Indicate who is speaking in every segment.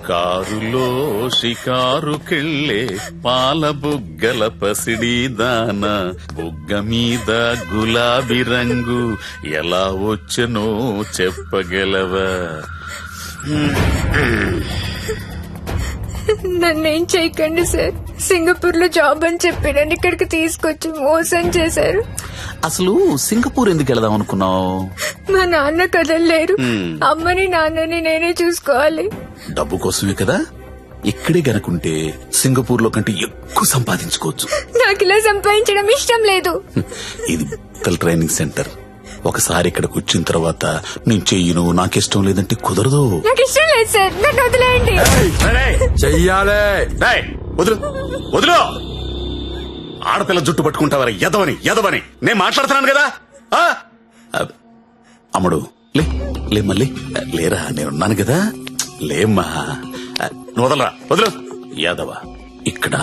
Speaker 1: కారులో షికారుకెళ్ళే పాల బుగ్గల పసిడి దాన బుగ్గ మీద గులాబీ రంగు ఎలా వచ్చనో చెప్పగలవా?
Speaker 2: నన్నేం చేయకండి సార్. సింగపూర్ లో జాబ్ అని చెప్పి నన్ను ఇక్కడికి తీసుకొచ్చి మోసం చేశారు.
Speaker 1: అసలు సింగపూర్ ఎందుకు వెళదాం అనుకున్నావు?
Speaker 2: మా నాన్న కదలలేరు. అమ్మని నాన్నని నేనే చూసుకోవాలి.
Speaker 1: డబ్బు కోసమే కదా. ఇక్కడే గనుకుంటే సింగపూర్ లో కంటే ఎక్కువ సంపాదించుకోవచ్చు.
Speaker 2: నాకు ఇలా సంపాదించడం ఇష్టం లేదు.
Speaker 1: ఇది ట్రైనింగ్ సెంటర్. ఒకసారి ఇక్కడికి వచ్చిన తర్వాత నేను చెయ్యను, నాకిష్టం లేదంటే కుదరదు.
Speaker 2: నాకు ఇష్టం లేదు సార్, నన్ను వదిలేయండి.
Speaker 3: చెయ్యాలే.
Speaker 1: వదులు వదులు. ఆడపిల్ల జుట్టు పట్టుకుంటావరా ఎదవని ఎదవని నేను మాట్లాడుతున్నాను కదా. అమ్ముడు లే లే మళ్ళీ లేరా, నేనున్నాను కదా. లేమ్మా, నువ్వు వదలరా, వదులు. యాదవ, ఇక్కడ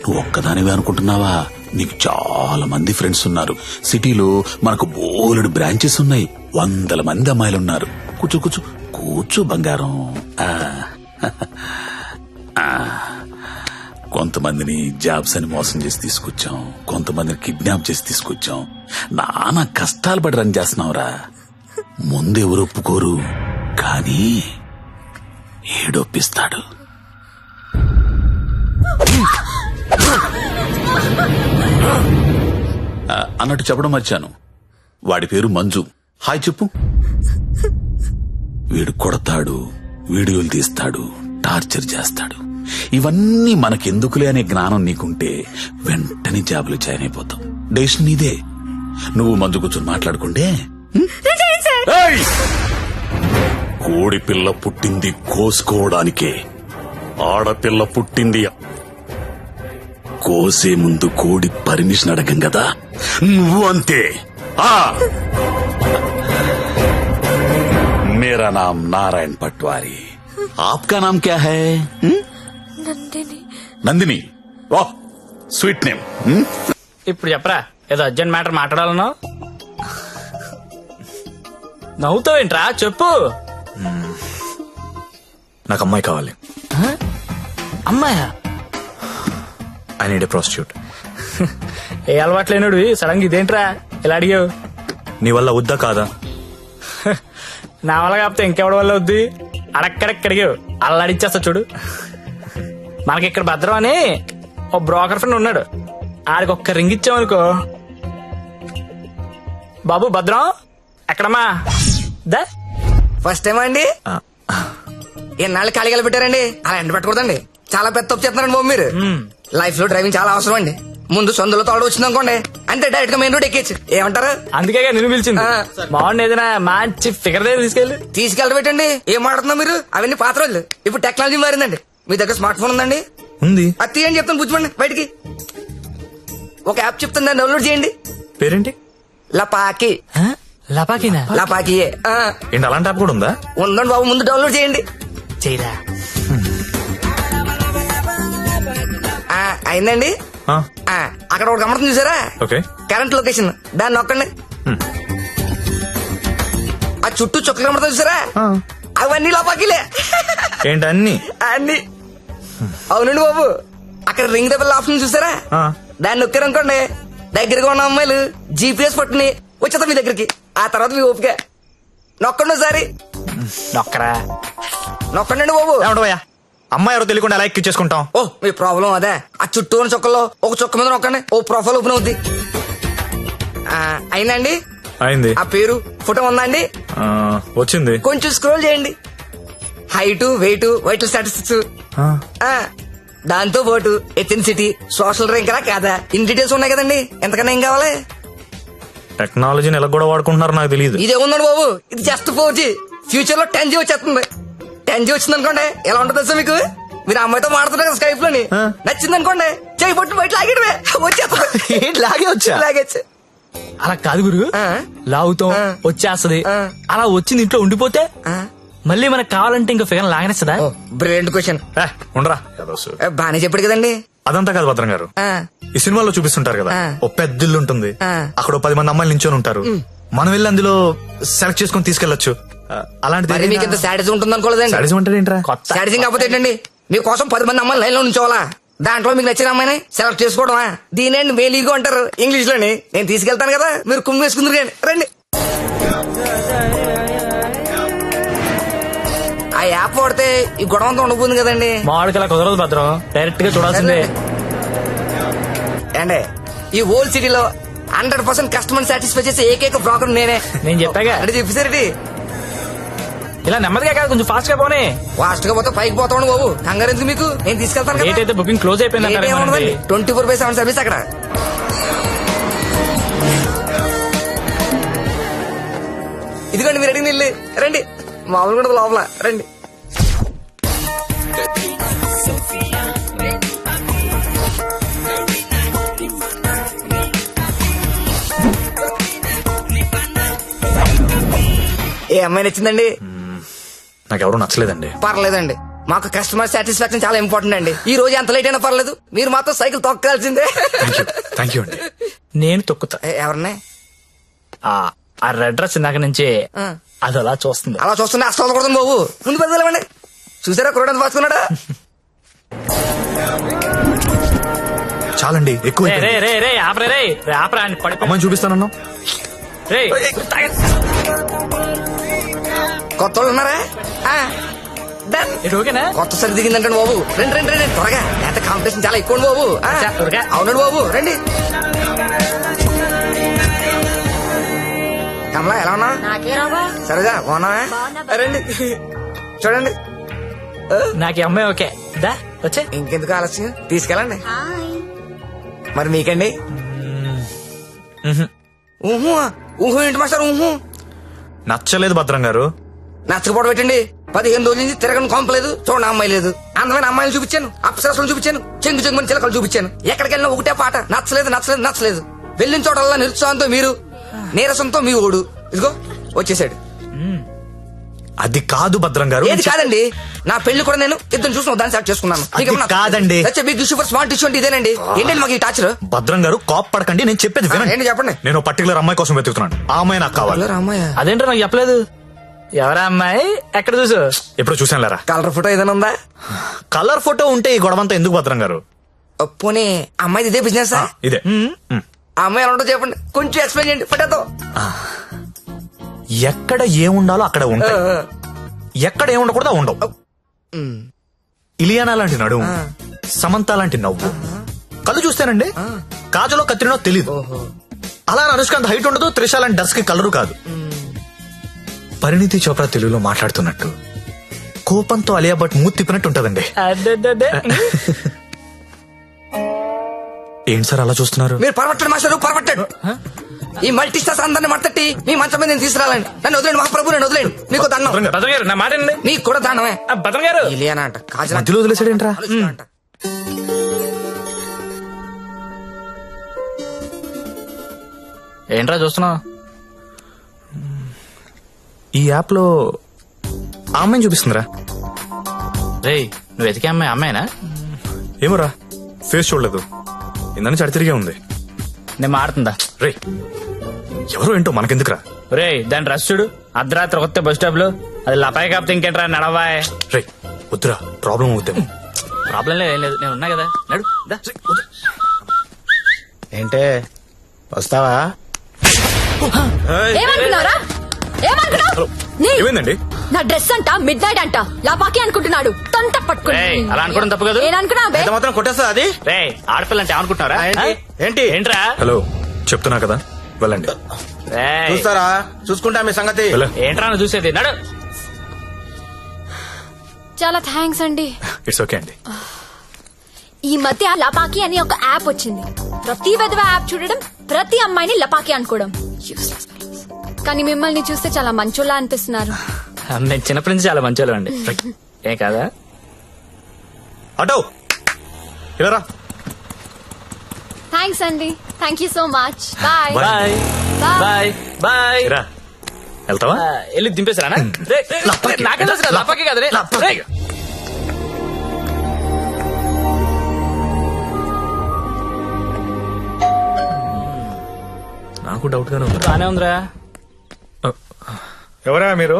Speaker 1: నువ్వు ఒక్కదానివే అనుకుంటున్నావా? నీకు చాలా మంది ఫ్రెండ్స్ ఉన్నారు. సిటీలో మనకు బోలెడు బ్రాంచెస్ ఉన్నాయి. 100 మంది అమ్మాయిలున్నారు. కూర్చో కూర్చో కూర్చో బంగారం. కొంతమందిని జాబ్స్ అని మోసం చేసి తీసుకొచ్చాం, కొంతమందిని కిడ్నాప్ చేసి తీసుకొచ్చాం. నానా కష్టాలు పడి రన్ చేస్తున్నావురా. ముందెవరు ఒప్పుకోరు, కానీ ఏడొప్పిస్తాడు. అన్నట్టు చెప్పడం మర్చాను, వాడి పేరు మంజు. హాయ్ చెప్పు. వీడు కొడతాడు, వీడియోలు తీస్తాడు, టార్చర్ చేస్తాడు. ఇవన్నీ మనకెందుకులే అనే జ్ఞానం నీకుంటే వెంటనే జాబులు జాయిన్ అయిపోతాం. డెసిషన్ నీదే. నువ్వు మంజు కూర్చొని మాట్లాడుకుంటే. కోడి పిల్ల పుట్టింది కోసుకోవడానికే, ఆడపిల్ల పుట్టింది కోసే ముందు కోడి పర్మిషన్ అడగం కదా. నువ్వు అంతే. मेरा नाम नारायण पटवारी, आपका नाम क्या है?
Speaker 2: నందిని.
Speaker 1: నందిని. వాహ్, స్వీట్ నేమ్.
Speaker 4: ఇప్పుడు చెప్పరా, ఏదో అర్జెంట్ మ్యాటర్ మాట్లాడాలన్నా. నవ్వుతావేంట్రా, చెప్పు.
Speaker 3: నాకు అమ్మాయి కావాలి.
Speaker 4: అమ్మాయా?
Speaker 3: I need a prostitute.
Speaker 4: ఏ అలవాట్లేనుడు సడన్ గా ఇదేంట్రా ఇలా అడిగావు?
Speaker 3: నీ వల్ల వద్దా కాదా?
Speaker 4: నా వల్ల కాకపోతే ఇంకెవడి వల్ల వద్ది? అడక్కడెక్కడిగావు, అలా అడిచేస్తా చూడు. మనకి ఇక్కడ భద్రం అని ఓ బ్రోకర్ ఫ్రెండ్ ఉన్నాడు. ఆడికి ఒక్క రింగ్ ఇచ్చామనుకో. బాబు భద్రం ఎక్కడమ్మా? దా.
Speaker 5: ఫస్ట్ టైం అండి. ఎన్నాళ్ళు ఖాళీగా పెట్టారండి, అలా ఎండ పెట్టకూడదండి. చాలా పెద్ద తప్పు చేస్తున్నారండి బాబు మీరు. లైఫ్ లో డ్రైవింగ్ చాలా అవసరం అండి. ముందు సొందులో తోడు వచ్చింది అనుకోండి, అంటే డైరెక్ట్ గా మెయిన్ రోడ్ ఎక్కేచ్చు. ఏమంటారు?
Speaker 4: అందుకే నిన్ను పిలిచింది. బాగుంది, ఏదైనా మంచి ఫిగర్ దగ్గర
Speaker 5: తీసుకెళ్ళబెట్టండి. ఏం మాడుతున్నా మీరు? అవన్నీ పాత రోజులు. ఇప్పుడు టెక్నాలజీ మారిందండి. మీ దగ్గర స్మార్ట్ ఫోన్ ఉందండి?
Speaker 3: ఉంది.
Speaker 5: అది తీయండి చెప్తాను, బుజ్జిమండి బయటికి. ఒక యాప్ చెప్తాను, దాన్ని డౌన్లోడ్ చేయండి.
Speaker 3: పేరేంటి?
Speaker 5: లపాకి.
Speaker 4: లపాకినా?
Speaker 5: లపాకియే.
Speaker 3: ఏంటి అలాంటి యాప్ కూడా ఉందా?
Speaker 5: ఉందండి బాబు, ముందు డౌన్లోడ్ చేయండి.
Speaker 4: చేయరా.
Speaker 5: అయిందండి. అక్కడ ఒకటి గమనం చూసారా?
Speaker 3: ఓకే.
Speaker 5: కరెంట్ లొకేషన్, దాన్ని నొక్కండి. ఆ చుట్టూ చుక్కలు కనబడతా చూసారా? అవన్నీ లోపాకిలే.
Speaker 3: ఏంటి అన్ని?
Speaker 5: అన్ని. అవునండి బాబు, అక్కడ రింగ్ దెబ్బల ఆప్షన్ చూసారా? దాన్ని నొక్కారనుకోండి, దగ్గరగా ఉన్న అమ్మాయిలు జీపీఎస్ పట్టుని వచ్చేస్తా మీ దగ్గరికి. ఆ తర్వాత మీ ఓపిక. నొక్కండి ఒకసారి.
Speaker 4: నొక్కరా.
Speaker 5: నొక్కండి బాబు.
Speaker 3: ఏమంటావయ్యా, అమ్మాయి ఎవరో తెలియకుండా ఎలా ఎక్కించేసుకుంటాం?
Speaker 5: ఓ, మీ ప్రాబ్లం అదే. ఆ చుట్టూ ఉన్న చుక్కల్లో ఒక చుక్క మీద నొక్కండి, ఓ ప్రొఫైల్ ఓపెన్ అవుద్ది. అయిందండి.
Speaker 3: అయింది.
Speaker 5: ఆ పేరు ఫోటో ఉందా అండి?
Speaker 3: వచ్చింది.
Speaker 5: కొంచెం స్క్రోల్ చేయండి. హైట్, వెయిట్, వైటల్ స్టాటిస్టిక్స్, దాంతో పాటు ఎథెన్సిటీ, సోషల్ ర్యాంక్ రా కాదా, ఇన్ డీటెయిల్స్ ఉన్నాయి కదండి. ఎంతకన్నా ఏం కావాలి?
Speaker 3: టెక్నాలజీని ఎలా కూడా వాడుకుంటున్నారో నాకు తెలియదు.
Speaker 5: ఇదే ఉందండి బాబు, ఇది జస్ట్ 4G. ఫ్యూచర్ లో 10G వచ్చేస్తుంది. 10G వచ్చింది అనుకోండి, ఎలా ఉంటుంది సార్ మీకు? మీరు అమ్మాయితో మాడుతున్నారు కదా స్కైప్ లోని, నచ్చింది అనుకోండి, చేయి పట్టు బయట లాగేయడమే, వచ్చేస్తుంది.
Speaker 3: లాగే వచ్చా?
Speaker 5: లాగేచ్చు.
Speaker 4: అలా కాదు గురు, లాగుతాం వచ్చేస్తది. అలా వచ్చింది ఇంట్లో ఉండిపోతే మళ్ళీ మనకు కావాలంటే ఇంకా ఫిగర్ లాగనేస్తుందా?
Speaker 5: Brilliant question.
Speaker 3: ఉండరా,
Speaker 5: బానే చెప్పాడు కదండి.
Speaker 3: అదంతా కాదు భద్రం గారు, ఈ సినిమాలో చూపిస్తుంటారు కదా, ఓ పెద్ద ఇల్లు ఉంటుంది, అక్కడ 10 మంది అమ్మాయిలు నించొని ఉంటారు. మనం వెళ్ళి అందులో సెలెక్ట్ చేసుకుని తీసుకెళ్లొచ్చు. అలాంటిది
Speaker 5: మరి మీకు ఇంత శాడిజం ఉంటుంది అనుకోలేదండి.
Speaker 3: సాడిజం అంటే ఏంట్రా?
Speaker 4: కొత్త
Speaker 5: శాడిజం కాకపోతే ఏంటండి, మీకోసం 10 మంది అమ్మాయిలు లైన్ లో ఉంచోవాలా, దాంట్లో మీకు నచ్చిన అమ్మాయిని సెలెక్ట్ చేసుకోవడమా, దీనేండి మేలీగో అంటారు ఇంగ్లీష్ లోని. నేను తీసుకెళ్తాను కదా, మీరు కుమ్మి వేసుకుందరు కానీ రండి. ఆ యాప్ వాడితే ఈ గొడవ అంతా ఉండబోతుంది కదండి.
Speaker 4: మామిడికి అలా కుదరదు భద్రం, డైరెక్ట్ గా చూడాల్సిందే.
Speaker 5: అండి ఈ ఓల్డ్ సిటీలో 100% కస్టమర్ సాటిస్ఫై చేసే ఏకైక బ్రోకర్ నేనే.
Speaker 4: నేను చెప్పాగా
Speaker 5: అంటే చెప్పేసరికి
Speaker 4: ఇలా నెమ్మదిగా కాదు, కొంచెం ఫాస్ట్ గా పోనీ.
Speaker 5: ఫాస్ట్ గా పోతే పైకి పోతాను బాబు, కంగారు ఎందుకు మీకు, నేను తీసుకెళ్తాను
Speaker 4: డేట్
Speaker 5: కదా.
Speaker 4: అయితే బుకింగ్ క్లోజ్ అయిపోయింది
Speaker 5: 24/7 సర్వీస్ అక్కడ. ఇదిగోండి మీరు అడిగిన ఇల్లు, రండి. మామూలు కూడా లోపల రండి. ఏ అమ్మాయి నచ్చిందండి?
Speaker 3: నాకు ఎవరు నచ్చలేదండి.
Speaker 5: పర్లేదండి, మాకు కస్టమర్ సాటిస్ఫాక్షన్ చాలా ఇంపార్టెంట్ అండి. ఈ రోజు ఎంత లేట్ అయినా పర్లేదు, మీరు మాత్రం సైకిల్ తొక్కాల్సిందే.
Speaker 3: థ్యాంక్ యూ అండి.
Speaker 4: నేను తొక్కుతా.
Speaker 5: ఎవరినే?
Speaker 4: ఆ రెడ్ డ్రెస్ ఇందాక నుంచి అది అలా చూస్తుంది.
Speaker 5: అలా చూస్తున్నా అసలు కొడుతుంది బాబు, ముందు పెద్దలేమండి. చూసారా కురడానికి పాసుకున్నాడా?
Speaker 3: చాలండి, ఎక్కువ
Speaker 4: రే
Speaker 3: అయిపోయింది.
Speaker 4: రే రే ఆపరే రే రే ఆపరా అని పడిపో.
Speaker 3: అమ్మాయిని చూపిస్తానన్నా.
Speaker 4: రే
Speaker 5: కొత్త వాళ్ళు ఉన్నారా? Done.
Speaker 4: ఇది ఓకేనా?
Speaker 5: కొత్త సరి దిగిందంటే బాబు, రండి రండి రండి త్వరగా, ఎంత కాంపిటీషన్ చాలా ఎక్కువ బాబు.
Speaker 4: త్వరగా.
Speaker 5: అవునండి బాబు, రండి. కమలా ఎలా ఉన్నా? సరేగా బాగున్నావా? రండి చూడండి.
Speaker 4: నాకు ఈ అమ్మాయి ఓకే. దా వచ్చే.
Speaker 5: ఇంకెందుకు ఆలస్యం, తీసుకెళ్ళండి. మరి మీకండి? ఊహు ఊహు ఏంటి మాస్టర్ ఊహు?
Speaker 3: నచ్చలేదు భద్రం గారు.
Speaker 5: నచ్చకపోవడం పెట్టండి. 15 రోజుల నుంచి తిరగని కొంపలేదు, చూడండి అమ్మాయి లేదు. అందమైన అమ్మాయిలు చూపించాను, అప్సరసలు చూపించాను, చెంగు చెంగుని చిలకలు చూపించాను. ఎక్కడికి వెళ్ళినా ఒకటే పాట, నచ్చలేదు నచ్చలేదు నచ్చలేదు. వెళ్ళిన చోటల్లా నిరుత్సాహంతో మీరు, నీరసంతో మీ ఓడు. ఇదిగో వచ్చేసాడు.
Speaker 3: అది కాదు భద్రం గారు.
Speaker 5: ఏది కాదండి, నా పెళ్లి కూడా నేను ఇద్దరు చూసిన దాన్ని సెలెక్ట్ చేసుకున్నాను.
Speaker 3: అది కాదండి.
Speaker 5: Big issue for smart issue అంటే ఇదేనండి. ఏంటండి మాకు ఈ టాచర్?
Speaker 3: భద్రం గారు కాప్ పడకండి, నేను చెప్పేది వినండి.
Speaker 5: ఏంటి చెప్పండి.
Speaker 3: నేను పర్టికులర్ అమ్మాయి కోసం వెతుకుతున్నాను. ఆ అమ్మాయి నాకు కావాలి.
Speaker 5: రామయ్య
Speaker 4: అదేంటో నాకు చెప్పలేదు. ఎవరా అమ్మాయి, ఎక్కడ చూసు?
Speaker 3: ఎప్పుడు చూసాను లేరా.
Speaker 5: కలర్ ఫోటో ఏదైనా ఉందా?
Speaker 3: కలర్ ఫోటో ఉంటే ఈ గొడవంతా ఎందుకు భద్రం గారు?
Speaker 5: పోనీ అమ్మాయి ఇదే బిజినెస్?
Speaker 3: ఇదే.
Speaker 5: ఆ అమ్మాయి ఎలా ఉంటుందో చెప్పండి, కొంచెం ఎక్స్ప్లెయిన్ చేయండి ఫోటోతో.
Speaker 3: ఎక్కడ ఏముండాలో అక్కడ ఉంటాయి, ఎక్కడ ఏముండకూడదు ఉండవు. ఇలియానా లాంటి నడుము, సమంత లాంటి నవ్వు, కళ్ళు చూస్తేనండి కాజలో కత్తిరినో తెలీదు. అలా అనుష్కాంత్ హైట్ ఉండదు, త్రిష లాంటి డస్ కి కలరు కాదు. పరిణితి చోప్రా తెలుగులో మాట్లాడుతున్నట్టు, కోపంతో అలియా భట్ మూతి తిప్పినట్టు ఉంటదండి. ఏంటి సార్ అలా చూస్తున్నారు?
Speaker 5: మీరు పరమట్టండి మాస్టర్, పరమట్టండి. ఈ మల్టీ స్టార్స్ అందరిని మట్టట్టి మీ మంచం మీద నేను తీసుకురాలండి. నన్ను వదిలేండి మహాప్రభు, నేను వదిలేండి. మీకు దండం.
Speaker 4: భద్రం గారు నా మాట వినండి.
Speaker 5: మీకు కూడా దండమే.
Speaker 4: భద్రం గారు
Speaker 5: ఇలియానా అంట, కాజల్
Speaker 3: మధ్యలో వదిలేసాడేంట్రా?
Speaker 5: అంట.
Speaker 4: ఏంట్రా చూస్తున్నావు?
Speaker 3: ఈ యాప్ లో ఆ అమ్మాయిని చూపిస్తుందిరా.
Speaker 4: రే నువ్వు వెతికే అమ్మాయి అమ్మాయినా?
Speaker 3: ఏమోరా, ఫేస్ చూడలేదు, ఇందని చడి తిరిగే ఉంది.
Speaker 4: నేను మాడుతుందా?
Speaker 3: రే ఎవరో ఏంటో మనకెందుకురా.
Speaker 4: రే దాని రష్ చూడు, అర్ధరాత్రి కొత్త బస్ స్టాప్ లో. అది లపాయి కాపుతే ఇంకేంట్రా నడవాయ్.
Speaker 3: రే వద్దురా, ప్రాబ్లం అవుతాము.
Speaker 4: ప్రాబ్లం లేదు, ఏం లేదు, నేను ఉన్నా కదా, నడు దా.
Speaker 6: ఏంటే వస్తావా?
Speaker 2: ఏమనుకున్నారా? ఏమనుకున్నావు?
Speaker 3: ఏమైందండి?
Speaker 2: నా డ్రెస్ అంట మిడ్ నైట్ అంట లాపాకి అనుకుంటున్నాడు, తొంత పట్టుకుని.
Speaker 4: రేయ్, అలా అనుకోవడం తప్పు కాదు.
Speaker 2: ఏమనుకున్నావు?
Speaker 6: ఎంత మాత్రం కొట్టేస్తా అది?
Speaker 4: రే ఆడపిల్ల అంటే అనుకుంటున్నారా?
Speaker 6: ఏంటి?
Speaker 4: ఏంట్రా?
Speaker 3: హలో చెప్తున్నా కదా, వెళ్ళండి.
Speaker 4: రేయ్,
Speaker 6: చూస్తారా, చూసుకుంటా మీ సంగతి.
Speaker 3: వెళ్ళ.
Speaker 4: ఏంట్రా నువ్వు చూసేది? నడు.
Speaker 2: చాలా థ్యాంక్స్ అండి.
Speaker 3: ఇట్స్ ఓకే అండి.
Speaker 2: ఈ మధ్య లపాకి అని ఒక యాప్ వచ్చింది. ప్రతి విధవ యాప్ చూడడం, ప్రతి అమ్మాయిని లపాకి అనుకోవడం. Useless fellows. కానీ మిమ్మల్ని చూస్తే చాలా మంచోళ్ళ అనిపిస్తున్నారు.
Speaker 4: నేను చిన్నప్పటి నుంచి చాలా మంచి అండి. ఏం కాదా?
Speaker 3: అటో ఇలా రా.
Speaker 2: థ్యాంక్స్ అండి, thank you so much. Bye
Speaker 4: bye bye bye.
Speaker 3: రా, వెళ్తావా?
Speaker 4: వెళ్ళి దింపేశారా? నాకే తెలుసు లపాకి కదా. రేయ్.
Speaker 3: నాకు డౌట్ గానే ఉంది.
Speaker 4: బానే ఉందిరా.
Speaker 3: ఎవరా మీరు?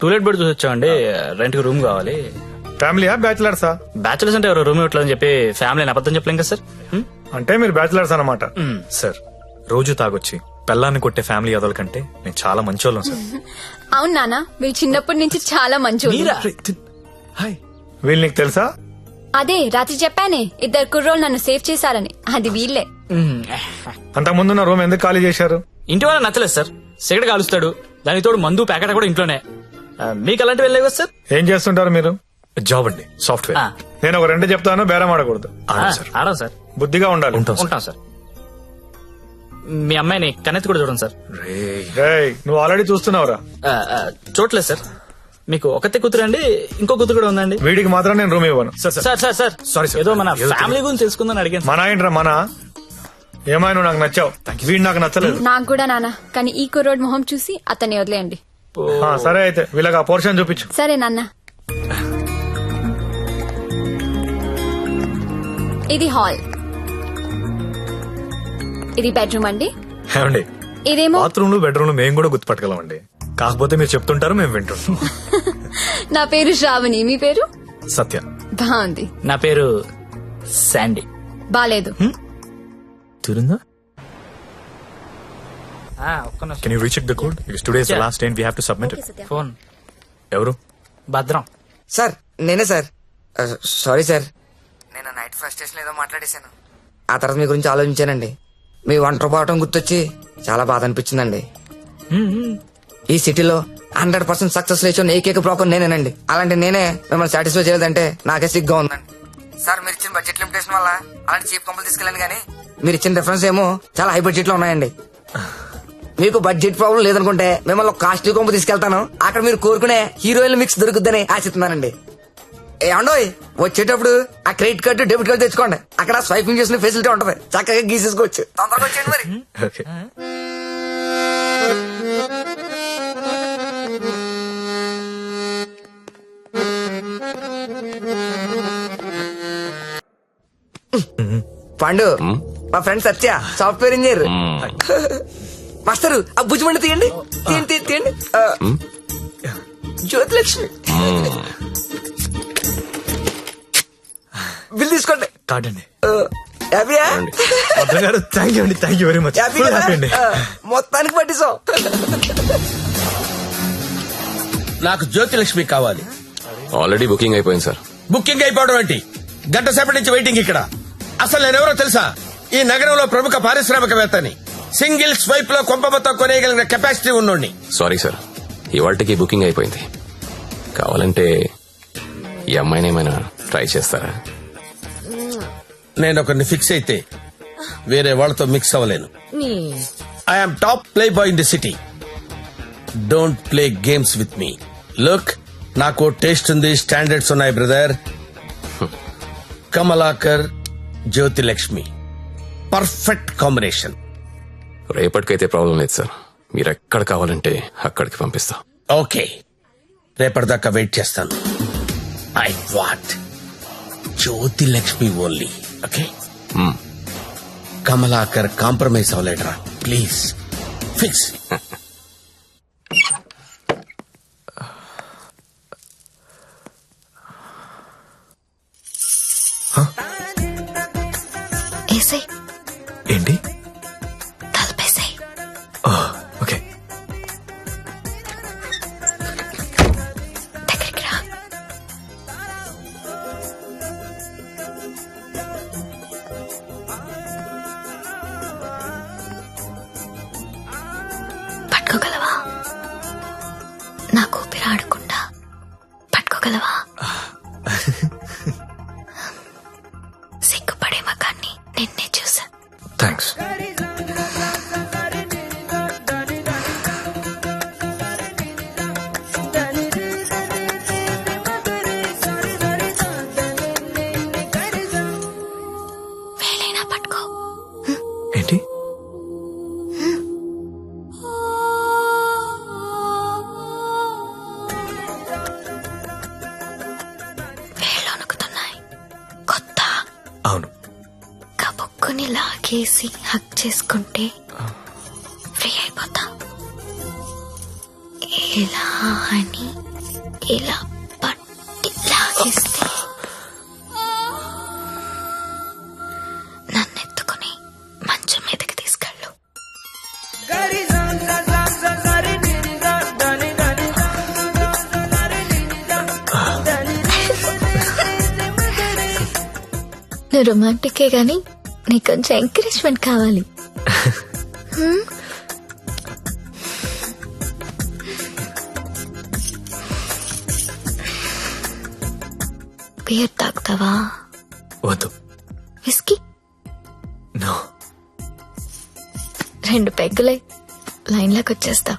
Speaker 4: టూలెట్ బెడ్ చూసి వచ్చామండి. రెంట్ కి రూమ్ కావాలి.
Speaker 7: ఫ్యామిలీయా బ్యాచిలర్సా?
Speaker 4: బ్యాచులర్స్ అంటే ఎవరు రూమ్ ఇవ్వట్లేదని చెప్పి ఫ్యామిలీ అబద్ధం చెప్పలేం కదా సార్.
Speaker 7: అంటే మీరు బ్యాచిలర్స్ అన్నమాట.
Speaker 3: సార్ రోజు తాగొచ్చి పెళ్ళాన్ని కొట్టే ఫ్యామిలీ అదల కంటే నేను చాలా మంచోళ్ళం సార్.
Speaker 2: అవును నాన్న, వీళ్ళు చిన్నప్పటి నుంచి చాలా మంచి.
Speaker 3: హాయ్.
Speaker 7: వీళ్ళు నీకు తెలుసా?
Speaker 2: అదే రాత్రి చెప్పానే, 2 కుర్రోళ్ళు నన్ను సేవ్ చేశారని. అది వీళ్ళే.
Speaker 7: అంతకుముందున్న రూమ్ ఎందుకు ఖాళీ చేశారు?
Speaker 4: ఇంటి వాళ్ళ నచ్చలేదు సార్. సిగరెట్ కాలుస్తాడు, దానికి తోడు మందు ప్యాకెట్ కూడా ఇంట్లోనే. మీకు అలాంటివి వెళ్ళలేవు కదా సార్.
Speaker 7: ఏం చేస్తుంటారు మీరు?
Speaker 3: జాబ్ అండి, సాఫ్ట్వేర్.
Speaker 7: నేను ఒక 2 చెప్తాను, బేరం ఆడకూడదు.
Speaker 4: ఆడం సార్.
Speaker 7: బుద్ధిగా ఉండాలి.
Speaker 4: ఉంటాం సార్. మీ అమ్మాయిని కన్నెత్తి కూడా చూడండి సార్.
Speaker 7: రేయ్, నువ్వు ఆల్రెడీ చూస్తున్నావురా.
Speaker 4: చూడలేదు సార్. మీకు ఒకతే కూతురు అండి, ఇంకో కూతురు కూడా ఉందండి.
Speaker 7: వీడికి మాత్రం నేను రూమ్ ఇవ్వను.
Speaker 4: Sir sir sir
Speaker 3: Sorry, sir.
Speaker 4: ఏదో మన ఫ్యామిలీ గురించి తెలుసుకుందని అడిగాను.
Speaker 7: మన ఏంట్రా మన? ఏమైనా నువ్వు నాకు నచ్చావు, వీడు నాకు నచ్చలేదు.
Speaker 2: నాకు కూడా నాన్న, కానీ ఈ కుర్రోడ్ మొహం చూసి అతన్ని వదిలేయండి.
Speaker 7: సరే అయితే వీళ్ళకి ఆ పోర్షన్ చూపించు.
Speaker 2: సరే నాన్న. ఇది హాల్, ఇది బెడ్రూమ్ అండి.
Speaker 3: ఏమండి,
Speaker 2: ఇదేమో
Speaker 3: బాత్రూమ్ లో బెడ్రూమ్ లో మేము కూడా గుర్తుపట్టగలం అండి. కాకపోతే మీరు చెప్తుంటారు, మేము వింటుంటాం.
Speaker 2: నా పేరు శ్రావణి, మీ పేరు?
Speaker 3: సత్య.
Speaker 2: బాగుంది.
Speaker 4: నా పేరు శాండీ.
Speaker 2: బాలేదు.
Speaker 3: తిరుందా?
Speaker 4: ఒక్క నిమిషం.
Speaker 3: Can you recheck the code? Today is the last day we have to submit.
Speaker 4: Phone
Speaker 3: ఎవరు?
Speaker 4: భద్రం.
Speaker 5: సార్ నేనే సార్. సారీ సార్, నేను నైట్ ఫస్ట్ స్టేషన్ ఏదో మాట్లాడేశాను. ఆ తర్వాత మీ గురించి ఆలోచించానండి. మీ ఒంటరి పోవటం గుర్తొచ్చి చాలా బాధ అనిపించిందండి. ఈ సిటీలో 100% సక్సెస్ రేషియో ఏకైక బ్రోకర్ నేనేనండి. అలాంటి నేనే మిమ్మల్ని సాటిస్ఫై చేయలేదంటే నాకే సిగ్గా ఉందండి. సార్ మీరు ఇచ్చిన బడ్జెట్ లిమిటేషన్ వల్ల అలాంటి చీప్ కంపెనీ తీసుకెళ్ళాను, కానీ మీరు ఇచ్చిన రిఫరెన్స్ ఏమో చాలా హై బడ్జెట్ లో ఉన్నాయండి. మీకు బడ్జెట్ ప్రాబ్లం లేదనుకుంటే మిమ్మల్ని కాస్ట్లీ కొంపు తీసుకెళ్తాను. అక్కడ మీరు కోరుకునే హీరోయిన్ మిక్స్ దొరుకుద్దని ఆశిస్తున్నానండి. ఏమండోయ్, వచ్చేటప్పుడు ఆ క్రెడిట్ కార్డు డెబిట్ కార్డు తెచ్చుకోండి. అక్కడ స్వైపింగ్ చేసిన ఫెసిలిటీ ఉంటది, చక్కగా గీసేసుకోవచ్చు. తొందరగా వచ్చేయండి మరి.
Speaker 3: ఓకే.
Speaker 5: పండు, మా ఫ్రెండ్ సత్య, సాఫ్ట్వేర్ ఇంజనీర్. మాస్టరు ఆ భుజమండి తీయండి, తీయండి తీయండి. జ్యోతిలక్ష్మి బిల్ తీసుకోండి.
Speaker 3: కార్డ్ అండి.
Speaker 5: హ్యాపీయా?
Speaker 3: భద్రం గారు, థ్యాంక్ యూ అండి, thank you very much.
Speaker 5: Happy
Speaker 3: happy అండి.
Speaker 5: మొత్తానికి పట్టిస్తాం.
Speaker 6: నాకు జ్యోతిలక్ష్మి కావాలి.
Speaker 8: ఆల్రెడీ బుకింగ్ అయిపోయింది సార్.
Speaker 6: బుకింగ్ అయిపోవడం ఏంటి? గంట సేపటి నుంచి వెయిటింగ్ ఇక్కడ. అసలు నేనెవరో తెలుసా? ఈ నగరంలో ప్రముఖ పారిశ్రామికవేత్తని. సింగిల్ స్వైప్ లో కొంప మొత్తం కొనేయగలిగిన కెపాసిటీ ఉన్నోడిని.
Speaker 8: సారీ సార్, ఇవాళకి బుకింగ్ అయిపోయింది. కావాలంటే ఈ అమ్మాయిని ఏమైనా ట్రై చేస్తారా?
Speaker 6: నేను ఒకరిని ఫిక్స్ అయితే వేరే వాళ్ళతో మిక్స్ అవ్వలేను. I'm top play boy in the city. Don't play games with me. Look, నాకు టేస్ట్ ఉంది, స్టాండర్డ్స్ ఉన్నాయి brother. Kamalakar, Jyothilakshmi, perfect combination.
Speaker 8: రేపటికైతే ప్రాబ్లం లేదు సార్. మీరు ఎక్కడ కావాలంటే అక్కడికి పంపిస్తా.
Speaker 6: ఓకే, రేపటిదాకా వెయిట్ చేస్తాను. I want Jyothilakshmi only. Okay, Kamalakar compromise అవ్వలేడరా ప్లీజ్. ఫిక్స్.
Speaker 2: ఏసై
Speaker 3: ఏంటి?
Speaker 2: తలపేసై.
Speaker 3: ఓకే.
Speaker 2: దగ్గరికి రా. పట్టుకోగలవా? నాకు ఊపిరి ఆడకుండా పట్టుకోగలవా? సిగ్గుపడే మగాన్ని నిన్నే చూసా.
Speaker 3: థ్యాంక్స్.
Speaker 2: వేలైనా పట్టుకో.
Speaker 3: ఏంటి?
Speaker 2: వేళ్ళు వణుకుతున్నాయి. కొత్త
Speaker 3: అవును.
Speaker 2: కబుక్కుని లాగేసి హక్ చేసుకుంటే ఫ్రీ అయిపోతా. ఇలా అని ఇలా పట్టి లాగేస్తే నన్నెత్తుకుని మంచం మీదకి తీసుకెళ్ళు. నువ్వు రొమాంటికే గాని నీకు కొంచెం ఎంకరేజ్మెంట్ కావాలి. బియర్ తాగుతావా?
Speaker 3: వద్దు.
Speaker 2: విస్కీ?
Speaker 3: నో.
Speaker 2: 2 పెగ్గులై లైన్లోకి వచ్చేస్తా.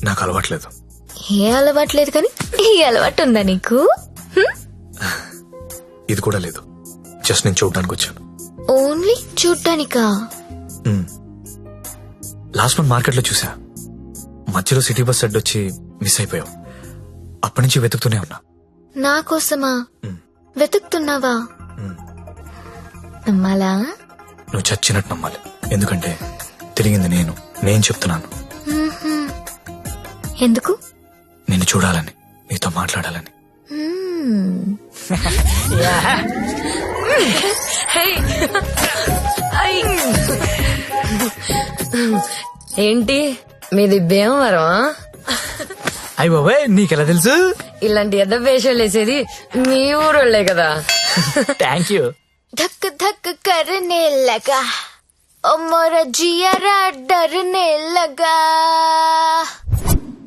Speaker 3: నాకు అలవాట్లేదు.
Speaker 2: ఏ అలవాట్లేదు కానీ ఈ అలవాటు ఉందా నీకు?
Speaker 3: ఇది కూడా లేదు. జస్ట్ నేను చూడడానికి వచ్చాను.
Speaker 2: ఓన్లీ చూడ్డానికా?
Speaker 3: లాస్ట్ మంత్ మార్కెట్ లో చూసా. మధ్యలో సిటీ బస్ అడ్డొచ్చి మిస్ అయిపోయావు. అప్పటి నుంచి వెతుకుతూనే ఉన్నా.
Speaker 2: నా కోసమా వెతుకుతున్నావా? నమ్మాలా?
Speaker 3: నువ్వు చచ్చినట్టు నమ్మాలి. ఎందుకంటే తిరిగింది నేను చెప్తున్నాను.
Speaker 2: ఎందుకు?
Speaker 3: నిన్ను చూడాలని, నీతో మాట్లాడాలని.
Speaker 9: ఏంటి మీది భీమవరం?
Speaker 4: అయ్య బాబాయ్ నీకెలా తెలుసు?
Speaker 9: ఇలాంటి ఎద్ద వేషాలు వేసేది మీ ఊరోళ్లే కదా.
Speaker 4: Thank you.
Speaker 2: धक धक करने लगा ओ मोरा जियारा डरने लगा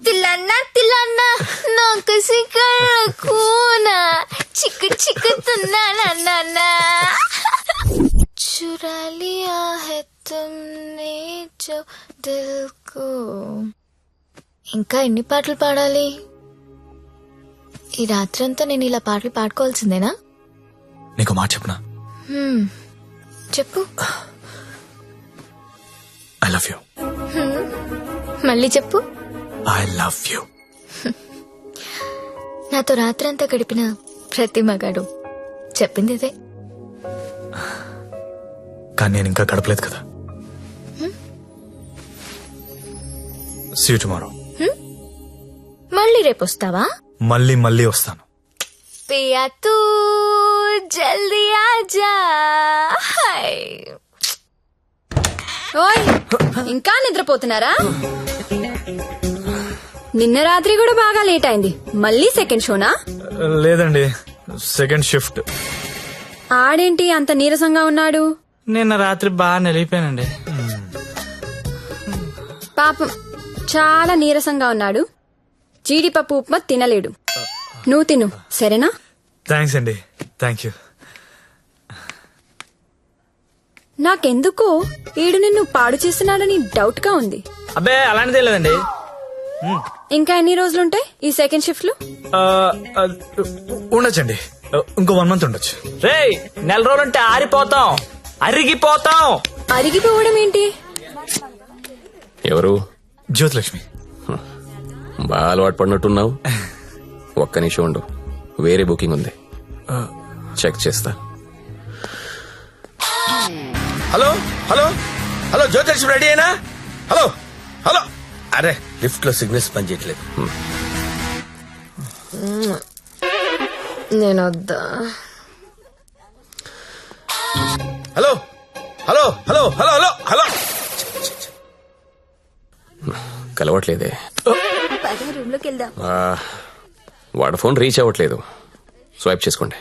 Speaker 2: तिलाना तिलाना ना किसी कूना चिक चिक तुना ना ना ना चुरा लिया है तुमने जो दिल को. ఇంకా ఎన్ని పాటలు పాడాలి? ఈ రాత్రంతా నేను ఇలా పాటలు పాడుకోవాల్సిందేనా?
Speaker 3: నీకు మాట చెప్పనా?
Speaker 2: చెప్పు.
Speaker 3: I love you.
Speaker 2: మళ్ళీ చెప్పు.
Speaker 3: I love you.
Speaker 2: నాతో రాత్రంతా గడిపిన ప్రతి మగాడు చెప్పింది ఇదే.
Speaker 3: కానీ నేను ఇంకా గడపలేదు కదా. See you tomorrow.
Speaker 2: మళ్ళీ రేపు వస్తావా?
Speaker 3: మళ్ళీ వస్తాను.
Speaker 2: పియా తూ జల్దీ ఆజా. ఓయ్ ఇంకా నిద్రపోతున్నారా? నిన్న రాత్రి కూడా బాగా లేట్ అయింది. మళ్ళీ సెకండ్ షోనా?
Speaker 3: లేదండి, సెకండ్ షిఫ్ట్.
Speaker 2: ఆడేంటి అంత నీరసంగా ఉన్నాడు?
Speaker 4: నిన్న రాత్రి బాగా నలిగిపోయానండి.
Speaker 2: పాపం చాలా నీరసంగా ఉన్నాడు. జీడిపప్పు ఉప్మా తినలేడు. నువ్వు తిను సరేనా?
Speaker 3: థ్యాంక్స్ అండి. Thank you.
Speaker 2: నాకెందుకో ఈడు నిన్ను పాడు చేస్తున్నాడని డౌట్ గా ఉంది.
Speaker 4: అబ్బే అలాంటిదే లేదండి.
Speaker 2: ఇంకా ఎన్ని రోజులుంటాయి ఈ సెకండ్ షిఫ్ట్ లో?
Speaker 3: ఉండొచ్చండి, ఇంకో 1 month ఉండొచ్చు.
Speaker 4: రేయ్ 4 రోజులంటే ఆరిపోతాం, అరిగిపోతాం.
Speaker 2: అరిగిపోవడం ఏంటి?
Speaker 8: ఎవరు?
Speaker 3: జ్యోతిలక్ష్మి.
Speaker 8: బాగా అలవాటు పడినట్టున్నావు. ఒక్క నిమిషం ఉండు, వేరే బుకింగ్ ఉంది, చెక్ చేస్తా.
Speaker 6: Hello hello hello Jyothilakshmi ready అయినా? Hello hello. అరే లిఫ్ట్ లో సిగ్నల్స్ పనిచేయట్లేదు.
Speaker 9: నేను వద్దా?
Speaker 6: Hello hello hello hello hello hello.
Speaker 8: కలవట్లేదే.
Speaker 2: రూమ్ లోకి వెళ్దాం.
Speaker 8: వాడు ఫోన్ రీచ్ అవ్వట్లేదు. స్వైప్ చేసుకోండి.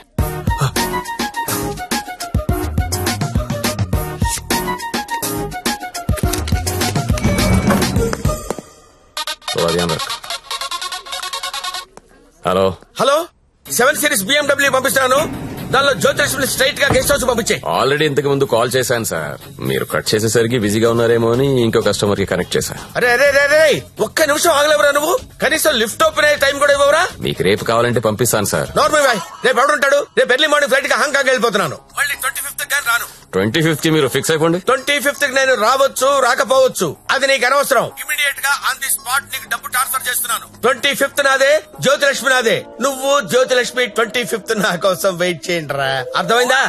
Speaker 8: హలో
Speaker 6: హలో 7 Series BMW పంపిస్తున్నాను. దానిలో జ్యోతిలక్ష్మి స్ట్రైట్ గా గెస్ట్ హౌస్ పంపించే.
Speaker 8: ఆల్రెడీ ఇంతకు ముందు కాల్ చేశాను సార్. మీరు కట్ చేసేసరికి బిజీగా ఉన్నారేమో అని ఇంకో కస్టమర్ కి కనెక్ట్ చేశా.
Speaker 6: అరే అరే అరే ఒక్క నిమిషం ఆగలేవరా నువ్వు? కనీసం లిఫ్ట్ ఓపెన్ అయ్యే టైం కూడా ఇవ్వరా?
Speaker 8: మీకు రేపు కావాలంటే పంపిస్తాను సార్.
Speaker 6: నార్మల్ బాయ్, రేపు ఎవడుంటాడు? రేపు ఎర్లీ మార్నింగ్ ఫ్లైట్ గా హాంకాంగ్ వెళ్ళిపోతున్నాను. మళ్ళీ 25th కానీ రాను.
Speaker 8: 25th మీరు ఫిక్స్ అయిపోండి.
Speaker 6: 25th నేను రావచ్చు రాకపోవచ్చు, అది నీకు అనవసరం. ఇమీడియట్ గా ఆన్ ది స్పాట్ నీకు డబ్బు ట్రాన్స్ఫర్ చేస్తున్నాను. 25th నాదే, జ్యోతిలక్ష్మి నాదే. నువ్వు జ్యోతిలక్ష్మి 25th నా కోసం వెయిట్ చేయండి రా. అర్థమైందా?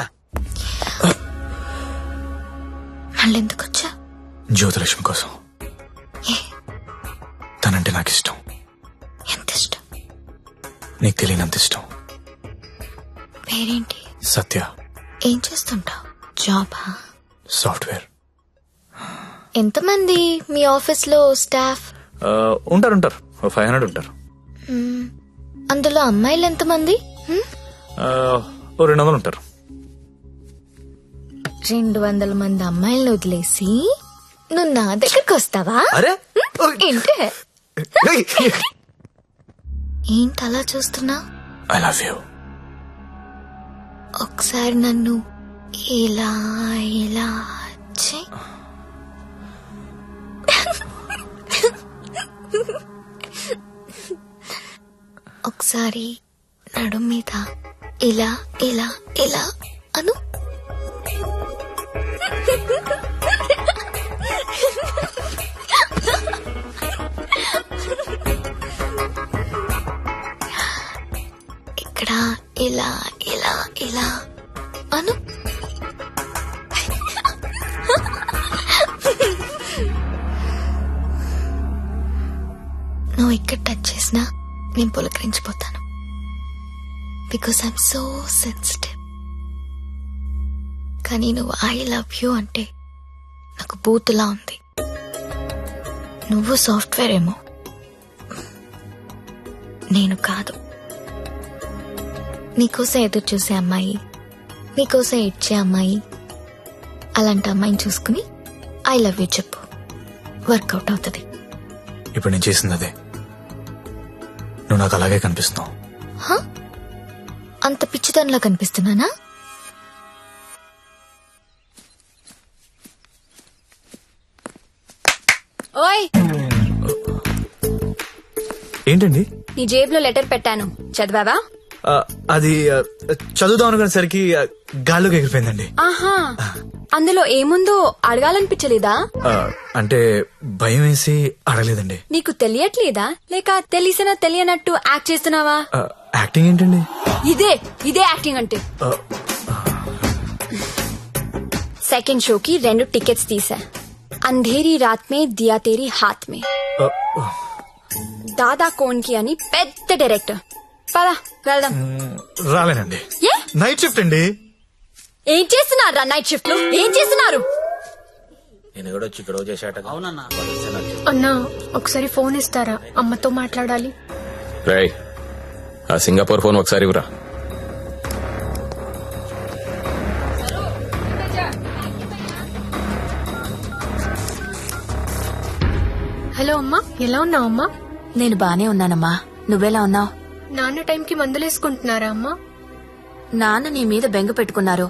Speaker 2: మళ్ళీ ఎందుకు వచ్చా?
Speaker 3: జ్యోతిలక్ష్మి కోసం. తనంటే నాకు ఇష్టం.
Speaker 2: ఎంత ఇష్టం?
Speaker 3: నీకు తెలియనంత ఇష్టం.
Speaker 2: పేరేంటి?
Speaker 3: సత్య.
Speaker 2: ఏం చేస్తుంటావు? జాబా?
Speaker 3: సాఫ్ట్వేర్.
Speaker 2: ఎంతమంది మీ ఆఫీస్ లో స్టాఫ్?
Speaker 3: ఉంటారు 500 ఉంటారు.
Speaker 2: అందులో అమ్మాయిలు ఎంతమంది?
Speaker 3: 200 ఉంటారు.
Speaker 2: 200 మంది అమ్మాయిలను వదిలేసి నువ్వు నా దగ్గరకు వస్తావా?
Speaker 3: అరే
Speaker 2: ఏంటి ఏంటి అలా చూస్తున్నా?
Speaker 3: I love you.
Speaker 2: ఒకసారి నన్ను ఇలా ఇలా చెయ్. ఒకసారి నడు మీద ఇలా ఇలా ఇలా అను. ఇక్కడ ఇలా ఇలా ఇలా అను. నువ్వు ఇక్కడ టచ్ చేసినా నేను పులకరించిపోతాను. Because I'm so sensitive. కానీ నువ్వు ఐ లవ్ యూ అంటే నాకు బూతులా ఉంది. నువ్వు సాఫ్ట్వేర్ ఏమో, నేను కాదు. నీకోసం ఎదురు చూసే అమ్మాయి, నీకోసం ఇచ్చే అమ్మాయి, అలాంటి అమ్మాయిని చూసుకుని ఐ లవ్ యూ చెప్పు, వర్కౌట్ అవుతుంది.
Speaker 3: ఇప్పుడు నేను చేసింది అదే. నువ్వు నాకు అలాగే కనిపిస్తున్నావు.
Speaker 2: అంత పిచ్చితనంలా కనిపిస్తున్నానా? ఓయ్,
Speaker 3: ఏంటండి?
Speaker 2: నీ జేబులో లెటర్ పెట్టాను, చదివావా?
Speaker 3: అది చదువుదాం అనుకునేసరికి గాల్లోకి ఎగిరిపోయిందండి.
Speaker 2: ఆహా, అందులో ఏముందో అడగాలనిపించలేదా?
Speaker 3: అంటే భయం వేసి అడగలేదండి.
Speaker 2: నీకు తెలియట్లేదా, లేక తెలిసినా తెలియనట్టు యాక్ట్ చేస్తున్నావా?
Speaker 3: యాక్టింగ్ ఏంటండి?
Speaker 2: ఇదే యాక్టింగ్ అంటే. సెకండ్ షోకి 2 టికెట్స్ తీసా. అంధేరీ రాత్ మే దియా తేరీ హాత్ మే. దాదా కోన్కి అని పెద్ద డైరెక్టర్. పదా వెళ్దాం.
Speaker 3: రాలేనండి. నైట్ షిఫ్ట్ అండి.
Speaker 2: ఏం చేస్తున్నారు నైట్ షిఫ్ట్ లో? ఏం చేస్తున్నారు?
Speaker 10: అన్నా ఒకసారి ఫోన్ ఇస్తారా? అమ్మతో మాట్లాడాలి.
Speaker 8: రేయ్, ఆ సింగపూర్ ఫోన్ ఒకసారి ఇవ్వరా.
Speaker 10: హలో అమ్మా, ఎలా ఉన్నావు అమ్మా?
Speaker 9: నేను బానే ఉన్నానమ్మా, నువ్వెలా ఉన్నావు?
Speaker 10: నాన్న టైంకి మందులేసుకుంటున్నారా అమ్మా?
Speaker 9: నాన్న నీ మీద బెంగ పెట్టుకున్నారు.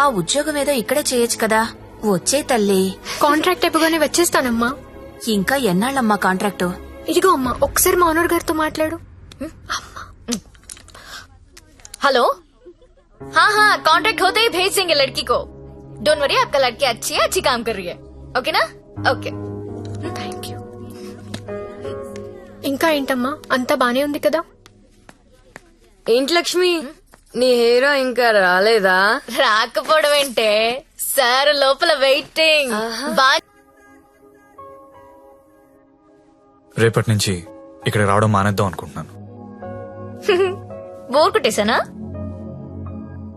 Speaker 9: ఆ ఉద్యోగం ఏదో ఇక్కడే చేయొచ్చు కదా. వచ్చే తల్లి.
Speaker 10: కాంట్రాక్ట్ అయిపోగానే వచ్చేస్తానమ్మా.
Speaker 9: ఇంకా ఎన్నాళ్ళమ్మా కాంట్రాక్టు?
Speaker 10: ఇదిగో అమ్మా, ఒకసారి మా ఓనర్ గారితో మాట్లాడు.
Speaker 2: हेलो, हाँ कॉन्ट्रैक्ट होते ही भेज देंगे लड़की को. डोंट वरी, आपका लड़की अच्छी है, अच्छी काम कर रही है. ओके ना? ओके.
Speaker 10: Thank you. ఇంకా ఏంటమ్మా, అంతా బానే ఉంది కదా?
Speaker 9: ఏంటి లక్ష్మి, నీ హీరో ఇంకా రాలేదా?
Speaker 2: రాకపోవడం ఏంటే, సార్ లోపల వెయిటింగ్.
Speaker 3: రేపటి నుంచి ఇక్కడ రావడం మానేద్దాం అనుకుంటున్నాను.
Speaker 2: బోర్ కొట్టేశానా?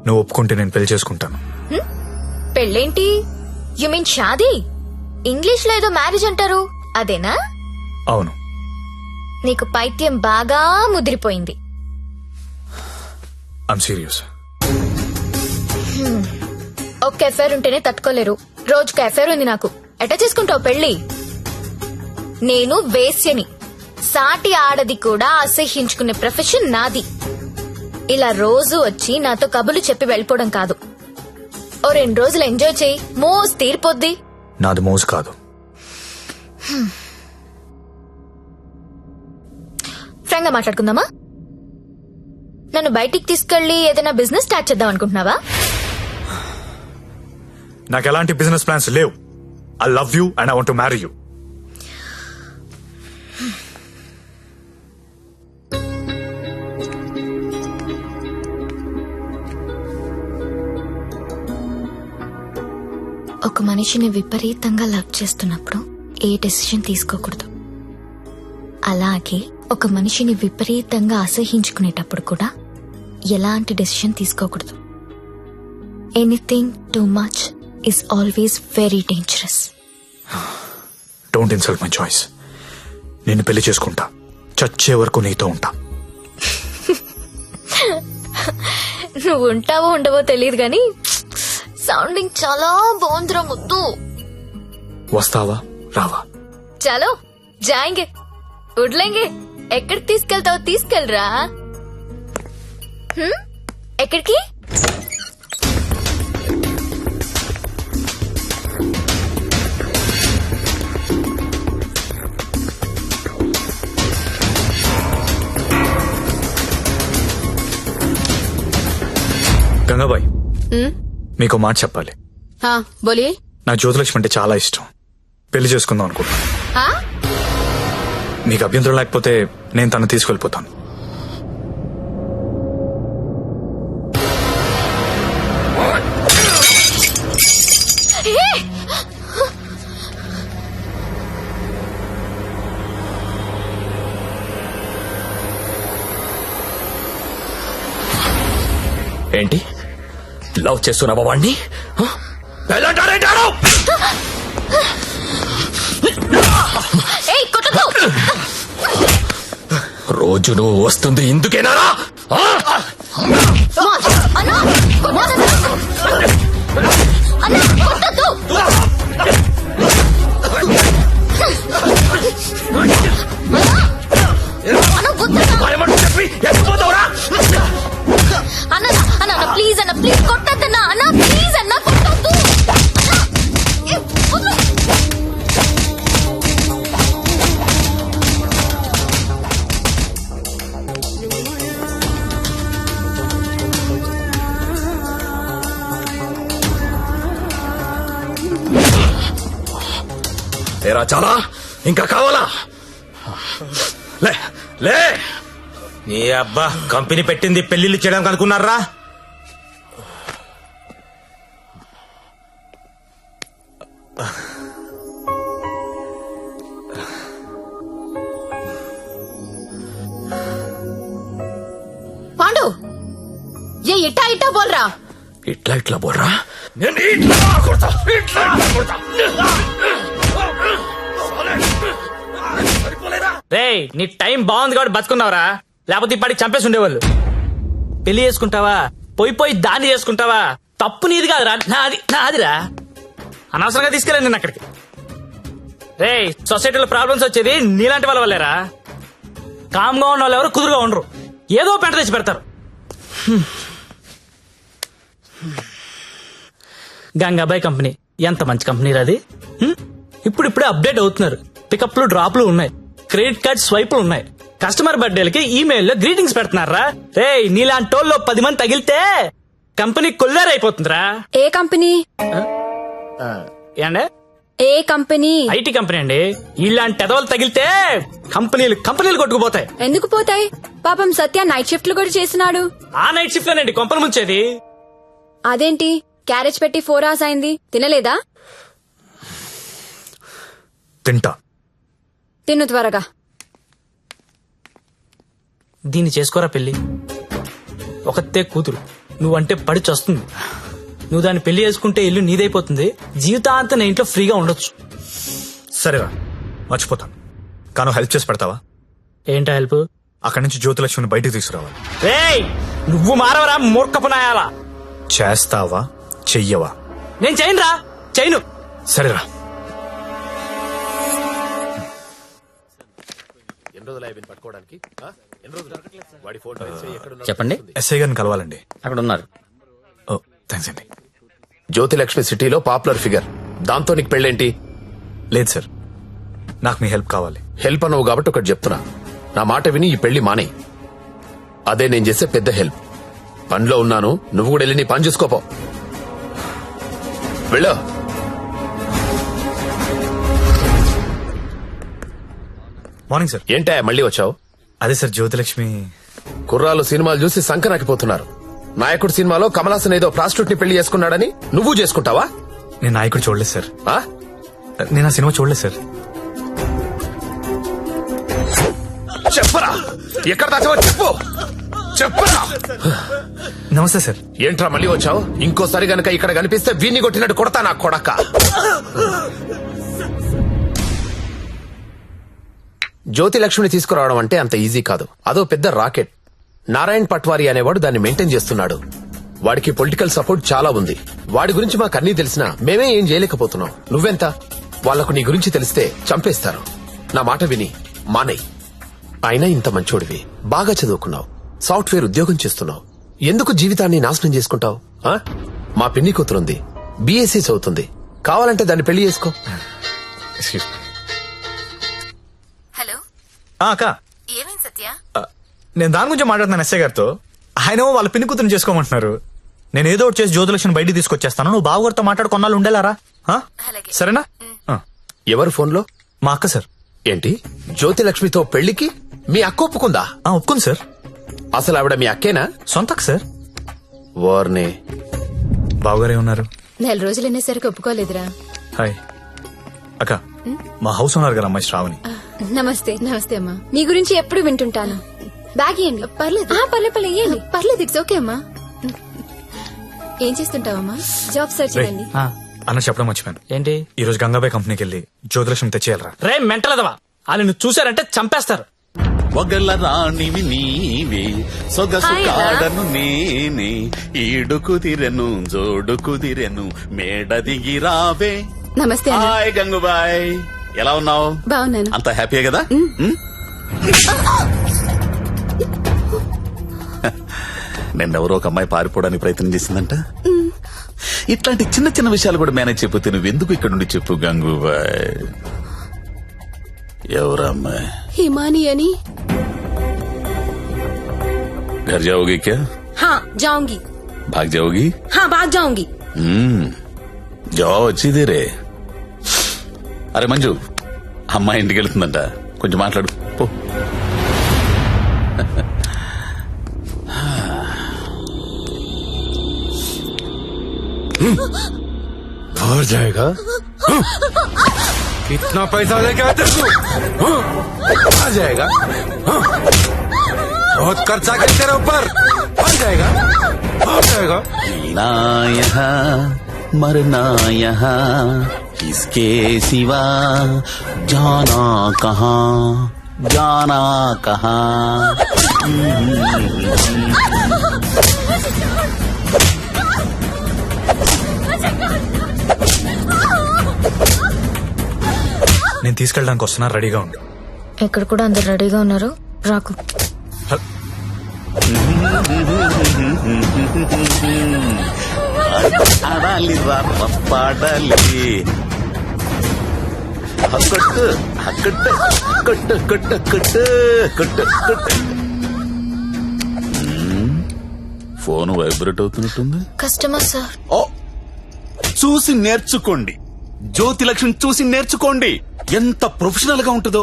Speaker 3: నువ్వు ఒప్పుకుంటే నేను పెళ్లి చేసుకుంటాను.
Speaker 2: పెళ్ళేంటి? యు మీన్ షాదీ? ఇంగ్లీష్ లో ఏదో మ్యారేజ్ అంటారు, అదేనా?
Speaker 3: అవును.
Speaker 2: నీకు పైత్యం బాగా ముదిరిపోయింది.
Speaker 3: I'm serious.
Speaker 2: ఒక్క ఎఫైర్ ఉంటేనే తట్టుకోలేరు, రోజుకు ఎఫైర్ ఉంది నాకు. ఎట్టా చేసుకుంటావు పెళ్లి? నేను వేశ్యని, సాటి ఆడది కూడా అసహ్యించుకునే ప్రొఫెషన్ నాది. ఇలా రోజు వచ్చి నాతో కబులు చెప్పి వెళ్ళిపోవడం కాదు. ఓ 2 రోజులు ఎంజాయ్ చేయి, మోస్ తీరిపోద్ది.
Speaker 3: నాది మోజు కాదు.
Speaker 2: ఫ్రాంక్ గా మాట్లాడుకుందామా? నన్ను బయటికి తీసుకెళ్లి ఏదైనా బిజినెస్ స్టార్ట్ చేద్దాం అనుకుంటున్నావా?
Speaker 3: నాకు ఎలాంటి బిజినెస్ ప్లాన్స్ లేవు. I love you and I want to marry you.
Speaker 2: ఒక మనిషిని విపరీతంగా లవ్ చేస్తున్నప్పుడు ఏ డెసిషన్ తీసుకోకూడదు. అలాగే ఒక మనిషిని విపరీతంగా అసహించుకునేటప్పుడు కూడా ఎలాంటి డెసిషన్ తీసుకోకూడదు. Anything too much is always very dangerous.
Speaker 3: Don't insult my choice. నేను పెళ్లి చేసుకుంటా, చచ్చే వరకు నీతో ఉంటా.
Speaker 2: నువ్వు ఉంటావో ఉండవో తెలియదు గాని సౌండింగ్ చాలా బాగుందిరా ముద్దు.
Speaker 3: వస్తావా రావా?
Speaker 2: చలో జాయింగే ఉడ్లేంగే. ఎక్కడికి తీసుకెళ్తావో తీసుకెళ్ళరా. ఎక్కడికి?
Speaker 3: గంగాబాయ్, మీకు మాట చెప్పాలి.
Speaker 9: బోలియే.
Speaker 3: నా జ్యోతిలక్ష్మి అంటే చాలా ఇష్టం. పెళ్లి చేసుకుందాం అనుకుంటా. మీకు అభ్యంతరం లేకపోతే నేను తను తీసుకెళ్లిపోతాను.
Speaker 8: ఏంటి లవ్ చేస్తున్నావా వాణ్ణి? రోజు నువ్వు వస్తుంది ఇందుకేనారా?
Speaker 2: అన్న ప్లీజ్ అన్న, ప్లీజ్ కొట్టద్దన్నా. అన్న ప్లీజ్ అన్న, కొట్టద్దు.
Speaker 8: ఏరా చాలా ఇంకా కావాలా? లే లే.
Speaker 7: నీ అబ్బా కంపెనీ పెట్టింది పెళ్లిళ్ళు చేయడానికి అనుకున్నారా?
Speaker 2: పాండు ఏ ఇట్టా ఇట్టా బోల్రా.
Speaker 8: ఇట్లా ఇట్లా బోర్రా. నేను ఇట్లా కొడతా, ఇట్లా కొడతా.
Speaker 4: రేయ్ నీ టైం బాగుంది కాబట్టి బతుకున్నావురా, లేకపోతే ఇప్పటికి చంపేసి ఉండేవాళ్ళు. పెళ్లి చేసుకుంటావా, పోయి దాన్ని చేసుకుంటావా? తప్పు నీది కాదురా, నాదిరా. అనవసరంగా తీసుకెళ్ళండి నేను అక్కడికి. రేయ్ సొసైటీలో ప్రాబ్లమ్స్ వచ్చేది నీలాంటి వాళ్ళ వల్లేరా. కామ్గా ఉన్న వాళ్ళు ఎవరు కుదురుగా ఉండరు, ఏదో పెంట తెచ్చి పెడతారు. గంగాబాయ్ కంపెనీ ఎంత మంచి కంపెనీ అది. ఇప్పుడిప్పుడే అప్డేట్ అవుతున్నారు. పికప్లు డ్రాప్లు ఉన్నాయి, క్రెడిట్ కార్డ్ స్వైపులు ఉన్నాయి. కస్టమర్ బర్త్డేలకి ఈమెయిల్లో గ్రీటింగ్స్ పెడుతున్నారా. రే నీలాంటి టోల్లో 10 మంది తగిలితే కంపెనీ కొల్లారైపోతుందిరా.
Speaker 9: ఏ కంపెనీ?
Speaker 4: ఏండే
Speaker 9: ఏ కంపెనీ?
Speaker 4: ఐటీ కంపెనీ అండి. ఇలాంటి ఎదవలు తగిలితే కంపెనీలు కొట్టుకుపోతాయి.
Speaker 9: ఎందుకు పోతాయి? పాపం సత్య నైట్ షిఫ్ట్లు కూడా చేసినాడు.
Speaker 4: ఆ నైట్ షిఫ్ట్ లోనండి కొంపలు ముంచేది.
Speaker 9: అదేంటి క్యారేజ్ పెట్టి 4 hours అయింది, తినలేదా?
Speaker 3: తింటా.
Speaker 9: తిను త్వరగా.
Speaker 4: దీన్ని చేసుకోరా పెళ్లి. ఒకతే కూతురు, నువ్వంటే పడి చస్తుంది. నువ్వు దాన్ని పెళ్లి చేసుకుంటే ఇల్లు నీదైపోతుంది. జీవితాంతం నా ఇంట్లో ఫ్రీగా ఉండొచ్చు.
Speaker 3: సరేరా, మర్చిపోతాను. కాను హెల్ప్ చేసి పెడతావా?
Speaker 4: ఏంటా హెల్ప్?
Speaker 3: అక్కడి నుంచి జ్యోతిలక్ష్మిని బయటికి తీసుకురావాలి.
Speaker 4: రేయ్ నువ్వు మారవరా మూర్ఖపు నాయాలా.
Speaker 3: చేస్తావా చెయ్యవా?
Speaker 4: నేను చేయనురా, చేయను.
Speaker 3: సరేరా.
Speaker 11: చెప్పండి.
Speaker 3: ఎస్ఐ గారిని కలవాలండి.
Speaker 11: అక్కడ ఉన్నారు.
Speaker 3: ఓ థ్యాంక్స్ అండి.
Speaker 8: జ్యోతిలక్ష్మి సిటీలో పాపులర్ ఫిగర్, దాంతో నీకు పెళ్ళేంటి?
Speaker 3: లేదు సార్, నాకు మీ హెల్ప్ కావాలి.
Speaker 8: హెల్ప్ అనవు కాబట్టి ఒకటి చెప్తున్నా, నా మాట విని ఈ పెళ్లి మానే. అదే నేను చేసే పెద్ద హెల్ప్. పనిలో ఉన్నాను, నువ్వు కూడా వెళ్ళి నీ పని చూసుకోపో. వెళ్ళు.
Speaker 3: Morning sir.
Speaker 8: ఏంటా మళ్ళీ వచ్చావు?
Speaker 3: అదే సార్, జ్యోతిలక్ష్మి
Speaker 8: కుర్రాలు సినిమాలు చూసి సంకరాకిపోతున్నారు. నాయకుడు సినిమాలో కమలాసన్ ఏదో ప్రాస్టిట్యూట్ ని పెళ్లి చేసుకున్నాడని నువ్వు చేసుకుంటావా?
Speaker 3: నేను నాయకుడు చూడలేదు సార్.
Speaker 8: ఆ?
Speaker 3: నేను ఆ సినిమా చూడలేదు సార్.
Speaker 8: చెప్పరా ఎక్కడ దాచావో చెప్పు చెప్పరా.
Speaker 3: నమస్తే సార్.
Speaker 8: ఏంట్రా మళ్ళీ వచ్చావు? ఇంకోసారి గనక ఇక్కడ కనిపిస్తే వీణ్ణి కొట్టినట్టు కొడతా నా కొడక. జ్యోతి లక్ష్మిని తీసుకురావడం అంటే అంత ఈజీ కాదు. అదో పెద్ద రాకెట్. నారాయణ్ పట్వారీ అనేవాడు దాన్ని మెయింటైన్ చేస్తున్నాడు. వాడికి పొలిటికల్ సపోర్ట్ చాలా ఉంది. వాడి గురించి మాకు అన్నీ తెలిసినా మేమే ఏం చేయలేకపోతున్నాం. నువ్వెంత? వాళ్లకు నీ గురించి తెలిస్తే చంపేస్తారు. నా మాట విని మానేయ్. అయినా ఇంత మంచోడివి, బాగా చదువుకున్నావు, సాఫ్ట్వేర్ ఉద్యోగం చేస్తున్నావు, ఎందుకు జీవితాన్ని నాశనం చేసుకుంటావు? మా పిన్ని కూతురుంది, బీఎస్సీ చదువుతుంది, కావాలంటే దాన్ని పెళ్లి చేసుకో.
Speaker 9: హలో,
Speaker 3: అక్క,
Speaker 9: ఏమేం సత్య?
Speaker 3: నేను దాని గురించి మాట్లాడుతున్నాను ఎస్ఐ గారితో. ఆయన వాళ్ళ పిన్ని కూతురు చేసుకోమంటున్నారు. నేను ఏదో ఒకటి చేసి జ్యోతిలక్ష్మి బయటికి తీసుకొచ్చేస్తాను. నువ్వు బావగారితో మాట్లాడు కొన్నాళ్ళు ఉండేలారా?
Speaker 9: అలాగే.
Speaker 3: సరేనా?
Speaker 8: ఎవరు ఫోన్లో?
Speaker 3: మా అక్క సార్.
Speaker 8: ఏంటి, జ్యోతి లక్ష్మితో పెళ్లికి మీ అక్క ఒప్పుకుందా?
Speaker 3: ఒప్పుకుంది సార్.
Speaker 8: అసలు ఆవిడ మీ అక్కేనా?
Speaker 3: సొంత అక్క సార్.
Speaker 8: వార్నే.
Speaker 3: బావగారే ఉన్నారు.
Speaker 2: 4 రోజులు అనేసరికి ఒప్పుకోలేదురా.
Speaker 3: హాయ్ అక్క, మా హౌస్ ఓనర్ గారు అమ్మాయి శ్రావణి.
Speaker 10: నమస్తే. నమస్తే అమ్మా. మీ గురించి ఎప్పుడు వింటుంటాను. బ్యాగ్ ఇవ్వండి. పర్లేదు. పర్లేదు ఇవ్వండి. పర్లేదు, ఇట్స్ ఓకే అమ్మా. ఏం చేస్తుంటావమ్మా? జాబ్ సర్చ్
Speaker 3: రేయ్,
Speaker 10: చేయండి.
Speaker 3: అన్న చెప్పడం మర్చిపోయాను.
Speaker 4: ఏంటి?
Speaker 3: ఈ రోజు గంగాబాయ్ కంపెనీకి వెళ్ళి జ్యోతిలక్ష్మి తెచ్చేయాలరా.
Speaker 4: రే మెంటలదవా, వాళ్ళు నువ్వు చూసారంటే చంపేస్తారు.
Speaker 1: ఒగల రాణివి నీవే సొగసు
Speaker 9: హాయ్ రా.
Speaker 1: కాడను నేనే ఈడు కుదిరెను జోడు కుదిరెను మేడ దిగి రావే.
Speaker 10: నమస్తే అన్న.
Speaker 1: హాయ్ గంగుబాయ్, ఎలా ఉన్నావు?
Speaker 10: బాగున్నాను.
Speaker 1: అంత హ్యాపీయే కదా? నిన్నెవరో ఒక అమ్మాయి పారిపోవడానికి ప్రయత్నం చేసిందంట. ఇట్లాంటి చిన్న చిన్న విషయాలు కూడా మేనేజ్ చెప్పితే నువ్వెందుకు ఇక్కడ నుండి చెప్పు గంగూబాయ్. ఎవరా అమ్మాయి?
Speaker 10: హిమాని అని.
Speaker 1: घर जाओगी क्या?
Speaker 10: हाँ जाऊंगी.
Speaker 1: भाग जाओगी?
Speaker 10: हाँ भाग जाऊंगी.
Speaker 1: जाओ अच्छी देरे. అరే మంజు, అమ్మాయి ఇంటికి వెళ్తుందంట, కొంచెం మాట్లాడు పో.
Speaker 8: और जाएगा? कितना पैसा लेके आते तू? आ जाएगा? बहुत खर्चा कर तेरे ऊपर. आ जाएगा? आ जाएगा?
Speaker 1: जीना यहाँ मरना यहाँ इसके सिवा जाना कहाँ जाना कहाँ.
Speaker 3: నేను తీసుకెళ్ళడానికి వస్తున్నా, రెడీగా ఉండు.
Speaker 2: ఇక్కడ కూడా అందరు రెడీగా ఉన్నారు, రాకు.
Speaker 1: ఆడాలి పాడాలి కొట్టు కొట్టు కొట్టు కొట్టు కొట్టు కొట్టు కొట్టు. ఫోన్ వైబ్రేట్ అవుతున్నట్టుంది.
Speaker 2: Customer sir.
Speaker 1: ఓ, చూసి నేర్చుకోండి. జ్యోతి లక్ష్మి చూసి నేర్చుకోండి. ఎంత ప్రొఫెషనల్ గా ఉంటుందో,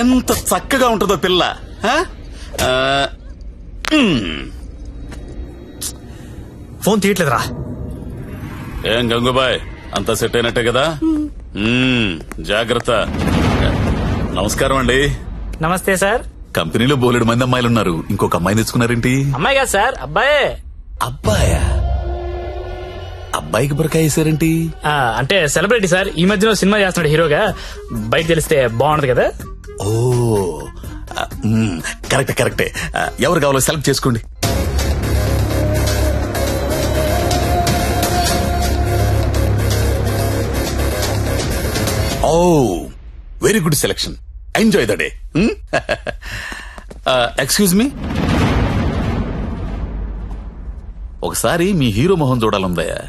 Speaker 1: ఎంత చక్కగా ఉంటుందో పిల్ల.
Speaker 3: ఫోన్ తీయట్లేదురా.
Speaker 1: ఏం గంగుబాయ్, అంతా సెట్ అయినట్టే కదా? జాగ్రత్త. నమస్కారం అండి.
Speaker 4: నమస్తే సార్.
Speaker 1: కంపెనీలో బోలెడు మంది అమ్మాయిలు ఉన్నారు, ఇంకొక అమ్మాయిని తెచ్చుకున్నారేంటి?
Speaker 4: అమ్మాయి కాదు సార్, అబ్బాయే.
Speaker 1: అబ్బాయా? అబ్బాయికి బురకాయ వేసారేంటి?
Speaker 4: అంటే సెలబ్రిటీ సార్, ఈ మధ్యన సినిమా చేస్తున్నాడు హీరోగా. బయట తెలిస్తే బాగుండదు కదా.
Speaker 1: ఓ కరెక్టే కరెక్టే. ఎవరు కావాలో సెలెక్ట్ చేసుకోండి. Oh very good selection. Enjoy the day. Excuse me, ఒకసారి మీ హీరో మొహం చూడాలందయ్యా.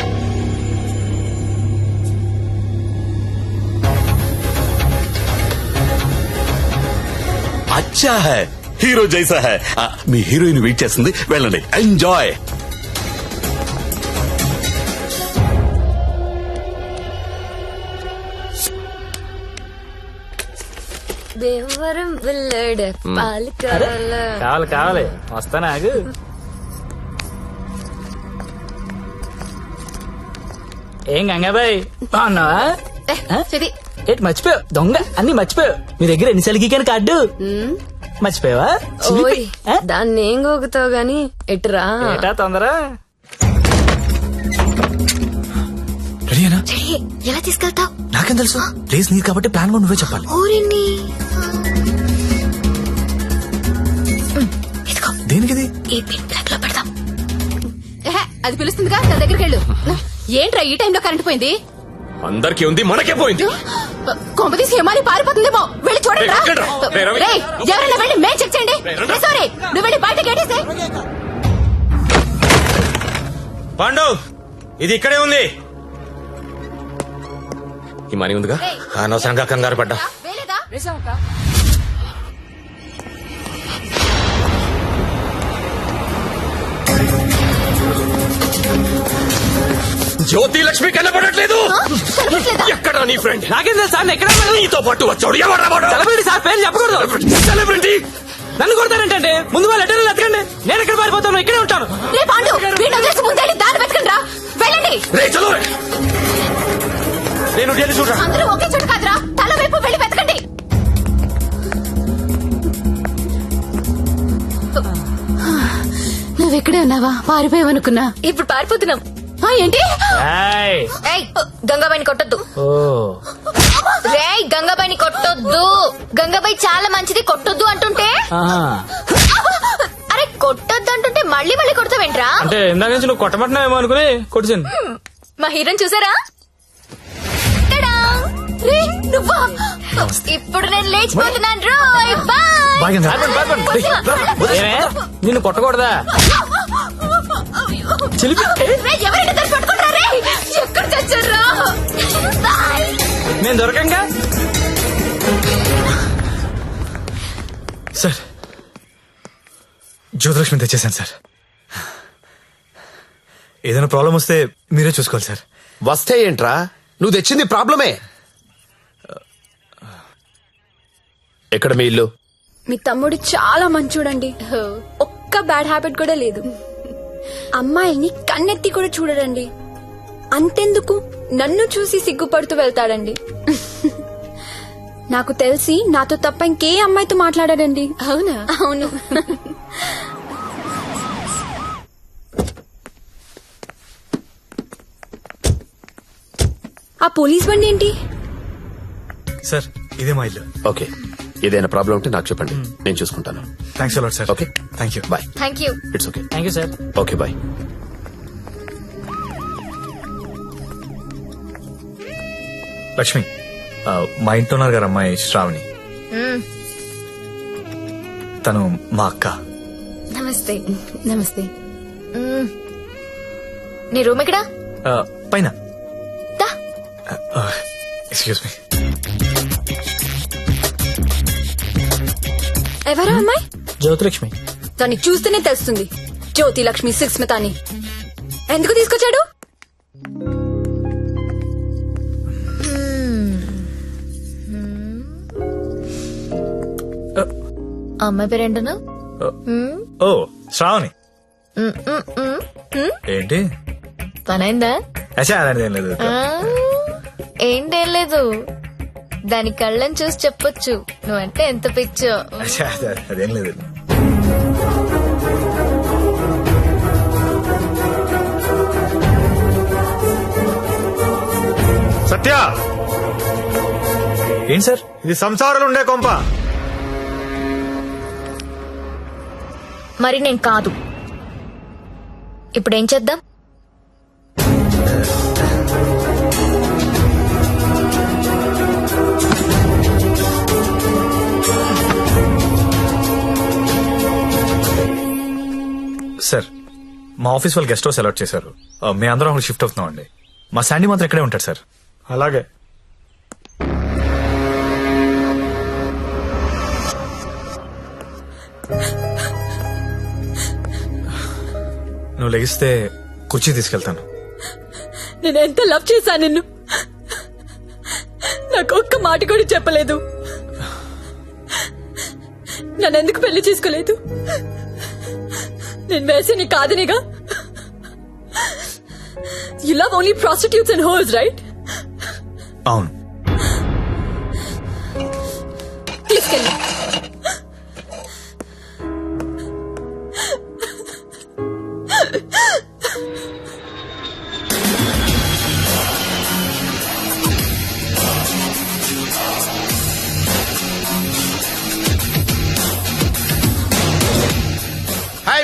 Speaker 1: అచ్చా హై, హీరో జైసా హై. మీ హీరోయిన్ వెయిట్ చేస్తుంది, వెళ్ళండి. ఎంజాయ్.
Speaker 2: దేవరం వెళ్ళాడు పాలు కావాలా?
Speaker 4: కావాలి కావాలి, వస్తానా ఆగు. ఏం గంగాబాయ్, బాగున్నావా?
Speaker 10: చెది.
Speaker 4: ఏంటి మర్చిపోయావు? దొంగ, అన్ని మర్చిపోయావు. మీ దగ్గర ఎన్నిసార్లు గీకాను కార్డు? మర్చిపోయావా
Speaker 10: ఓయ్ దాన్ని ఏం గోగుతావు గాని ఎటురా
Speaker 4: ఏటా తొందర
Speaker 3: రెడీనా?
Speaker 2: చెయ్యి, ఎలా తీసుకెళ్తావు?
Speaker 3: నాకేం తెలుసు ప్లీజ్ నీది కాబట్టి ప్లాన్ కూడా నువ్వే చెప్పాలి.
Speaker 2: ఊరిని ఇదిగో
Speaker 3: దేనికిది?
Speaker 2: ఈ పిన్ ప్లగ్ లో పెడదాం.
Speaker 10: అది పిలుస్తుందిగా నా దగ్గరికి వెళ్ళు. ఏంట్రా ఈ టైంలో కరెంట్ పోయింది?
Speaker 8: అందరికీ ఉంది మనకే పోయింది.
Speaker 10: కొంపతీసి హిమాలి పారిపోతుందేమో వెళ్ళి చూడండి రా. రేయ్, ఎవరైనా వెళ్ళి మేం చెక్ చేయండి. సారీ నువ్వు వెళ్ళి బయట గేటేసే.
Speaker 3: పాండు ఇది ఇక్కడే ఉంది.
Speaker 8: ఈ మనీ ఉందిగా.
Speaker 3: అనవసరంగా కంగారు పడ్డా.
Speaker 10: వేలేదా?
Speaker 8: జ్యోతి లక్ష్మి కనబడట్లేదు. ఎక్కడ నీ ఫ్రెండ్?
Speaker 4: నాకేం తెలుసు సార్ ఎక్కడ
Speaker 8: నీతో పాటు వచ్చాడు ఎవరు?
Speaker 4: సెలబ్రిటీ సార్ పేరు చెప్పకూడదు.
Speaker 8: సెలబ్రిటీ
Speaker 4: నన్ను కొడతారంటే ముందు వాళ్ళు లెటర్లు ఎత్తకండి. నేను ఎక్కడ పారిపోతాను, ఇక్కడే ఉంటాను.
Speaker 10: రే పాండు వీడిని వదిలేసి ముందే దారి వెతకండి రా. వెళ్ళండి.
Speaker 8: రే చలో రే. నేను డేలి చూడరా.
Speaker 10: అందరూ ఒకే చోట కాదురా, తల వైపు వెళ్ళి వెతకండి. నువ్వెక్కడే ఉన్నావా? పారిపోయావనుకున్నా.
Speaker 2: ఇప్పుడు పారిపోతున్నాం.
Speaker 10: ఏంటి?
Speaker 2: ఏయ్, గంగాబాయిని కొట్టొద్దు.
Speaker 4: ఓ
Speaker 2: రేయ్, గంగాబాయిని కొట్టొద్దు. గంగాబాయి చాలా మంచిది, కొట్టొద్దు అంటుంటే. అరే కొట్టొద్దు అంటుంటే మళ్ళీ మళ్ళీ కొడతావేంట్రా?
Speaker 4: అంటే ఇందాక నుంచి నువ్వు కొట్టమంటున్నావేమో అనుకుని కొట్టించాను.
Speaker 2: మా హీరోని చూసారా? టడా! రే, నువ్వా? ఇప్పుడు నేను లేచిపోతున్నాను రోయ్. బాయ్.
Speaker 4: ఏమే? నిన్ను కొట్టకూడదా? చిలిపి
Speaker 10: రే, ఎవరైనా దాన్ని పట్టుకుంటారా? రే, ఎక్కడ చచ్చారా? బాయ్.
Speaker 4: నేను దొరకంగా.
Speaker 3: సార్ జ్యోతిలక్ష్మి తెచ్చేసాను సార్. ఏదైనా ప్రాబ్లం వస్తే మీరే చూసుకోవాలి సార్.
Speaker 8: వస్తే ఏంట్రా, నువ్వు తెచ్చింది ప్రాబ్లమే. ఎక్కడ మీ ఇల్లు?
Speaker 10: మీ తమ్ముడు చాలా మంచోడండి. ఒక్క బ్యాడ్ హ్యాబిట్ కూడా లేదు. అమ్మాయిని కన్నెత్తి కూడా చూడడండి. అంతెందుకు నన్ను చూసి సిగ్గుపడుతూ వెళ్తాడండి. నాకు తెలిసి నాతో తప్ప ఇంకే అమ్మాయితో మాట్లాడాడండి. అవునా? అవును. ఆ పోలీస్ బండి ఏంటి?
Speaker 3: సార్ ఇదే మా ఇల్లు.
Speaker 8: ఓకే, ఏదైనా ప్రాబ్లం ఉంటే నాకు చెప్పండి, నేను చూసుకుంటాను.
Speaker 3: Thanks a lot sir.
Speaker 8: Okay,
Speaker 3: thank you.
Speaker 8: Bye.
Speaker 2: Thank you.
Speaker 8: It's okay.
Speaker 4: Thank you sir.
Speaker 8: Okay bye.
Speaker 3: Lakshmi మా ఇంట్లో ఉన్నారు గారు అమ్మాయి శ్రావణి. తను మా అక్క.
Speaker 2: నమస్తే.
Speaker 10: నమస్తే.
Speaker 2: నీ రూమ్ ఎక్కడా?
Speaker 3: పైన.
Speaker 2: దా.
Speaker 3: Excuse me.
Speaker 10: ఎవరా అమ్మాయి?
Speaker 4: జ్యోతిలక్ష్మి.
Speaker 10: దాన్ని చూస్తేనే తెలుస్తుంది జ్యోతి లక్ష్మి సుస్మిత అని. ఎందుకు తీసుకొచ్చాడు?
Speaker 2: అమ్మాయి పేరేంటను?
Speaker 3: ఓ శ్రావణి. ఏంటి
Speaker 2: పనైందా?
Speaker 3: అచ్చా అలాంటిది ఏం లేదు.
Speaker 2: ఏంటేం లేదు, దాని కళ్ళని చూసి చెప్పొచ్చు నువ్వంటే ఎంత పిచ్చో.
Speaker 3: అచ్చా అదేం లేదు.
Speaker 7: సత్య,
Speaker 3: ఏంటి సార్?
Speaker 7: ఇది సంసారాలు ఉండే కొంప.
Speaker 2: మరి నేను కాదు. ఇప్పుడేం చేద్దాం?
Speaker 3: సార్ మా ఆఫీస్ వాళ్ళు గెస్ట్ హౌస్ అలాట్ చేశారు. మీ అందరం అక్కడ షిఫ్ట్ అవుతున్నాం అండి. మా శాండీ మాత్రం ఇక్కడే ఉంటాడు సార్.
Speaker 7: అలాగే.
Speaker 3: నువ్వు లెగిస్తే కుర్చీ తీసుకెళ్తాను.
Speaker 10: నేను ఎంత లవ్ చేశా నిన్ను, నాకు ఒక్క మాట కూడా చెప్పలేదు. నన్నెందుకు పెళ్లి చేసుకోలేదు? నేను వేసి నీ కాదనిగా. You love only prostitutes and hoes, right?
Speaker 3: అవును.
Speaker 10: తీసుకెళ్ళి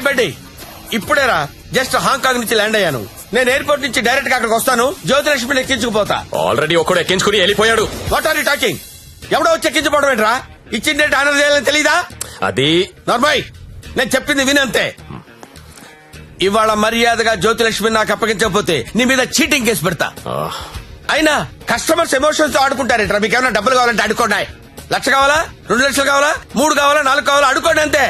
Speaker 6: బెడ్డి ఇప్పుడేరా జస్ట్ హాంకాంగ్ నుంచి ల్యాండ్ అయ్యాను. నేను ఎయిర్పోర్ట్ నుంచి డైరెక్ట్ గా అక్కడికి వస్తాను. జ్యోతిలక్ష్మిని ఎక్కించుకుపోతా.
Speaker 3: ఆల్రెడీ ఒక్కడు ఎక్కించుకుని వెళ్ళిపోయాడు.
Speaker 6: What are you talking? ఎవడో వచ్చి ఎక్కించుకోవడం ఏంట్రా? ఇచ్చిన డేట్ ఆనర్ చేయాలని తెలీదా?
Speaker 3: అది
Speaker 6: నార్మల్, నేను చెప్పింది వినంతే. ఇవాళ మర్యాదగా జ్యోతిలక్ష్మి నాకు అప్పగించకపోతే నీ మీద చీటింగ్ కేసు పెడతా. అయినా కస్టమర్స్ ఎమోషన్స్ తో ఆడుకుంటారేంట్రా? మీకు ఏమైనా డబ్బులు కావాలంటే అడుకోండి. 1,00,000 కావాలా, 2 లక్షలు కావాలా, 3 కావాలా, 4 కావాలా, అడుకోండి అంతే.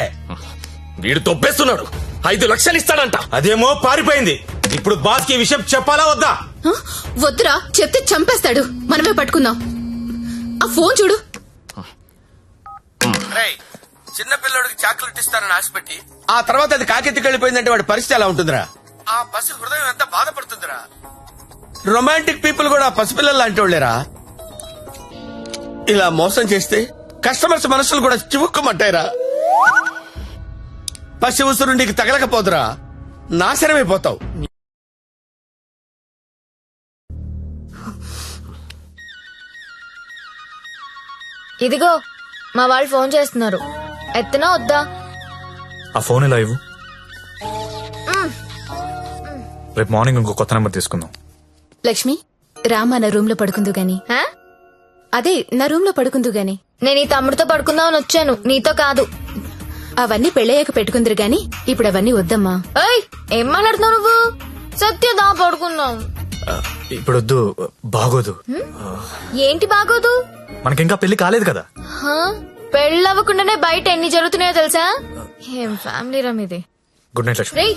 Speaker 3: వీడు తొప్పేస్తున్నాడు. 5 లక్షలు ఇస్తాడంట.
Speaker 7: అదేమో పారిపోయింది. ఇప్పుడు బాస్ కి విషయం చెప్పాలా వద్దా?
Speaker 10: వద్దురా, చెప్తే చంపేస్తాడు. మనమే పట్టుకుందాం. ఆ ఫోన్ చూడు.
Speaker 6: రేయ్, చిన్న పిల్లడికి చాక్లెట్ ఇస్తానని ఆశపెట్టి ఆ తర్వాత అది కాకెత్తికి వెళ్ళిపోయిందంటే వాడి పరిస్థితి ఎలా ఉంటుందిరా? ఆ పసి హృదయం ఎంత బాధపడుతుందిరా? రొమాంటిక్ పీపుల్ కూడా పసిపిల్లలు లాంటి వాళ్ళేరా. ఇలా మోసం చేస్తే కస్టమర్స్ మనసులు కూడా చివుక్కుమంటాయిరా. పసి ఉసురు నీకు తగలకపోదురా, నాశనమైపోతావు.
Speaker 2: ఇదిగో మా వాళ్ళు ఫోన్ చేస్తున్నారు. ఎత్తనా వద్దా?
Speaker 7: ఆ ఫోన్ ఇలా ఇవ్వు. రేపు మార్నింగ్ ఇంకో కొత్త నెంబర్ తీసుకుందాం.
Speaker 10: లక్ష్మి, రామా నా రూమ్ లో పడుకుందు గాని.
Speaker 2: హా?
Speaker 10: అదే నా రూమ్ లో పడుకుందు గాని.
Speaker 2: నేను ఈ తమ్ముడితో పడుకుందామని వచ్చాను, నీతో కాదు.
Speaker 10: అవన్నీ పెళ్ళయ్యాక పెట్టుకుందరు గాని ఇప్పుడు అవన్నీ వద్దమ్మా.
Speaker 2: ఏయ్, ఏం మాట్లాడుతున్నావు నువ్వు? సత్యదా పడుకుందాం.
Speaker 7: ఇప్పుడు వద్దు, బాగోదు.
Speaker 2: ఏంటి బాగోదు?
Speaker 7: మనకింకా పెళ్లి కాలేదు కదా.
Speaker 2: హా? పెళ్ళవ్వకుండానే బయట ఎన్ని జరుగుతున్నాయో తెలుసా? ఏం ఫ్యామిలీ రా మీది.
Speaker 7: Good night Lakshmi.
Speaker 2: రేయ్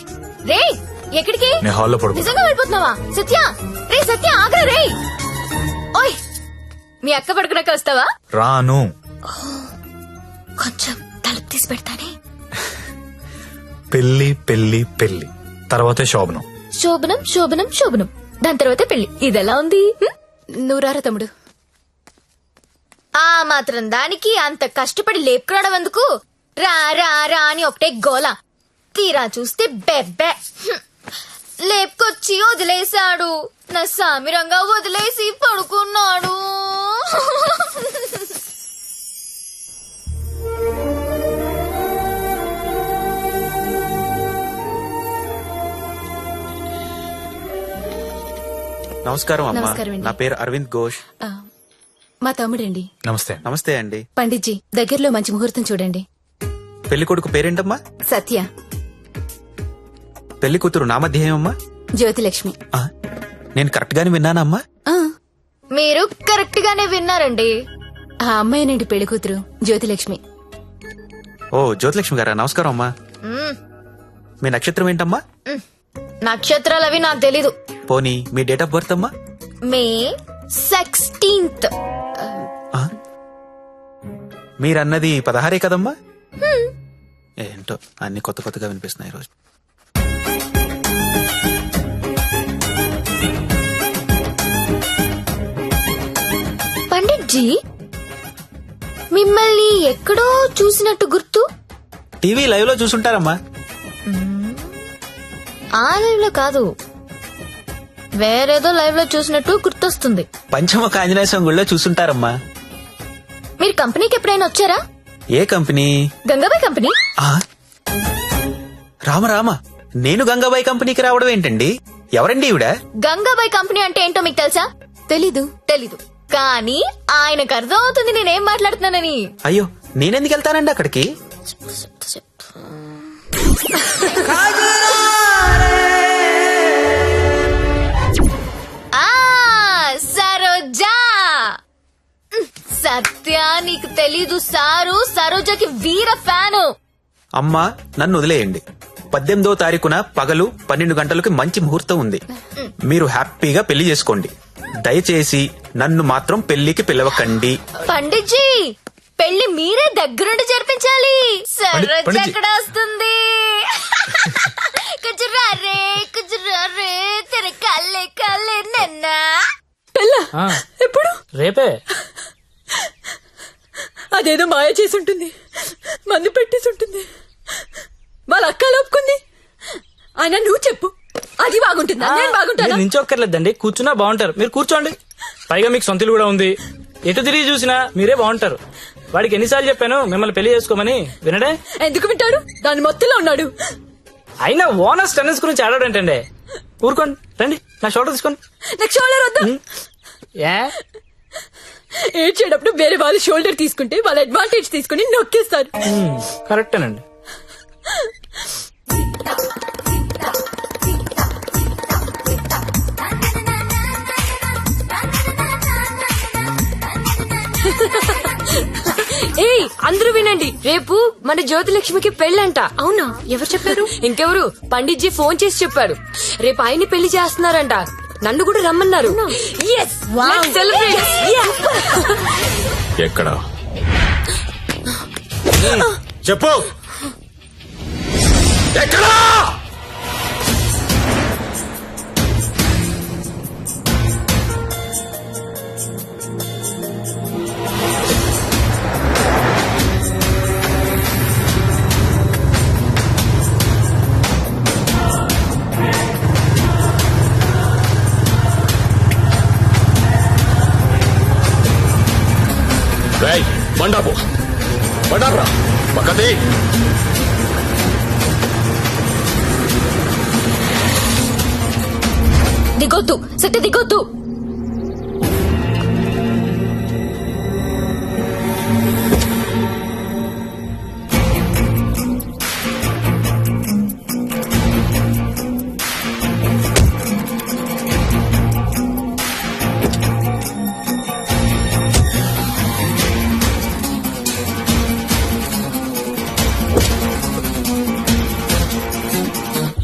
Speaker 2: రేయ్, ఎక్కడికి?
Speaker 7: నేను హాల్లో పడుకో.
Speaker 2: నిజంగా వెళ్ళిపోతున్నావా? సత్య, రే సత్య, ఆగ్రా రే. ఓయ్, మీ అక్క పడుకున్నాక వస్తావా?
Speaker 7: రాను.
Speaker 2: కొంచెం తలుపు తీసి పెడతానే.
Speaker 7: పెళ్లి పెళ్లి పెళ్లి తర్వాతే శోభనం.
Speaker 2: శోభనం శోభనం శోభనం, దాని తర్వాత పెళ్లి. ఇదెలా ఉంది?
Speaker 10: నువ్వు రారా తమ్ముడు.
Speaker 2: ఆ మాత్రం దానికి అంత కష్టపడి లేపుకురావడం ఎందుకు? రా రా రా అని ఒకటే గోల. తీరా చూస్తే బెబ్బె. లేపుకొచ్చి వదిలేశాడు. నా సామిరంగా వదిలేసి పడుకున్నాడు.
Speaker 3: నమస్కారం అమ్మా.
Speaker 10: నమస్కారం అండి.
Speaker 3: నా పేరు అరవింద్ ఘోష్.
Speaker 10: మా తమ్ముడండి.
Speaker 7: నమస్తే.
Speaker 3: నమస్తే అండి.
Speaker 10: పండిట్జీ, దగ్గరలో మంచి ముహూర్తం చూడండి.
Speaker 3: పెళ్లి కొడుకు పేరేంటమ్మా?
Speaker 10: సత్య.
Speaker 3: పెళ్లి కూతురు నామధ్యేయమ్మా?
Speaker 10: జ్యోతిలక్ష్మి.
Speaker 3: నేను కరెక్ట్ గానే విన్నానమ్మా?
Speaker 10: ఆ,
Speaker 2: మీరు కరెక్ట్ గానే విన్నారండి.
Speaker 10: ఆ అమ్మాయినండి పెళ్లి కూతురు జ్యోతిలక్ష్మి.
Speaker 3: ఓ, జ్యోతిలక్ష్మి గారా, నమస్కారం అమ్మా.
Speaker 2: మ్మ్.
Speaker 3: మీ నక్షత్రం ఏంటమ్మా?
Speaker 2: నక్షత్రాలవి నాకు తెలీదు.
Speaker 3: పోనీ మీ డేట్ ఆఫ్ బర్త్ అమ్మా?
Speaker 2: మే 16th.
Speaker 3: మీరన్నది 16 కదమ్మా? ఏంటో అన్ని కొత్త కొత్తగా వినిపిస్తున్నాయి ఈరోజు.
Speaker 2: పండిట్జీ, మిమ్మల్ని ఎక్కడో చూసినట్టు గుర్తు.
Speaker 3: టీవీ లైవ్ లో చూసుంటారమ్మా.
Speaker 2: ఆ లైవ్ లో కాదు, వేరేదో లైవ్ లో చూసినట్టు గుర్తొస్తుంది.
Speaker 3: పంచముఖ ఆంజనేయ స్వామి గుళ్ళో చూసుంటారమ్మా.
Speaker 2: మీరు కంపెనీకి ఎప్పుడైనా వచ్చారా?
Speaker 3: ఏ కంపెనీ?
Speaker 2: గంగాబాయ్ కంపెనీ.
Speaker 3: రామ రామ, నేను గంగాబాయి కంపెనీకి రావడం ఏంటండి? ఎవరండి ఈవిడ?
Speaker 2: గంగాబాయ్ కంపెనీ అంటే ఏంటో మీకు తెలుసా?
Speaker 10: తెలీదు.
Speaker 2: తెలీదు, కానీ ఆయనకు అర్థం అవుతుంది నేనేం మాట్లాడుతున్నానని.
Speaker 3: అయ్యో, నేనెందుకు వెళ్తానండి అక్కడికి?
Speaker 2: సరోజా. సత్య, నీకు తెలీదు, సారు సరోజకి వీర ఫ్యాను.
Speaker 3: అమ్మా, నన్ను వదిలేయండి. 18వ తారీఖున పగలు 12 గంటలకు మంచి ముహూర్తం ఉంది. మీరు హ్యాపీగా పెళ్లి చేసుకోండి. దయచేసి నన్ను మాత్రం పెళ్లికి పిలవకండి.
Speaker 2: పండిట్జీ, పెళ్లి మీరే దగ్గరుండి జరిపించాలి. సరోజ
Speaker 7: పండిట్జీ.
Speaker 2: ఎక్కడ వస్తుంది? కుజురారే కుజురారే తెర కల్లే కల్లే నన్నా.
Speaker 4: ఎప్పుడు? రేపే.
Speaker 10: అదేదో మాయ చేసి ఉంటుంది, మందు పెట్టేసి ఉంటుంది. వాళ్ళ అక్క లోపుకుంది. ఆయన నువ్వు చెప్పు, అది బాగుంటుందా నేను బాగుంటానా?
Speaker 4: నించొక్కర్లేదండి, కూర్చున్నా బాగుంటారు. మీరు కూర్చోండి. పైగా మీకు సొంతలు కూడా ఉంది. ఎటు తిరిగి చూసినా మీరే బాగుంటారు. వాడికి ఎన్నిసార్లు చెప్పాను మిమ్మల్ని పెళ్లి చేసుకోమని, వినడే?
Speaker 10: ఎందుకు వింటాడు? దాని మొత్తంలో ఉన్నాడు.
Speaker 4: అయినా ఓనర్స్ టెన్నిస్ గురించి ఆడాడంటండి. ఊరుకోండి, రండి నా షోల్డర్ తీసుకోండి.
Speaker 10: నాకు షోల్డర్ వద్దా?
Speaker 4: ఏ
Speaker 10: ఏడ్చేటప్పుడు వేరే వాళ్ళ షోల్డర్ తీసుకుంటే వాళ్ళ అడ్వాంటేజ్ తీసుకుని నొక్కేస్తారు.
Speaker 4: కరెక్టేనండి.
Speaker 10: ఏయ్ అందరూ వినండి, రేపు మన జ్యోతిలక్ష్మికి పెళ్ళంట. అవునా? ఎవరు చెప్పారు? ఇంకెవరు, పండిట్జీ ఫోన్ చేసి చెప్పారు. రేపు ఆయన్ని పెళ్లి చేస్తున్నారంట. నన్ను కూడా రమ్మన్నారు. Yes, let's celebrate. Yeah.
Speaker 1: ఎక్కడ?
Speaker 7: చెప్పు.
Speaker 1: ఎక్కడా? బండాపు బండాపురా పక్కది.
Speaker 2: దిగొద్దు సత్య, దిగొద్దు.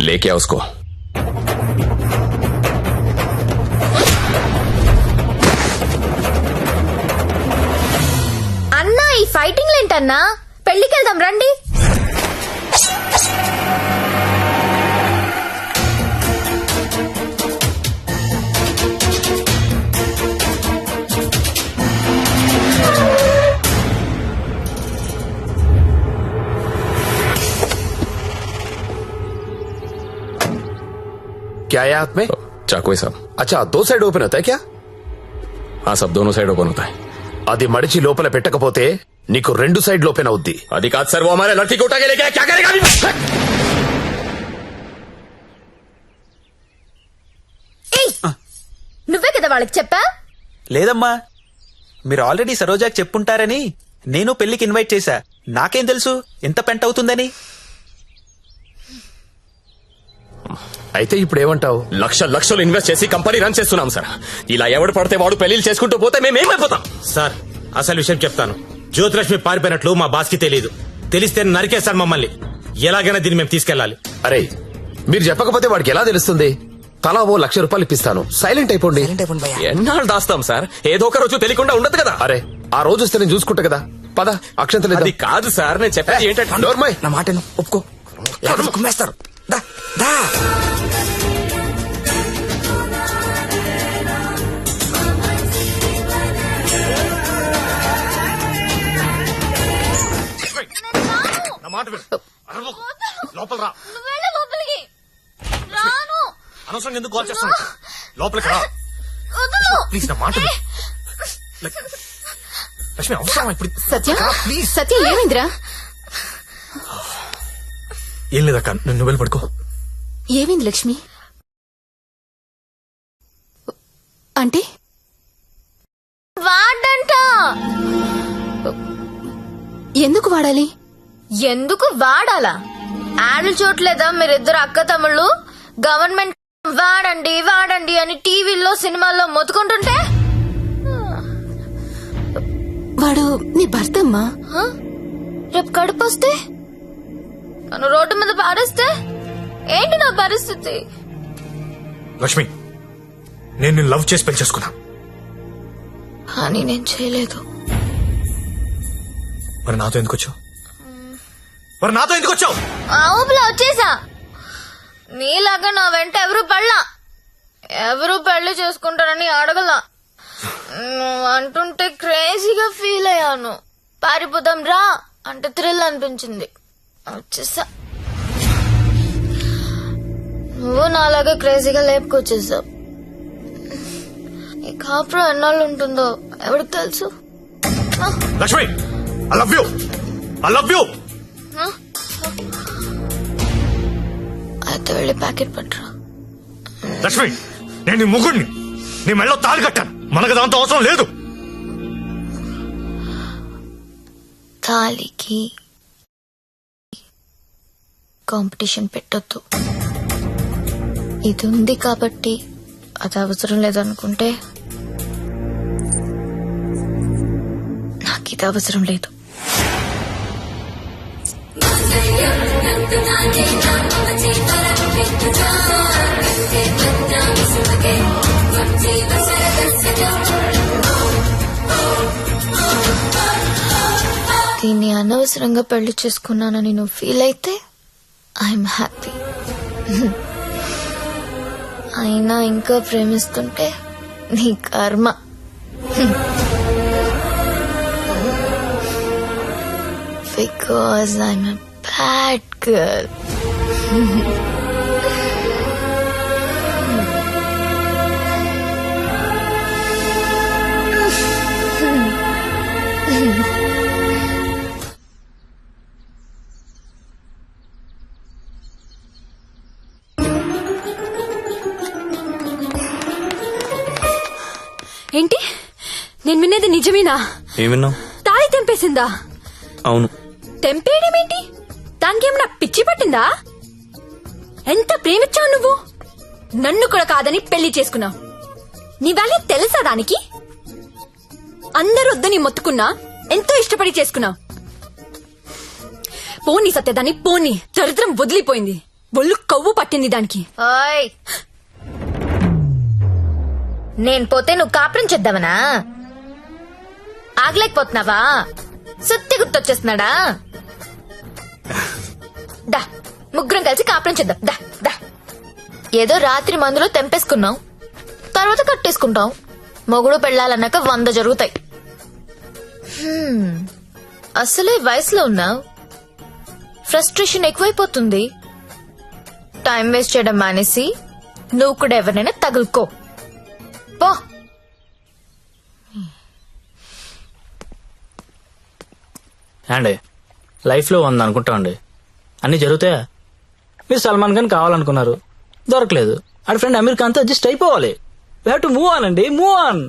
Speaker 1: लेके आओ उसको.
Speaker 2: అన్నా ఈ ఫైటింగ్ ఏంటన్నా? పెళ్లికి వెళ్దాం రండి.
Speaker 8: क्या है हाथ में?
Speaker 1: चाकू है साहब.
Speaker 8: अच्छा, 2 साइड ఓపెన్ అవుతాయి క్యా?
Speaker 1: हाँ सब दोनों साइड ओपन होता है.
Speaker 8: అది మడిచి లోపల పెట్టకపోతే నీకు 2 సైడ్లు ఓపెన్ అవుద్ది.
Speaker 1: అది కాదు సార్, वो हमारे लड़की को उठा के लेके आया, क्या करेगा अभी?
Speaker 2: నువ్వే కదా వాళ్ళకి చెప్పా?
Speaker 3: లేదమ్మా, మీరు ఆల్రెడీ సరోజాకి చెప్పుంటారని నేను పెళ్లికి ఇన్వైట్ చేశా. నాకేం తెలుసు ఎంత పెంట అవుతుందని.
Speaker 8: అయితే ఇప్పుడు ఏమంటావు?
Speaker 1: లక్షలు ఇన్వెస్ట్ చేసి కంపెనీ రన్ చేస్తున్నాం సార్. ఇలా ఎవడు పడితే వాడు పెళ్లిళ్ళు చేసుకుంటూ పోతే మేమేమైపోతాం?
Speaker 7: సార్ అసలు విషయం చెప్తాను. జ్యోతిలక్ష్మి పారిపోయినట్లు మా బాస్ కి తెలియదు. తెలిస్తే నరికేస్తాడు మమ్మల్ని. ఎలాగైనా దీన్ని మేము తీసుకెళ్లాలి.
Speaker 8: అరే మీరు చెప్పకపోతే వాడికి ఎలా తెలుస్తుంది? తలా ఓ ₹1,00,000 ఇప్పిస్తాను. సైలెంట్ అయిపోండి.
Speaker 1: ఎన్నాళ్ళు దాస్తాం సార్? ఏదో ఒక రోజు తెలియకుండా ఉండదు కదా.
Speaker 8: అరే ఆ రోజు వస్తే నేను చూసుకుంటా కదా. పద అక్షంతలు
Speaker 1: అది కాదు సార్, నేను చెప్పేది ఏంటంటే
Speaker 8: నోర్మయ్.
Speaker 5: నా మాట ఒప్పుకో, కుమ్మేస్తారు. దా దా.
Speaker 7: లోపల రా.
Speaker 2: నువ్వు వెళ్ళు లోపలికి. రాను.
Speaker 7: అనవసరంగా ఎందుకు కాల్ చేస్తాను? లోపలికి రా
Speaker 2: వదలు.
Speaker 7: ప్లీజ్, నా మాట విను. లక్ష్మి అవసరం ఇప్పుడు.
Speaker 2: సత్య,
Speaker 7: ప్లీజ్.
Speaker 2: సత్య ఏమైందిరా?
Speaker 7: ఏం లేదక్క, నువ్వు వెళ్ళి పడుకో.
Speaker 2: ఏమైంది లక్ష్మి? అంటే వాడంట. ఎందుకు వాడాలి? ఎందుకు వాడాలా? యాడ్లు చూడలేదా మీరిద్దరు అక్క తమ్ముళ్ళు? గవర్నమెంట్ వాడండి వాడండి అని టీవీల్లో సినిమాల్లో మొత్తుకుంటుంటే. వాడు నీ భర్త అమ్మా. రేపు కడుపు వస్తే నన్ను రోడ్డు మీద పారేస్తే ఏంటి నా పరిస్థితి?
Speaker 7: లక్ష్మి, నేను నిన్ను లవ్ చేసి పెళ్లి చేసుకున్నా.
Speaker 2: అని నేను చేయలేదు.
Speaker 7: మరి నాతో ఎందుకు వచ్చావు?
Speaker 2: ఊపిలో వచ్చేసా. నీలాగా నా వెంట ఎవరు పెళ్లి చేసుకుంటారని అడగలా. నువ్వు అంటుంటే క్రేజీగా ఫీల్ అయ్యాను. పారిపోదాం రా అంటే థ్రిల్ అనిపించింది, వచ్చేసా. నువ్వు నాలాగా క్రేజీగా లేపుకొచ్చేసావు. ఈ కాపురం ఎన్నాళ్ళు ఉంటుందో ఎవరికి తెలుసు?
Speaker 7: Lakshmi, I love you.
Speaker 2: లేకపోతే వెళ్ళి ప్యాకెట్ పట్టరా.
Speaker 3: లక్ష్మి, నేను నీ ముగ్గుడిని, నీ మెళ్ళో తాళి కట్టాను. మనకు దాంతో అవసరం లేదు.
Speaker 2: తాలికి కాంపిటీషన్ పెట్టొద్దు. ఇది ఉంది కాబట్టి అది అవసరం లేదనుకుంటే నాకు ఇది అవసరం లేదు. దీన్ని అనవసరంగా పెళ్లి చేసుకున్నానని నువ్వు ఫీల్ అయితే ఐఎమ్ హ్యాపీ. అయినా ఇంకా ప్రేమిస్తుంటే నీ కర్మ. Because I'm a bad girl.
Speaker 10: ఏంటి నేను వినేది నిజమేనా?
Speaker 4: ఏం విన్నావు?
Speaker 10: తాళి తెంపేసిందా?
Speaker 4: అవును.
Speaker 10: తెంపేయడమేంటి? దానికేమన్నా పిచ్చి పట్టిందా? ఎంత ప్రేమించావు నువ్వు? నన్ను కూడా కాదని పెళ్లి చేసుకున్నావు. నీ వాల్యూ తెలుసా దానికి? అందరూ వద్దని మొత్తుకున్నా ఎంతో ఇష్టపడి చేసుకున్నావు. పోనీ సత్యదాన్ని పోనీ, దరిద్రం వదిలిపోయింది. ఒళ్ళు కొవ్వు పట్టింది దానికి.
Speaker 2: ఓయ్, నేను పోతే నువ్వు కాపురం చేద్దామనా? ఆగలేకపోతున్నావా? సుత్తి గుర్తొచ్చేస్తున్నాడా? దా, ముగ్గురం కలిసి కాపురం చేద్దాం. దా దా. ఏదో రాత్రి మందులో తెంపేసుకున్నావు, తర్వాత కట్టేసుకుంటావు. మొగుడు పెళ్ళాలన్నాక 100 జరుగుతాయి. అసలే వయసులో ఉన్నావు, ఫ్రస్ట్రేషన్ ఎక్కువైపోతుంది. టైం వేస్ట్ చేయడం మానేసి నువ్వు కూడా ఎవరినైనా తగులుకో పో.
Speaker 4: అండి, లైఫ్ లో 100 అనుకుంటామండి, అన్ని జరుగుతాయా? మీరు సల్మాన్ ఖాన్ కావాలనుకున్నారు, దొరకలేదు. ఆడి ఫ్రెండ్ అమీర్ ఖాన్ తో అడ్జస్ట్ అయిపోవాలి. We have to move on అండి, మూవ్ ఆన్.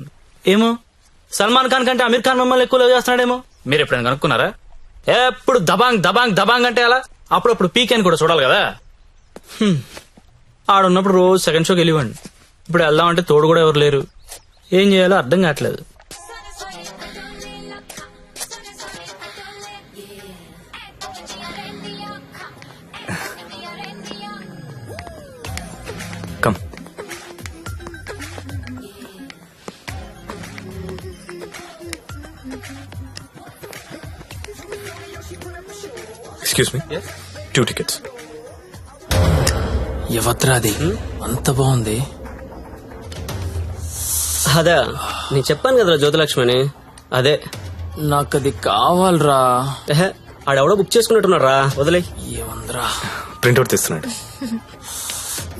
Speaker 4: ఏమో సల్మాన్ ఖాన్ కంటే అమీర్ ఖాన్ మిమ్మల్ని ఎక్కువ లవ్ చేస్తున్నాడేమో. మీరు ఎప్పుడైనా కనుక్కున్నారా? ఎప్పుడు దబాంగ్ దబాంగ్ దబాంగ్ అంటే అలా అప్పుడప్పుడు పీక్ అని కూడా చూడాలి కదా. ఆడున్నప్పుడు రోజు సెకండ్ షోకి వెళ్ళివ్వండి. ఇప్పుడు వెళ్దామంటే తోడు కూడా ఎవరు లేరు. ఏం చేయాలో అర్థం కావట్లేదు. కమ్.
Speaker 3: Excuse me, 2 tickets.
Speaker 11: ఎవత్రాది అంత బాగుంది?
Speaker 12: అదే నేను చెప్పాను కదరా జ్యోతిలక్ష్మి అని. అదే
Speaker 11: నాకది కావాలరా.
Speaker 12: ఆడెవడో బుక్ చేసుకున్నట్టున్నాడు రా, వదిలే.
Speaker 11: ఏమందరా,
Speaker 3: ప్రింట్అవుట్ తీస్తున్నాడు.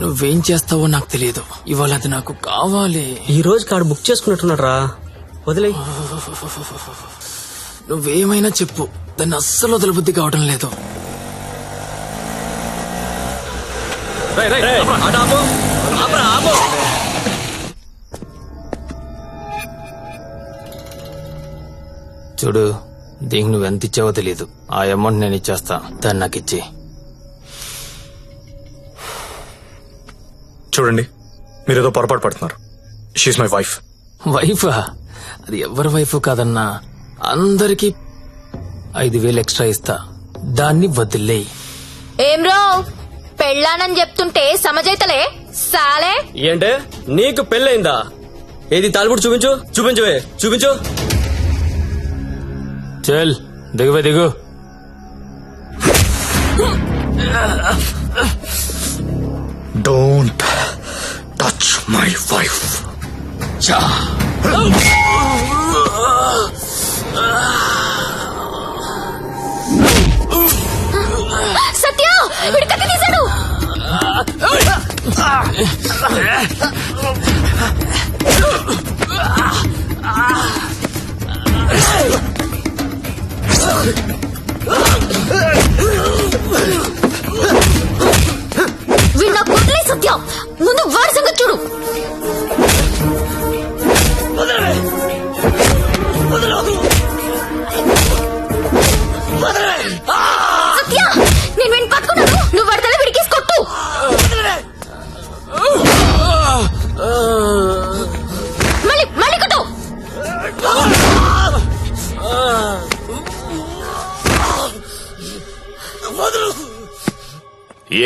Speaker 11: నువ్వేం చేస్తావో నాకు తెలియదు, ఇవాళ అది నాకు కావాలి.
Speaker 12: ఈ రోజు కాడు బుక్ చేసుకున్నట్టున్నాడు రా, వదిలే.
Speaker 11: నువ్వేమైనా చెప్పు, దాన్ని అస్సలు వదలబుద్ధి కావడం లేదు. చూడు, దీనికి నువ్వెంత ఇచ్చావో తెలియదు. ఆ అమౌంట్ నేను ఇచ్చేస్తా, దాన్ని నాకు ఇచ్చి.
Speaker 3: చూడండి, మీరేదో పొరపాటు పడుతున్నారు. She's my wife.
Speaker 11: వైఫా? అది ఎవరి వైఫ్ కాదన్నా. అందరికి 5,000 ఎక్స్ట్రా ఇస్తా, దాన్ని వదిలేయి.
Speaker 2: ఏం రో, పెళ్ళానని చెప్తుంటే సమజైతలే సాలే.
Speaker 12: ఏంటే నీకు పెళ్ళయిందా? ఏది తాలిబుట్టు చూపించు, చూపించవే, చూపించు.
Speaker 11: చల్ దిగువే, దిగు.
Speaker 3: Don't touch my wife.
Speaker 2: Satya, వీడు కత్తి తీశాడు.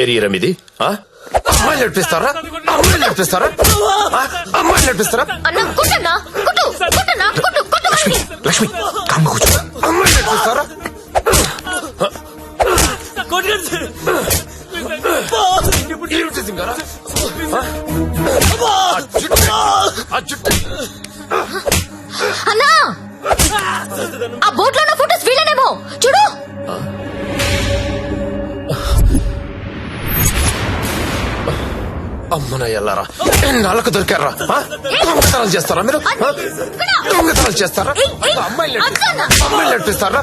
Speaker 8: ఏరియా ఇది అమ్మాయిలు నడిపిస్తారా? అమ్మాయిలు నడిపిస్తారా? అమ్మాయిలు నడిపిస్తారా?
Speaker 2: అన్న కుట్టన్నా కుట్టు కుట్టన్నా కుట్టు కుట్టు
Speaker 3: లక్ష్మి లక్ష్మి కామ్గా కూర్చో.
Speaker 8: అమ్మాయిలు నడిపిస్తారా? ఏమిటి సింగారా? ఆ జుట్టు.
Speaker 2: అన్నా ఆ బోట్ లో ఉన్న ఫోటోస్ వీళ్ళనేమో చూడు.
Speaker 8: అమ్మన ఎల్లారా ఎన్నాళ్ళకు దొరికారా? దొంగతనాలు చేస్తారా మీరు? దొంగతనాలు చేస్తారా? అమ్మాయిలు నడిపిస్తారా?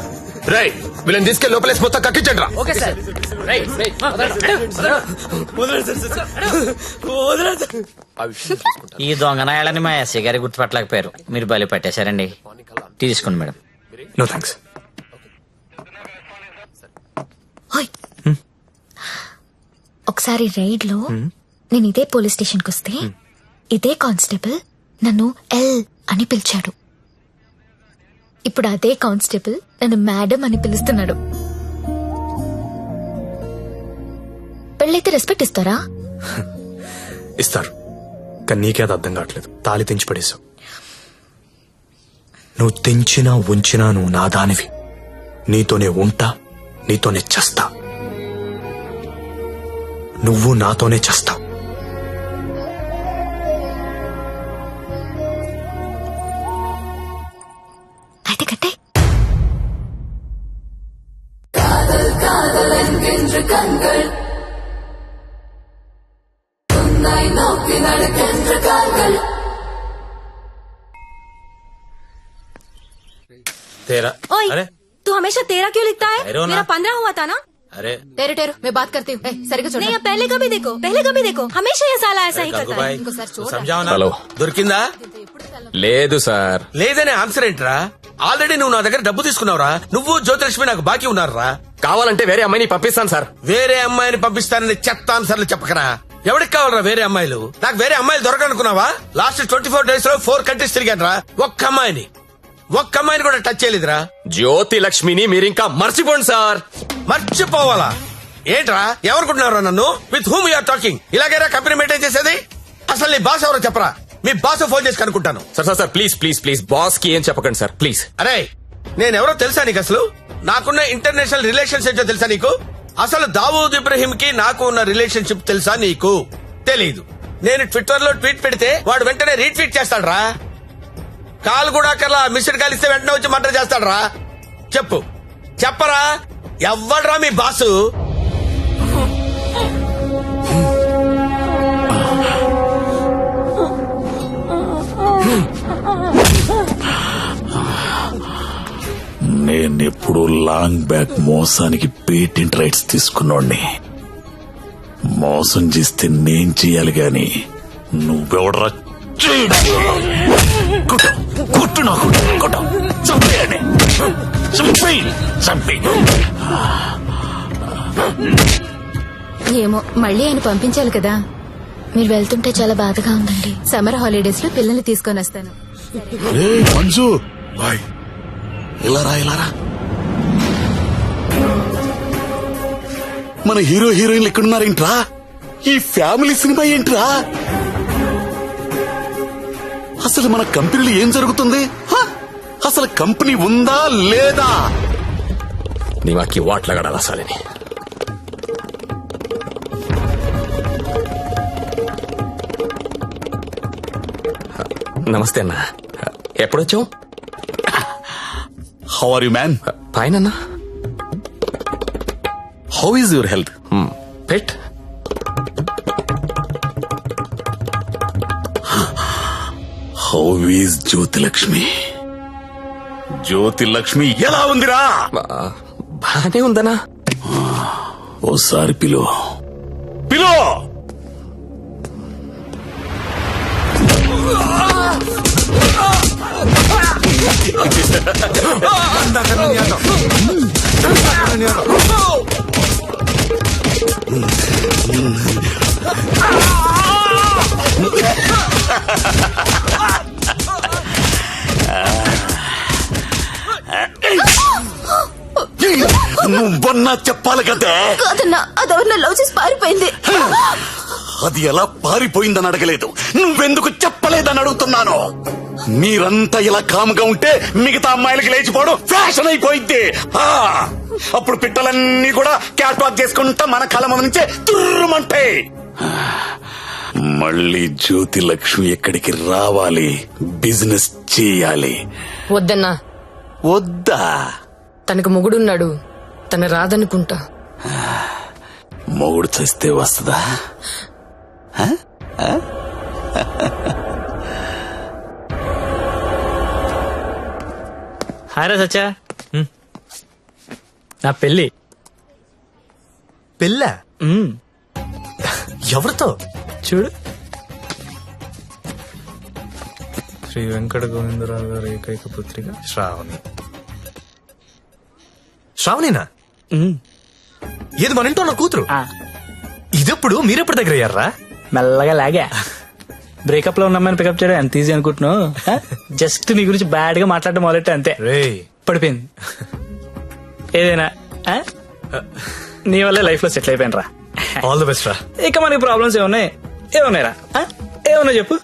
Speaker 8: రై వీళ్ళని తీసుకెళ్ళి లోపలేసి మొత్తం కక్కించండి రా.
Speaker 13: ఈ దొంగ నాయాలని మా ఎస్ఐ గారి గుర్తుపట్టలేకపోయారు. మీరు బలి పట్టేశారండి. తీసుకోండి మేడం.
Speaker 3: No thanks.
Speaker 2: ఒకసారి రైడ్ లో నేను ఇదే పోలీస్ స్టేషన్ కు వస్తే ఇదే కానిస్టేబుల్ నన్ను ఎల్ అని పిలిచాడు. ఇప్పుడు అదే కానిస్టేబుల్ నన్ను మేడం అని పిలుస్తున్నాడు. పెళ్ళైతే రెస్పెక్ట్ ఇస్తారా?
Speaker 3: ఇస్తారు, కానీ నీకే అది అర్థం కావట్లేదు. తాళి తెంచి పడేశావు. నువ్వు తెంచినా ఉంచినా నువ్వు నా దానివి. నీతోనే ఉంటా, నీతోనే చస్తా. నువ్వు నాతోనే చస్తావు.
Speaker 2: అయితే కట్టే.
Speaker 7: तेरा
Speaker 10: ओए,
Speaker 7: अरे
Speaker 10: तू हमेशा तेरा क्यों लिखता है?
Speaker 7: अरे वो ना-
Speaker 10: मेरा 15 हुआ था ना?
Speaker 7: अरे
Speaker 2: టేరు టేరు मैं बात करती हूँ. సరిగ్గా చూడు.
Speaker 10: नहीं, पहले कभी देखो हमेशा ये साला ऐसा ही करता है.
Speaker 7: समझाओ ना.
Speaker 8: హలో.
Speaker 6: దొరికిందా?
Speaker 8: లేదు సార్.
Speaker 6: లేదనే ఆన్సర్ ఏంట్రా? ఆల్రెడీ నువ్వు నా దగ్గర డబ్బు తీసుకున్నావురా. నువ్వు జ్యోతిలక్ష్మి నాకు బాకీ ఉన్నారా?
Speaker 8: కావాలంటే వేరే అమ్మాయిని పంపిస్తాను సార్.
Speaker 6: వేరే అమ్మాయిని పంపిస్తానని చెత్త ఆన్సర్లు చెప్పకరా. ఎవరికి కావాలరా వేరే అమ్మాయిలు? నాకు వేరే అమ్మాయిలు దొరకనుకున్నావా? లాస్ట్ 24 days లో 4 countries తిరిగాను రా. ఒక్క అమ్మాయిని కూడా టచ్ చేయలేదురా.
Speaker 8: జ్యోతి లక్ష్మిని మీరింకా మర్చిపోండి సార్.
Speaker 6: మర్చిపోవాలా ఏంట్రా? ఎవరుకుంటున్నారా నన్ను? With whom you are talking? ఇలాగేరా కంపెనీ మెయింటైన్ చేసేది? అసలు నీ బాస్ ఎవరో చెప్పరా. మీ బాస్ ఫోన్ చేసి కనుక్కుంటాను.
Speaker 8: Sir please please please boss కి ఏం చెప్పకండి సార్ ప్లీజ్.
Speaker 6: అరే నేనెవరో తెలుసా నీకు? అసలు నాకున్న ఇంటర్నేషనల్ రిలేషన్స్ ఏంటో తెలుసా నీకు? అసలు దావూద్ ఇబ్రహీం కి నాకు ఉన్న రిలేషన్షిప్ తెలుసా నీకు? తెలీదు. నేను ట్విట్టర్ లో ట్వీట్ పెడితే వాడు వెంటనే రీట్వీట్ చేస్తాడు రా. కాల్ కూడా కల్లా మిస్డ్ కాల్ ఇస్తే వెంటనే వచ్చి మర్డర్ చేస్తాడు రా. చెప్పరా ఎవ్వడ్రా మీ బాసు?
Speaker 1: నేనెప్పుడు లాంగ్ బ్యాక్ మోసానికి పేటెంట్ రైట్స్ తీసుకున్నోడ్ని. మోసం చేస్తే నేను చెయ్యాలి గాని నువ్వెవడరా? కొట్టు నాకు కొట్టు, చంపేయండి, చంపేయి.
Speaker 2: ఏమో మళ్ళీ ఆయన పంపించాలి కదా. మీరు వెళ్తుంటే చాలా బాధగా ఉందండి. సమ్మర్ హాలిడేస్ లో పిల్లల్ని తీసుకొని వస్తాను.
Speaker 1: మంజు బాయ్, ఇలారా. మన హీరో హీరోయిన్లు ఎక్కడున్నారేంట్రా? ఈ ఫ్యామిలీ సినిమా ఏంట్రా? అసలు మన కంపెనీలో ఏం జరుగుతుంది? అసలు కంపెనీ ఉందా లేదా?
Speaker 8: నీ మాకి వాట్లగడాల సాలని. నమస్తే అన్న, ఎప్పుడొచ్చావు?
Speaker 1: How are you man?
Speaker 8: Fine అన్న.
Speaker 1: How is your health?
Speaker 8: Pet
Speaker 1: how is Jyothilakshmi? Jyothilakshmi ఎలా ఉందిరా?
Speaker 8: బానే ఉందనా?
Speaker 1: ఓసారి పిలో. నువ్వన్నా చెప్పాలి కదే.
Speaker 9: కాదన్నా అదెవరిన లవ్ చేసి పారిపోయింది.
Speaker 1: అది ఎలా పారిపోయిందని అడగలేదు, నువ్వెందుకు చెప్పలేదని అడుగుతున్నాను. మీరంతా ఇలా కాముగా ఉంటే మిగతా అమ్మాయిలకి లేచిపోవడం ఫ్యాషన్ అయిపోయింది. అప్పుడు పిట్టలన్నీ కూడా క్యాట్ వాక్ చేసుకుంటా మన కళ్ళ ముందు నుంచే తుర్రుమంటాయి. మళ్ళీ జ్యోతి లక్ష్మి ఎక్కడికి రావాలి, బిజినెస్ చేయాలి.
Speaker 14: వద్దన్నా.
Speaker 1: వద్దా?
Speaker 14: తనకు మొగుడున్నాడు, తన రాదనుకుంటా.
Speaker 1: మొగుడు చేస్తే వస్తుందా?
Speaker 4: హాయ్ రా సచ్చా. నా పెళ్ళి.
Speaker 3: పెళ్ళ? ఎవరితో?
Speaker 4: చూడు. శ్రీ వెంకట గోవిందరావు గారి ఏకైక పుత్రిక శ్రావణి.
Speaker 3: శ్రావణినా? ఏది మన ఇంట్లో నా కూతురు? ఇదెప్పుడు మీరెప్పుడు దగ్గర అయ్యారా?
Speaker 4: మెల్లగా లాగా. బ్రేకప్ లో ఉన్న అమ్మాయిని పికప్ చేయడం ఎంత ఈజీ అనుకుంటున్నావు? జస్ట్ నీ గురించి బ్యాడ్ గా మాట్లాడడం మొదలెట్టే అంతే. పడిపోయింది. ఏదైనా నీ వల్లే లైఫ్ లో సెటిల్ అయిపోయాను రా.
Speaker 3: ఆల్ ది బెస్ట్ రా.
Speaker 4: ఇక మనకి ప్రాబ్లమ్స్ ఏమున్నాయి రా? ఏమున్నా చెప్పు.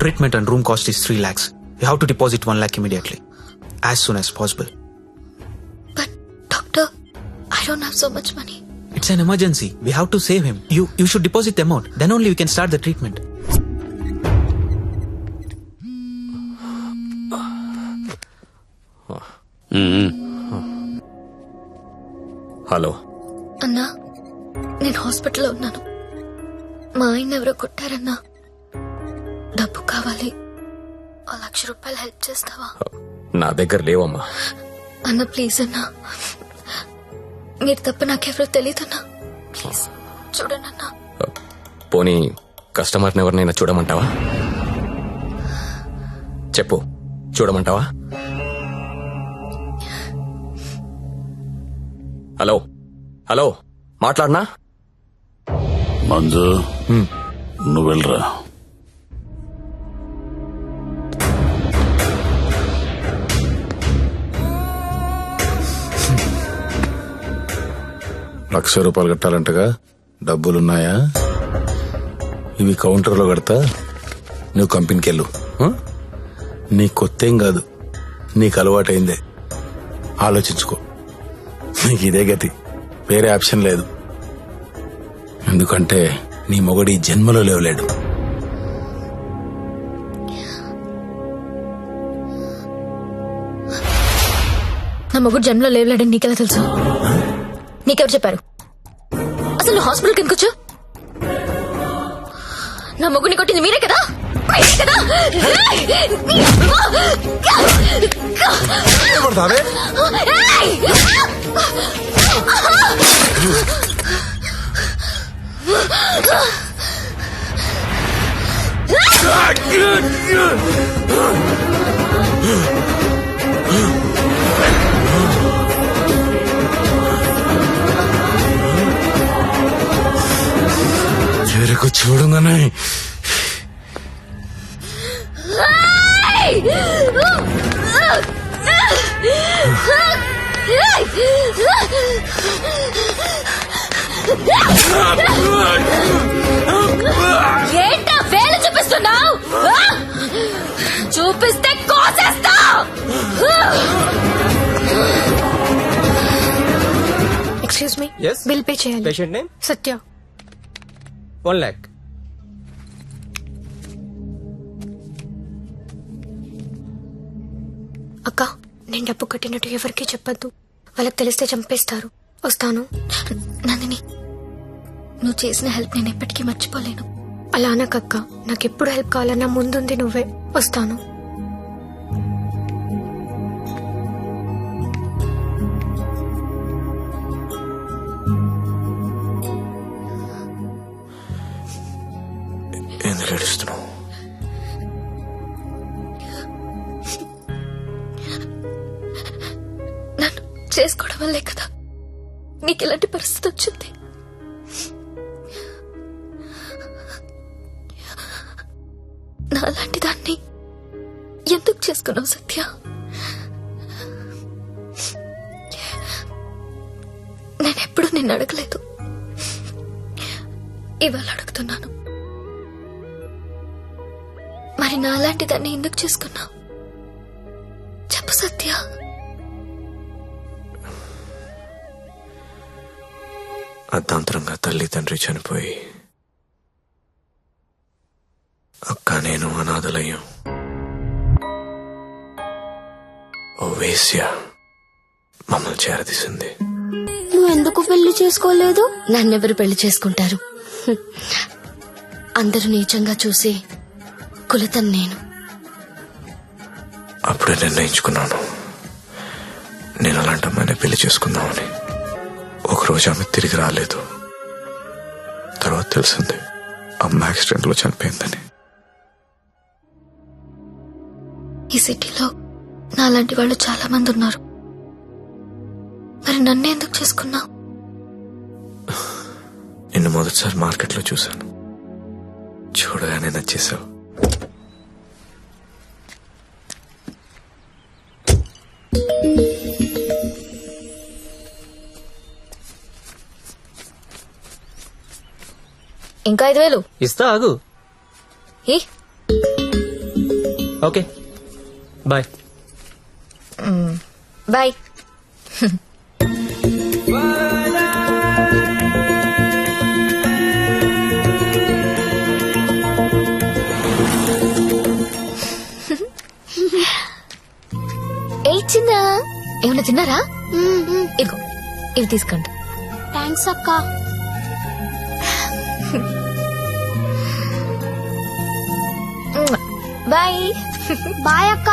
Speaker 3: Treatment and room cost is 3 lakhs. You have to deposit 1 lakh immediately, as soon as possible.
Speaker 2: But doctor, I don't have so much money.
Speaker 3: It's an emergency. We have to save him. You should deposit the amount. Then only we can start the treatment.
Speaker 12: Hello
Speaker 2: అన్నా, నేను హాస్పిటల్లో ఉన్నాను. మా ఆయన ఎవరో కొట్టారన్నా. డబ్బు కావాలి. 1,00,000 రూపాయలు హెల్ప్ చేస్తావా?
Speaker 12: నా దగ్గర లేవమ్మా.
Speaker 2: అన్న ప్లీజ్ అన్నా, మీరు తప్ప నాకెవరో తెలియదన్నా. ప్లీజ్ చూడండి అన్నా.
Speaker 12: పోనీ కస్టమర్ని ఎవరినైనా చూడమంటావా? చెప్పు, చూడమంటావా? హలో హలో, మాట్లాడనా?
Speaker 1: మంజు, నువ్వు వెళ్ళరా. ₹1,00,000 కట్టాలంటగా, డబ్బులున్నాయా? ఇవి కౌంటర్లో కడతా, నువ్వు కంపెనీకి వెళ్ళు. నీ కొత్తేం కాదు, నీకు అలవాటైందే. ఆలోచించుకో. నీకు ఇదే గతి, వేరే ఆప్షన్ లేదు. ఎందుకంటే నీ మొగడి జన్మలో లేవలేడు.
Speaker 2: నా మొగుడు జన్మలో లేవలేడని నీకెలా తెలుసు? నీకెవరు చెప్పారు? అసలు నువ్వు హాస్పిటల్కి ఎందుకు వచ్చావు? నా మొగుడిని కొట్టింది మీరే కదా?
Speaker 1: చెరుకు చూడగానే
Speaker 2: ఏంటా వేలు చూపిస్తున్నావు? చూపిస్తే కోసేస్తా. ఎక్స్క్యూజ్ మీ, బిల్ పే చేయాలి.
Speaker 12: పేషెంట్ నేమ్
Speaker 2: సత్య.
Speaker 12: 1 lakh.
Speaker 2: అక్క, నేను డబ్బు కట్టినట్టు ఎవరికీ చెప్పద్దు. వాళ్ళకి తెలిస్తే చంపేస్తారు. వస్తాను. నందిని, నువ్వు చేసిన హెల్ప్ నేను ఎప్పటికీ మర్చిపోలేను. అలా అనకక్క, నాకెప్పుడు హెల్ప్ కావాలన్నా ముందుంది నువ్వే. వస్తాను.
Speaker 3: ఎందుకు ఏడుస్తున్నావు?
Speaker 2: నన్ను చేసుకోవడం వల్లే కదా నీకు ఇలాంటి పరిస్థితి వచ్చింది. నాలాంటి దాన్ని ఎందుకు చేసుకున్నావు సత్య? నేనెప్పుడు నిన్ను అడగలేదు, ఇవాళ అడుగుతున్నాను. మరి నాలాంటి దాన్ని ఎందుకు చేసుకున్నావు చెప్పు సత్య.
Speaker 3: అర్ధాంతరంగా తల్లి తండ్రి చనిపోయి అక్క నేను అనాథలయ్యాం. ఓ వేశ్య మమ్మల్ని చేరదీసింది.
Speaker 10: నువ్వు ఎందుకు పెళ్లి చేసుకోలేదు?
Speaker 2: నన్నెవరు పెళ్లి చేసుకుంటారు? అందరూ నీచంగా చూసి కులతను నేను.
Speaker 3: అప్పుడే నిర్ణయించుకున్నాను నేను అలాంటి అమ్మాయిని పెళ్లి చేసుకుందామని. ఒకరోజు ఆమె తిరిగి రాలేదు. తర్వాత తెలిసింది అమ్మ యాక్సిడెంట్ లో చనిపోయిందని.
Speaker 2: ఈ సిటీలో నాలాంటి వాళ్ళు చాలా మంది ఉన్నారు. మరి నన్నే ఎందుకు చేసుకున్నావు?
Speaker 3: నిన్ను మొదటిసారి మార్కెట్లో చూశాను. చూడగానే నచ్చేసావు.
Speaker 2: ఇంకా 5,000
Speaker 11: ఇస్తా, ఆగు.
Speaker 2: ఏ?
Speaker 11: Okay, bye.
Speaker 2: బాయ్. ఏ చిన్న ఏమన్నా తిన్నారా? ఇదిగో ఇవి తీసుకోండి.
Speaker 10: థ్యాంక్స్ అక్క.
Speaker 2: బాయ్.
Speaker 10: బాయ్ అక్క.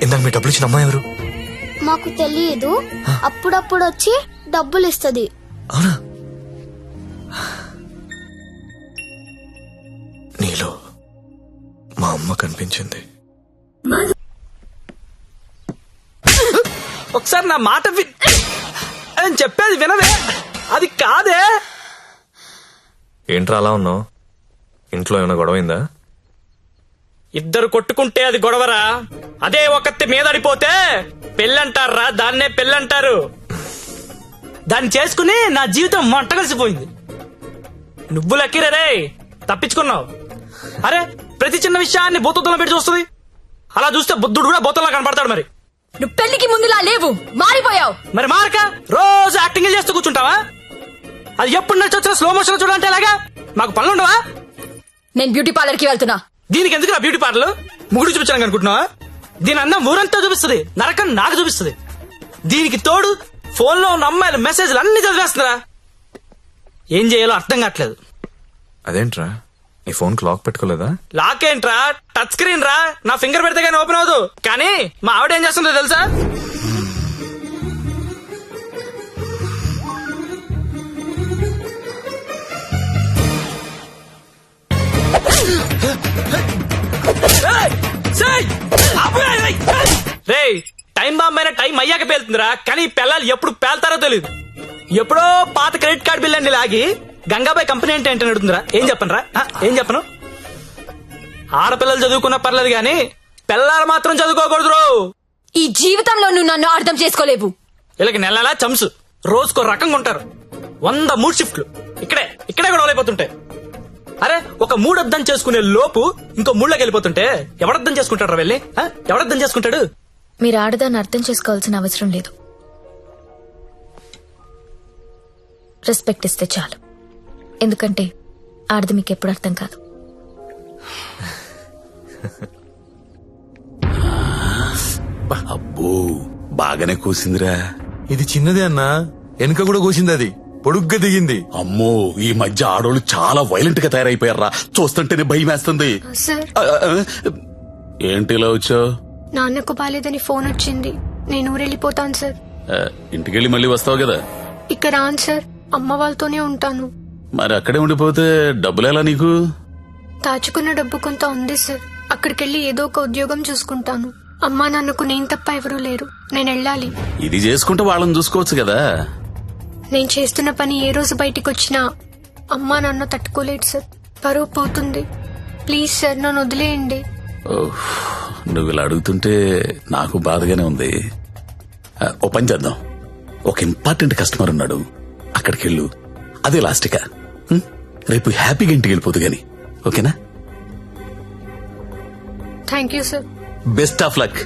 Speaker 3: ఇందాక మీ డబ్బులు ఇచ్చిన అమ్మాయి ఎవరు?
Speaker 10: మాకు తెలియదు, అప్పుడప్పుడు వచ్చి డబ్బులు ఇస్తది.
Speaker 3: అవునా? నీలో మా అమ్మ కనిపించింది.
Speaker 4: ఒకసారి నా మాట నేను చెప్పేది వినవే. అది కాదే.
Speaker 3: ఏంట్రా అలా ఉన్నావు? ఇంట్లో ఏమైనా గొడవైందా?
Speaker 4: ఇద్దరు కొట్టుకుంటే అది గొడవరా? అదే ఒకటి మీదడిపోతే పెళ్ళంటారా? దాన్నే పెళ్ళంటారు. దాన్ని చేసుకుని నా జీవితం మంట కలిసిపోయింది. నువ్వు లక్కీరే, తప్పించుకున్నావు. అరే ప్రతి చిన్న విషయాన్ని బోతల్లో పెట్టి చూస్తుంది. అలా చూస్తే బుద్ధుడు కూడా బోతల్లో కనపడతాడు. మరి
Speaker 14: నువ్వు పెళ్లికి ముందులా లేవు, మారిపోయావు.
Speaker 4: మరి మారక రోజు యాక్టింగ్ చేస్తూ కూర్చుంటావా? అది ఎప్పుడు నచ్చొచ్చిన స్లో మోషన్ చూడాలంటే ఎలాగా? మాకు పనులు ఉండవా?
Speaker 14: నేను బ్యూటీ పార్లర్ కి వెళ్తున్నా.
Speaker 4: దీనికి ఎందుకు నా బ్యూటీ పార్లర్? ముగుడు చూపించాను అనుకుంటున్నావా? దీని అన్నం ఊరంతా చూపిస్తుంది, నరకం నాకు చూపిస్తుంది. దీనికి తోడు ఫోన్ లో ఉన్న అమ్మాయిల మెసేజ్లు అన్ని చదివేస్తుందా? ఏం చేయాలో అర్థం కావట్లేదు.
Speaker 3: అదేంట్రా నీ ఫోన్ కి లాక్ పెట్టుకోలేదా?
Speaker 4: లాక్ ఏంట్రా, టచ్ స్క్రీన్ రా. నా ఫింగర్ పెడితే కానీ ఓపెన్ అవ్వదు. కానీ మా ఆవిడ ఏం చేస్తుందో తెలుసా? రే టైం బాంబ్ అయినా టైం అయ్యాక పేలుతుందిరా. కానీ పిల్లలు ఎప్పుడు పేల్తారో తెలియదు. ఎప్పుడో పాత క్రెడిట్ కార్డు బిల్ అన్ని లాగి గంగాబాయ్ కంపెనీ అంటే ఏంటని అడుగుతుందిరా. ఏం చెప్పనురా? ఏం చెప్పను? ఆడపిల్లలు చదువుకున్నా పర్లేదు గాని పిల్లలు మాత్రం చదువుకోకూడదు.
Speaker 14: ఈ జీవితంలో నువ్వు నన్ను అర్థం చేసుకోలేవు.
Speaker 4: వీళ్ళకి నెలలా చంసు, రోజుకో రకంగా ఉంటారు. 100 మూడు షిఫ్ట్లు ఇక్కడే గొడవలైపోతుంటాయి. అరే ఒక మూడు అర్థం చేసుకునే లోపు ఇంకో మూడులోకి వెళ్ళిపోతుంటే ఎవడర్థం చేసుకుంటాడు? వెళ్ళి ఎవడర్థం చేసుకుంటాడు?
Speaker 2: మీరు ఆడదాన్ని అర్థం చేసుకోవాల్సిన అవసరం లేదు. రెస్పెక్ట్ ఇస్తే చాలు. ఎందుకంటే ఆడది మీకు ఎప్పుడు అర్థం కాదు.
Speaker 1: అబ్బో బాగానే కూసిందిరా.
Speaker 3: ఇది చిన్నదే అన్నా, వెనుక కూడా కూసింది, అది పొడుగ్గా దిగింది.
Speaker 1: అమ్మో ఈ మధ్య ఆడోళ్ళు చాలా వైలెంట్ గా తయారైపోయారా, చూస్తుంటేనే భయం వేస్తుంది.
Speaker 15: సార్
Speaker 1: ఏంటి ఇలా వచ్చావు?
Speaker 15: నాన్నకు బాలేదని ఫోన్ వచ్చింది, నేను ఊరెళ్ళిపోతాను సార్.
Speaker 1: ఇంటికెళ్ళి మళ్ళీ వస్తావు కదా?
Speaker 15: ఇక్కడ రాను సార్, అమ్మ వాళ్ళతోనే ఉంటాను.
Speaker 1: మరి అక్కడే ఉండిపోతే డబ్బులు ఎలా నీకు?
Speaker 15: దాచుకున్న డబ్బు కొంత ఉంది సార్, అక్కడికెళ్ళి ఏదో ఒక ఉద్యోగం చూసుకుంటాను. అమ్మా నాన్నకు నేను తప్ప ఎవరూ లేరు, నేను వెళ్ళాలి.
Speaker 1: ఇది చేసుకుంటే వాళ్ళని చూసుకోవచ్చు కదా.
Speaker 15: నేను చేస్తున్న పని ఏ రోజు బయటికి వచ్చినా అమ్మా నాన్న తట్టుకోలేడు సార్, పరువు పోతుంది. ప్లీజ్ సార్ నన్ను వదిలేయండి.
Speaker 1: ఓహ్, నువ్వు ఇలా అడుగుతుంటే నాకు బాధగానే ఉంది. ఓ పని చేద్దాం, ఒక ఇంపార్టెంట్ కస్టమర్ ఉన్నాడు, అక్కడికి వెళ్ళు. అదే లాస్ట్గా రేపు హ్యాపీగా ఇంటికి వెళ్ళిపోదు గాని, ఓకేనా?
Speaker 15: Thank you sir.
Speaker 1: Best of luck.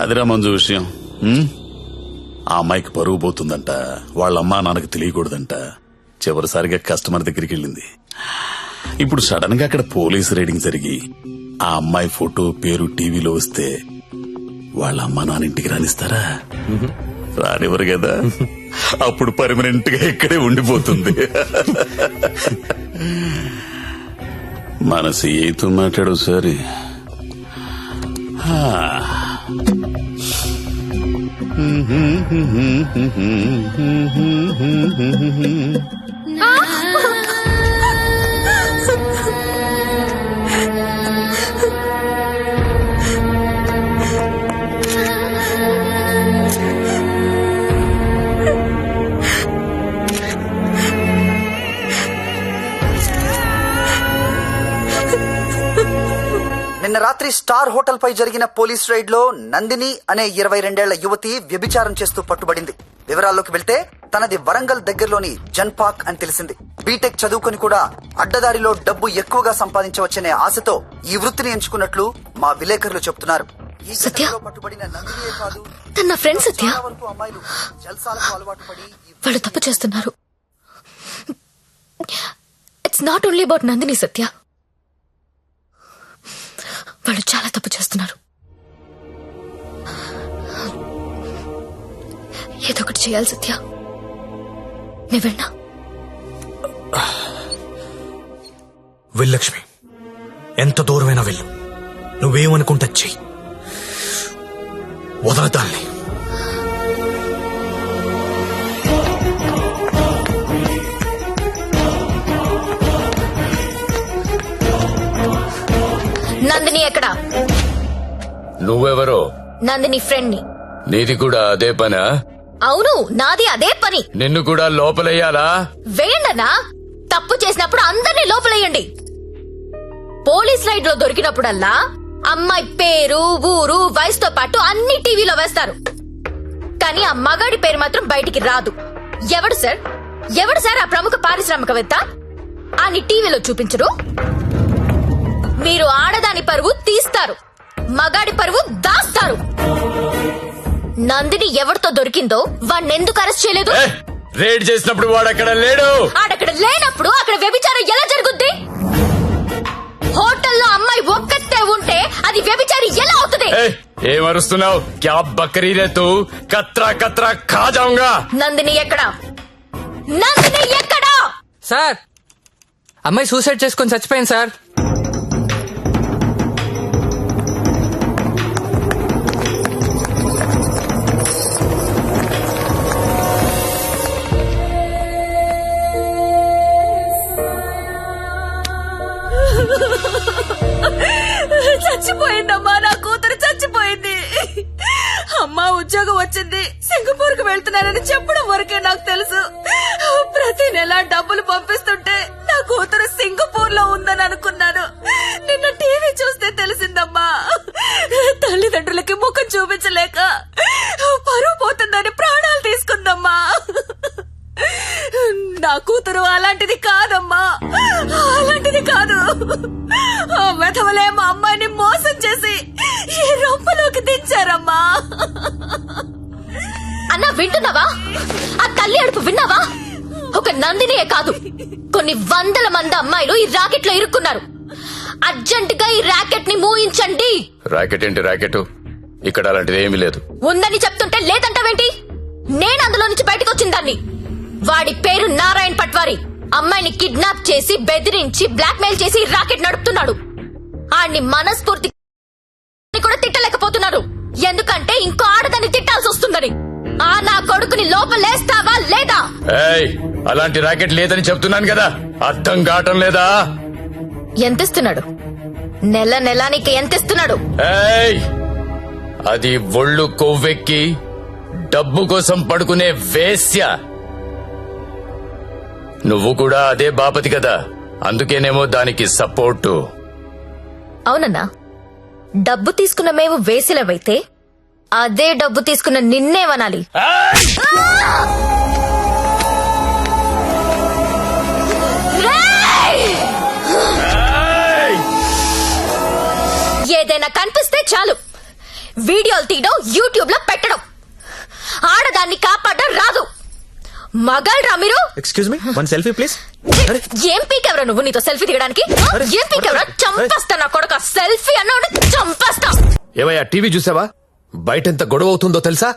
Speaker 1: అదిరా మంజు విషయం. ఆ అమ్మాయికి పరువు పోతుందంట, వాళ్ళ అమ్మా నాన్నకి తెలియకూడదంట. చివరిసారిగా కస్టమర్ దగ్గరికి వెళ్ళింది. ఇప్పుడు సడన్ గా అక్కడ పోలీస్ రైడింగ్ జరిగి ఆ అమ్మాయి ఫోటో పేరు టీవీలో వస్తే వాళ్ళ అమ్మా నాన్న ఇంటికి రానిస్తారా? రానివ్వరు కదా. అప్పుడు పర్మనెంట్ గా ఇక్కడే ఉండిపోతుంది. మన సీఏతో మాట్లాడు సరే.
Speaker 16: నిన్న రాత్రి స్టార్ హోటల్ పై జరిగిన పోలీస్ రైడ్ లో నందిని అనే 22 యువతి వ్యభిచారం చేస్తూ పట్టుబడింది. వివరాల్లోకి వెళ్తే తనది వరంగల్ దగ్గరలోని జన్పాక్ అని తెలిసింది. బీటెక్ చదువుకుని కూడా అడ్డదారిలో డబ్బు ఎక్కువగా సంపాదించవచ్చనే ఆశతో ఈ వృత్తిని ఎంచుకున్నట్లు మా విలేకరులు చెబుతున్నారు. ఈ ఘటనలో పట్టుబడిన నందినియే కాదు,
Speaker 2: తన ఫ్రెండ్ సత్య,
Speaker 16: చాలా వరకు అమ్మాయిలు జల్సాలకు అలవాటు పడి
Speaker 2: వాళ్ళు తప్పు చేస్తున్నారు. It's not only about Nandini Satya, వాళ్ళు చాలా తప్పు చేస్తున్నారు. ఏదో ఒకటి చేయాలి సత్య, నువ్వెన్నా
Speaker 3: వెళ్ళలక్ష్మి, ఎంత దూరమైనా వెళ్ళు. నువ్వేమనుకుంటా చెయ్యి, వదలదాల్ని.
Speaker 2: నందిని ఎక్కడా?
Speaker 8: నువ్వెవరో?
Speaker 2: నందిని ఫ్రెండ్ ని.
Speaker 8: నీది కూడా అదే పనా?
Speaker 2: అవును, నాది అదే పని.
Speaker 8: నిన్ను కూడా లోపలయ్యాలా?
Speaker 2: వేయండన్నా, తప్పు చేసినప్పుడు అందరినీ లోపలేయండి. పోలీస్ రైడ్ లో దొరికినప్పుడల్లా అమ్మాయి పేరు, ఊరు, వయసుతో పాటు అన్ని టీవీలో వేస్తారు. కానీ ఆ మగాడి పేరు మాత్రం బయటికి రాదు. ఎవడు సార్ ఆ ప్రముఖ పారిశ్రామికవేత్త? అని టీవీలో చూపించరు. మీరు ఆడదాని పరువు తీస్తారు, మగాడి పరువు దాస్తారు. నందిని ఎవరితో దొరికిందో వాణ్ణెందుకు అరెస్ట్ చేయలేదు?
Speaker 8: రేడ్ చేసినప్పుడు వాడు అక్కడ లేడు.
Speaker 2: ఆడక్కడ లేనప్పుడు అక్కడ వ్యభిచారం ఎలా జరుగుద్ది? హోటల్లో అమ్మాయి ఒక్కతే ఉంటే అది వ్యభిచారి ఎలా అవుతుంది?
Speaker 8: ఏమరుస్తున్నావు? క్యా బకరీ రే తూ? కత్రా కత్రా ఖా జాऊंगा.
Speaker 2: నందిని ఎక్కడా? నందిని ఎక్కడా?
Speaker 5: సార్, అమ్మాయి సూసైడ్ చేసుకొని చచ్చిపోయింది సార్.
Speaker 9: చచ్చిపోయిందమ్మా, నా కూతురు చచ్చిపోయింది. అమ్మా ఉద్యోగం వచ్చింది, సింగపూర్ కు వెళ్తున్నానని చెప్పడం వరకే నాకు తెలుసు. ప్రతి నెల డబ్బులు పంపిస్తుంటే నా కూతురు సింగపూర్ లో ఉందని అనుకున్నాను. నిన్న టీవీ చూస్తే తెలిసిందమ్మా. తల్లిదండ్రులకి ముఖం చూపించలేక పరువు పోతుందని ప్రాణాలు తీసుకుందమ్మా. నా కూతురు అలాంటిది కాదమ్మా, అలాంటిది కాదు. ఆ వెధవలే మా అమ్మాయిని మోసం చేసి ఈ రొంపలోకి దించారమ్మా.
Speaker 2: అన్నా వింటున్నావా? ఆ తల్లి అడుపు విన్నావా? ఒక ఒక నందినియే కాదు, కొన్ని వందల మంది అమ్మాయిలు ఈ రాకెట్ లో ఇరుక్కున్నారు. అర్జెంట్ గా ఈ రాకెట్ ని మూయించండి.
Speaker 17: రాకెట్ ఏంటి రాకెట్? ఇక్కడ అలాంటిది ఏమీ లేదు.
Speaker 2: ఉందని చెప్తుంటే లేదంటావేంటి? నేను అందులో నుంచి బయటకు వచ్చిందాన్ని. వాడి పేరు నారాయణ్ పట్వారి. అమ్మాయిని కిడ్నాప్ చేసి బెదిరించి బ్లాక్మెయిల్ చేసి ఈ రాకెట్ నడుపుతున్నాడు. ఆడిని మనస్ఫూర్తి కూడా తిట్టలేకపోతున్నారు, ఎందుకంటే ఇంకో ఆడదాన్ని తిట్టాల్సి వస్తుందని. ఆ నా కొడుకుని లోపలేస్తావా లేదా?
Speaker 17: ఏయ్, అలాంటి రాకెట్ లేదని చెప్తున్నాను కదా, అర్థం కావటం లేదా?
Speaker 2: ఎంతిస్తున్నాడు? నెల నెలానికి ఎంతిస్తున్నాడు?
Speaker 17: ఏయ్, అది ఒళ్ళు కొవ్వెక్కి డబ్బు కోసం పడుకునే వేశ్య. నువ్వు కూడా అదే బాపతి కదా, అందుకేనేమో దానికి సపోర్టు.
Speaker 2: అవునన్నా, డబ్బు తీసుకున్న మేము వేసిలవైతే అదే డబ్బు తీసుకున్న నిన్నేమనాలి? ఏదైనా కనిపిస్తే చాలు వీడియోలు తీయడం, యూట్యూబ్ లో పెట్టడం. ఆడదాన్ని కాపాడడం రాదు. మగాళ్ళరా మీరు?
Speaker 3: Excuse me, one selfie please.
Speaker 2: ఏం పీకెవరా నువ్వు? నీతో సెల్ఫీ దిగడానికి ఏం పీకెవరా? చంపేస్తా నా కొడుక. సెల్ఫీ అన్నాడు చంపేస్తా.
Speaker 8: ఏవయ్యా, టీవీ చూసావా? బయటెంత గొడవ అవుతుందో తెలుసా?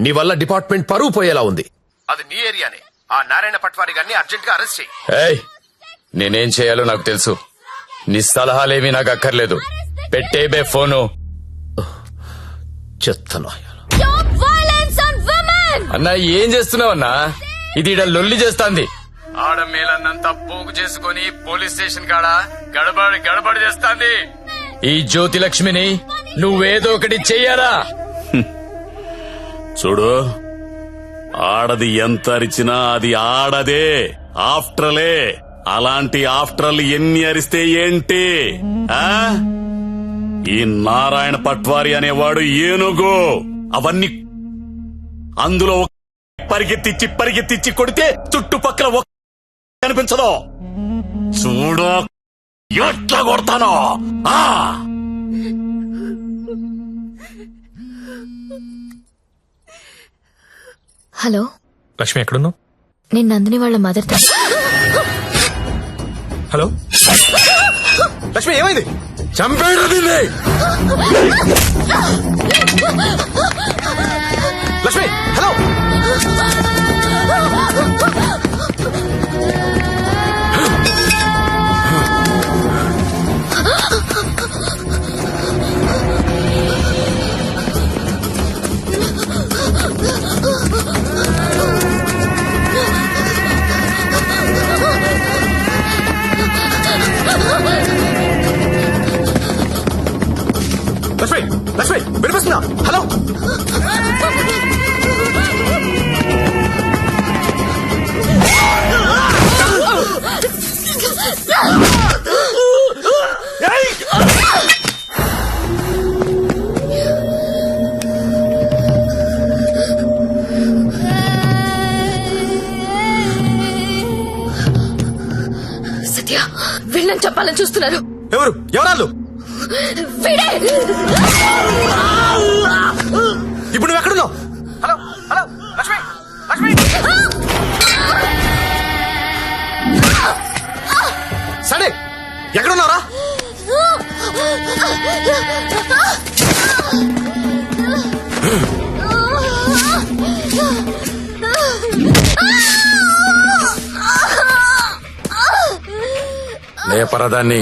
Speaker 8: నీ వల్ల డిపార్ట్మెంట్ పరువు పోయేలా ఉంది. అది నీ ఏరియానే. ఆ నారాయణ పట్వారి గారిని అర్జెంట్ గా అరెస్ట్ చేయి.
Speaker 17: ఏయ్, నేనేం చేయాలో నాకు తెలుసు. నీ సలహాలేమీ నాకు అక్కర్లేదు. పెట్టేబే ఫోను.
Speaker 8: చెత్తను
Speaker 17: అన్నా, ఏం చేస్తున్నావన్నా? ఇది ఈడ లొల్లి చేస్తాంది. ఆడమేలన్నంతా పోగు చేసుకుని పోలీస్ స్టేషన్ కాడ గడబడి చేస్తాంది. ఈ జ్యోతి లక్ష్మిని నువ్వేదో ఒకటి చెయ్యాలా?
Speaker 1: చూడు, ఆడది ఎంత అరిచినా అది ఆడదే, ఆఫ్టర్లే. అలాంటి ఆఫ్టర్లు ఎన్ని అరిస్తే ఏంటి? ఆ ఈ నారాయణ పట్వారి అనేవాడు ఏనుగు. అవన్నీ అందులో పరిగెత్తిచ్చి కొడితే చుట్టుపక్కల కనిపించదు. చూడు ఎట్లా కొడతానో.
Speaker 2: హలో
Speaker 3: లక్ష్మి, ఎక్కడున్నావు?
Speaker 2: నేను నందిని వాళ్ళ మదర్.
Speaker 3: హలో లక్ష్మి, ఏమైంది?
Speaker 17: చంపేడు దీన్ని.
Speaker 3: లక్ష్మి, హలో. లక్ష్మి, లక్ష్మి, వినిపిస్తుందా? హలో.
Speaker 2: సత్య, వీళ్ళని చెప్పాలని చూస్తున్నారు.
Speaker 3: ఎవరాళ్ళు?
Speaker 2: వీడే.
Speaker 3: ఇప్పుడు నువ్వు ఎక్కడున్నావు? Hello hello Lakshmi, Lakshmi. సరే, ఎక్కడున్నారా?
Speaker 17: లేపరదాన్ని.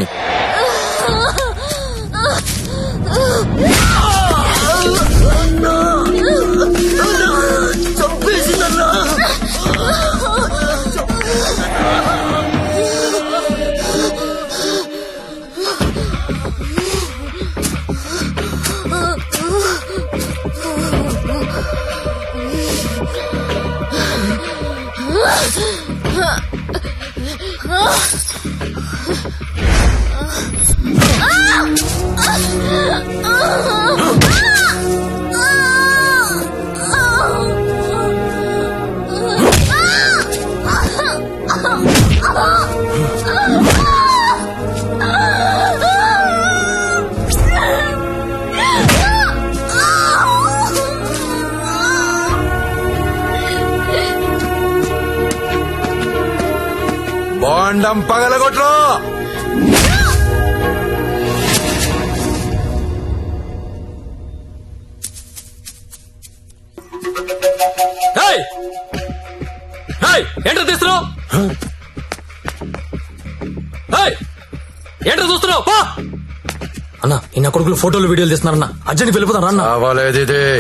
Speaker 6: మండం పగలగొట్లో.
Speaker 12: ఏంటో తీస్తున్నావు? ఏంటో చూస్తున్నావు? అన్న ఇన్న కొడుకులు ఫోటోలు వీడియోలు తీస్తున్నారన్న. అర్జెంట్ వెళ్ళిపోతాను అన్న.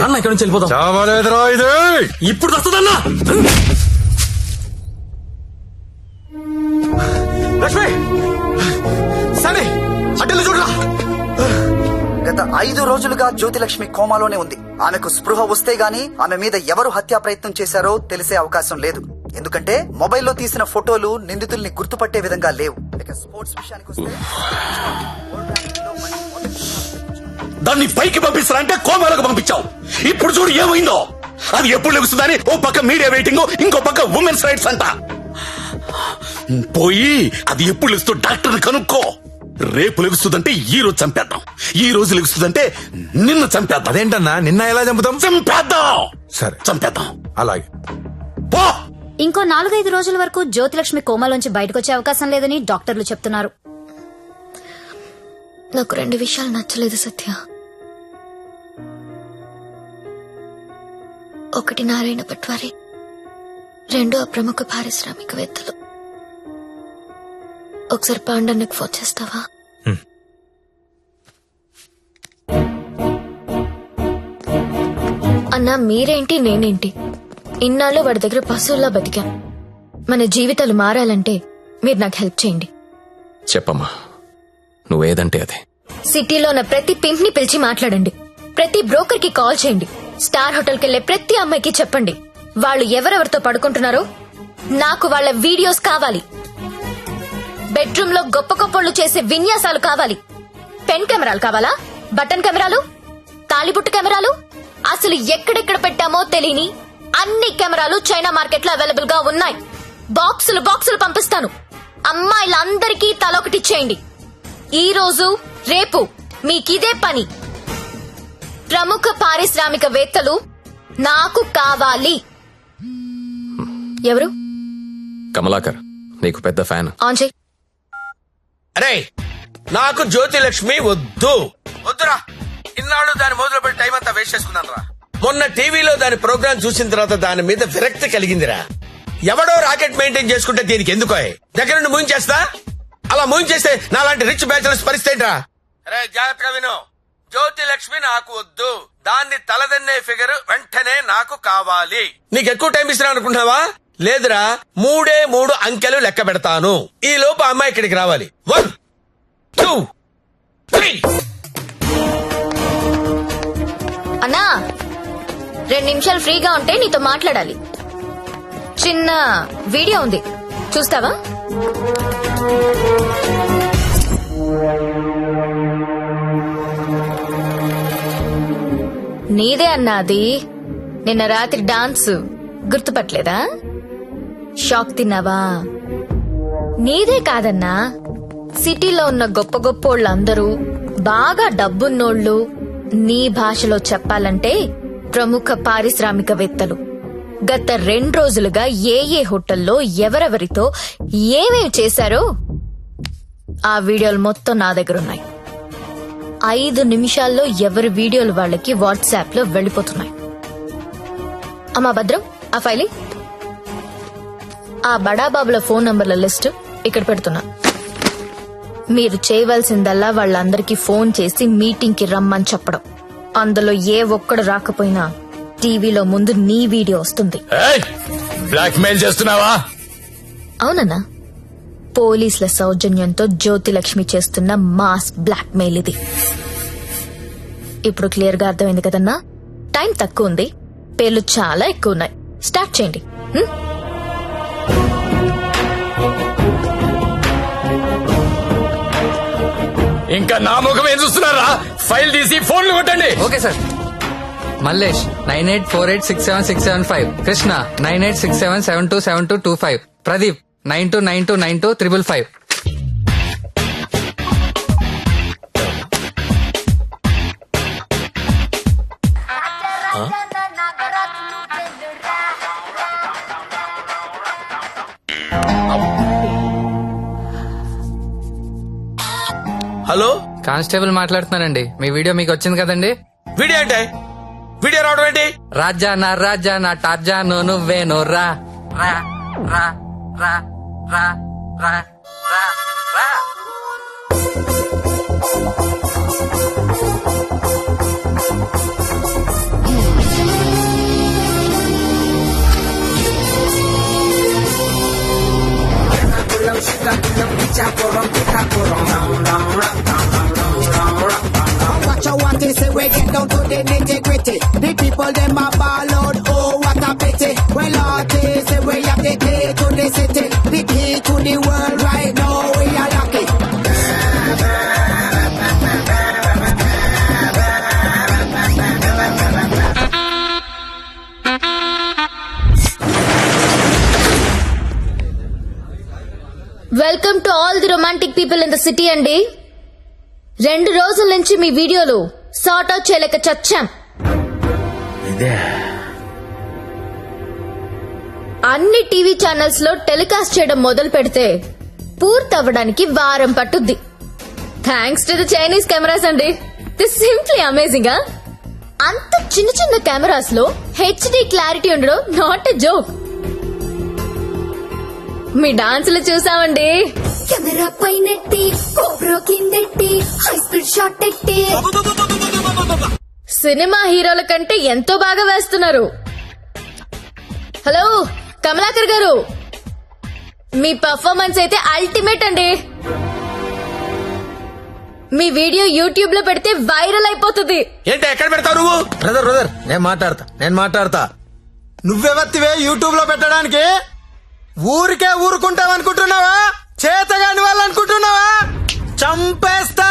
Speaker 12: అన్న ఇక్కడ నుంచి వెళ్ళిపోతాం. ఇప్పుడు వస్తుందన్నా.
Speaker 3: లక్ష్మి సరే అడ్డలు చూడరా.
Speaker 16: గత 5 రోజులుగా జ్యోతిలక్ష్మి కోమాలోనే ఉంది. ఆమెకు స్పృహ వస్తే గానీ ఆమె మీద ఎవరు హత్యా ప్రయత్నం చేశారో తెలిసే అవకాశం లేదు. ఎందుకంటే మొబైల్లో తీసిన ఫోటోలు నిందితుల్ని గుర్తుపట్టే విధంగా లేవు. ఇక స్పోర్ట్స్ విషయానికి వస్తే
Speaker 1: దాన్ని పైకి పంపిస్తారంటే కోమాలకు పంపించావు. ఇప్పుడు చూడు ఏమైందో. అది ఎప్పుడు లెగుస్తుందని ఓ పక్క మీడియా వెయిటింగ్, ఇంకో పక్క ఉమెన్స్ రైట్స్ అంట. పోయి అది ఎప్పుడు లెగుస్తూ డాక్టర్ని కనుక్కో. రేపు లెగుస్తుందంటే ఈ రోజు చంపేద్దాం, ఈ రోజు లెగుస్తుందంటే నిన్ను చంపేద్దాం.
Speaker 3: అదేంటన్నా నిన్న ఎలా చంపుతాం?
Speaker 1: చంపేద్దాం.
Speaker 3: సరే
Speaker 1: చంపేద్దాం.
Speaker 3: అలాగే.
Speaker 1: పో.
Speaker 18: ఇంకో 4-5 రోజుల వరకు జ్యోతిలక్ష్మి కోమాలోంచి బయటకొచ్చే అవకాశం లేదని డాక్టర్లు చెప్తున్నారు.
Speaker 2: నాకు 2 విషయాలు నచ్చలేదు సత్య. ఒకటి నారాయణ పట్వారి, 2 ఆ ప్రముఖ పారిశ్రామికవేత్తలు. ఒకసారి పాండన్నకు ఫోన్ చేస్తావా? అన్నా మీరేంటి నేనేంటి, ఇన్నాళ్ళు వాడి దగ్గర పశువుల్లా బతికాం. మన జీవితాలు మారాలంటే మీరు నాకు హెల్ప్ చేయండి.
Speaker 17: చెప్పమ్మా, నువ్వేదంటే అదే.
Speaker 2: సిటీలో ఉన్న ప్రతి పింప్ ని పిలిచి మాట్లాడండి. ప్రతి బ్రోకర్ కి కాల్ చేయండి. స్టార్ హోటల్ కెళ్లే ప్రతి అమ్మాయికి చెప్పండి వాళ్ళు ఎవరెవరితో పడుకుంటున్నారో నాకు వాళ్ళ వీడియోస్ కావాలి. బెడ్రూమ్ లో గొప్ప గొప్పలు చేసే విన్యాసాలు కావాలి. పెన్ కెమెరాలు కావాలా? బటన్ కెమెరాలు, తాలిబుట్టు కెమెరాలు, అసలు ఎక్కడెక్కడ పెట్టామో తెలియని అన్ని కెమెరాలు చైనా మార్కెట్ లో అవైలబుల్ గా ఉన్నాయి. బాక్సులు బాక్సులు పంపిస్తాను. అమ్మాయిలందరికీ తలొకటిచ్చేయండి. ఈ రోజు రేపు మీకిదే పని. ప్రముఖ పారిశ్రామికవేత్తలు నాకు కావాలి. ఎవరు?
Speaker 17: కమలాకర్, నీకు పెద్ద ఫ్యాన్.
Speaker 2: ఆన్ చేయి.
Speaker 6: అరే నాకు జ్యోతిలక్ష్మి వద్దు. వద్దురా. ఇన్నాళ్ళు దాని మొదలు పెట్టి టైం అంతా వేస్ట్ చేసుకున్నాను రా. మొన్న టీవీలో దాని ప్రోగ్రామ్ చూసిన తర్వాత దాని మీద విరక్తి కలిగిందిరా. ఎవడో రాకెట్ మెయింటైన్ చేసుకుంటే దీనికి ఎందుకో దగ్గర నుండి మూయించేస్తా. అలా మూయించేస్తే నాలాంటి రిచ్ బ్యాచులర్స్ పరిస్థితి రా. అరే జాగ్రత్తగా విను. జ్యోతిలక్ష్మి నాకు వద్దు. దాన్ని తలదన్నే ఫిగర్ వెంటనే నాకు కావాలి. నీకు ఎక్కువ టైం ఇస్తున్నా అనుకుంటున్నావా? లేదురా, 3 అంకెలు లెక్క పెడతాను. ఈ లోపు అమ్మాయి ఇక్కడికి రావాలి. 1 2 3.
Speaker 2: అన్నా 2 నిమిషాలు ఫ్రీగా ఉంటే నీతో మాట్లాడాలి. చిన్న వీడియో ఉంది, చూస్తావా? నీదే అన్నా అది. నిన్న రాత్రి డాన్స్ గుర్తుపట్టలేదా? షాక్ తిన్నావా? నీదే కాదన్నా, సిటీలో ఉన్న గొప్ప గొప్పోళ్ళందరూ బాగా డబ్బున్నోళ్ళు, నీ భాషలో చెప్పాలంటే ప్రముఖ పారిశ్రామికవేత్తలు గత 2 రోజులుగా ఏ హోటల్లో ఎవరెవరితో ఏమేమి చేశారో ఆ వీడియోలు మొత్తం నా దగ్గర ఉన్నాయి. 5 నిమిషాల్లో ఎవరి వీడియోలు వాళ్ళకి వాట్సాప్ లో వెళ్లిపోతున్నాయి. అమ్మా భద్రం, ఆ ఫైలి ఆ బడాబాబుల ఫోన్ నంబర్ల లిస్ట్ ఇక్కడ పెడుతున్నా. మీరు చేయవలసిందల్లా వాళ్ళందరికీ ఫోన్ చేసి మీటింగ్ కి రమ్మని చెప్పడం. అందులో ఏ ఒక్కడు రాకపోయినా టీవీలో ముందు నీ వీడియో వస్తుంది.
Speaker 17: బ్లాక్ మెయిల్ చేస్తున్నావా?
Speaker 2: అవునన్నా, పోలీసుల సౌజన్యంతో జ్యోతిలక్ష్మి చేస్తున్న మాస్ బ్లాక్ మెయిల్ ఇది. ఇప్పుడు క్లియర్ గా అర్థమైంది కదన్నా? టైం తక్కువ ఉంది, పేర్లు చాలా ఎక్కువ ఉన్నాయి. స్టార్ట్ చేయండి.
Speaker 17: ఇంకా నా ముఖం ఏం చూస్తున్నారా? ఫైల్ తీసి ఫోన్లు కొట్టండి.
Speaker 5: Okay sir. Mallesh 9848676775. Krishna 9867727225. Pradeep 92929255.
Speaker 6: Hello
Speaker 5: constable మాట్లాడుతున్నానండి. మీ వీడియో మీకు వచ్చింది కదండి.
Speaker 6: వీడియో ఏంటి? వీడియో రావడం ఏంటి?
Speaker 5: రాజా నా టార్జాను నువ్వేను రా రా రా రా రా రా రా రా.
Speaker 19: Watch out what they say, we get down to the nitty-gritty. The people them a ball out, oh what a pity. Well artists say we have the key to the city, the key to the world right now, we are lucky.
Speaker 2: Welcome to all the romantic people in the city అండి. 2 రోజుల నుంచి మీ వీడియోలు sort out చేయలేక చచ్చాం. అన్ని TV channels లో telecast చేయడం మొదలు పెడితే పూర్తవ్వడానికి వారం పట్టుద్ది. Thanks to the Chinese cameras అండి. This simply amazing. అంత చిన్న చిన్న కెమెరాస్ లో హెచ్డి క్లారిటీ ఉండడం నాట్ ఎ జోక్. మీ డాన్సులు చూసామండి.
Speaker 10: కెమెరా పైనెట్టి కోబ్రో కిందెట్టి హై స్పీడ్ షాట్ ఎట్టి
Speaker 2: సినిమా హీరోల కంటే ఎంతో బాగా వేస్తున్నారు. హలో కమలాకర్ గారు, మీ పర్ఫార్మెన్స్ అయితే అల్టిమేట్ అండి. మీ వీడియో యూట్యూబ్ లో పెడితే వైరల్ అయిపోతుంది.
Speaker 6: ఏంటి ఎక్కడ పెడతావు నువ్వు?
Speaker 3: బ్రదర్ నేను మాట్లాడతా. నువ్వెవత్తివే యూట్యూబ్ లో పెట్టడానికి? ఊరికే ఊరుకుంటావనుకుంటున్నావా? చేతగాని వాళ్ళు అనుకుంటున్నావా? చంపేస్తా.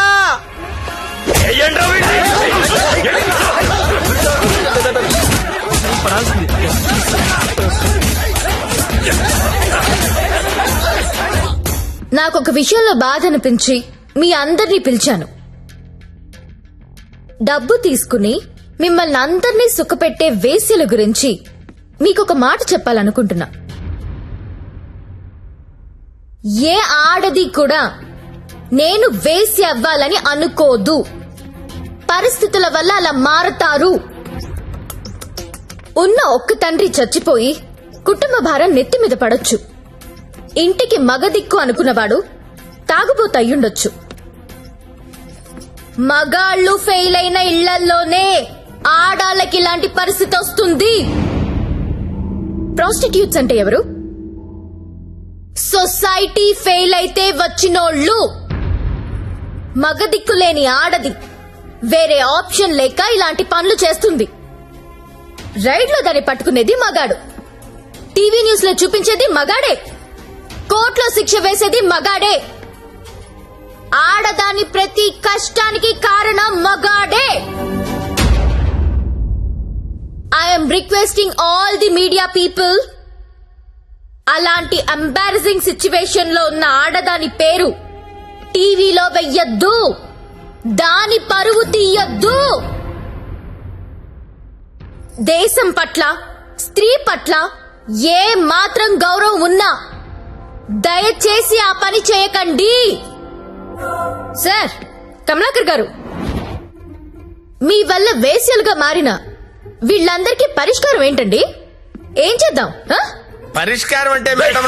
Speaker 2: నాకొక విషయంలో బాధ అనిపించి మీ అందరినీ పిలిచాను. డబ్బు తీసుకుని మిమ్మల్ని అందరినీ సుఖపెట్టే వేశ్యల గురించి మీకొక మాట చెప్పాలనుకుంటున్నా. ఏ ఆడది కూడా నేను వేశ్య అవ్వాలని అనుకోదు. పరిస్థితుల వల్ల అలా మారతారు. ఉన్న ఒక్క తండ్రి చచ్చిపోయి కుటుంబ భారం నెత్తి మీద పడొచ్చు. ఇంటికి మగదిక్కు అనుకున్నవాడు తాగుబోతయ్యుండొచ్చు. మగాళ్ళు ఫెయిల్ అయిన ఇళ్లల్లోనే ఆడాళ్ళకి ఇలాంటి పరిస్థితి వస్తుంది. ప్రాస్టిట్యూట్స్ అంటే ఎవరు? సొసైటీ ఫెయిల్ అయితే వచ్చినోళ్ళు. మగదిక్కు లేని ఆడది వేరే ఆప్షన్ లేక ఇలాంటి పనులు చేస్తుంది. రైడ్ లో దాన్ని పట్టుకునేది మగాడు, టీవీ న్యూస్ లో చూపించేది మగాడే, కోర్టులో శిక్ష వేసేది మగాడే. ఆడదాని ప్రతి కష్టానికి కారణం మగాడే. I'm requesting all the media people, అలాంటి ఎంబారసింగ్ సిచ్యువేషన్ లో ఉన్న ఆడదాని పేరు టీవీలో వెయ్యొద్దు. దాని పరువు తీయొద్దు. దేశం పట్ల, స్త్రీ పట్ల ఏ మాత్రం గౌరవం ఉన్నా దయచేసి ఆ పని చేయకండి. సార్ కమలాకర్ గారు, మీ వల్ల వేశ్యలుగా మారిన వీళ్ళందరికీ పరిష్కారం ఏంటండి? ఏం చేద్దాం?
Speaker 6: పరిష్కారం అంటే మేడం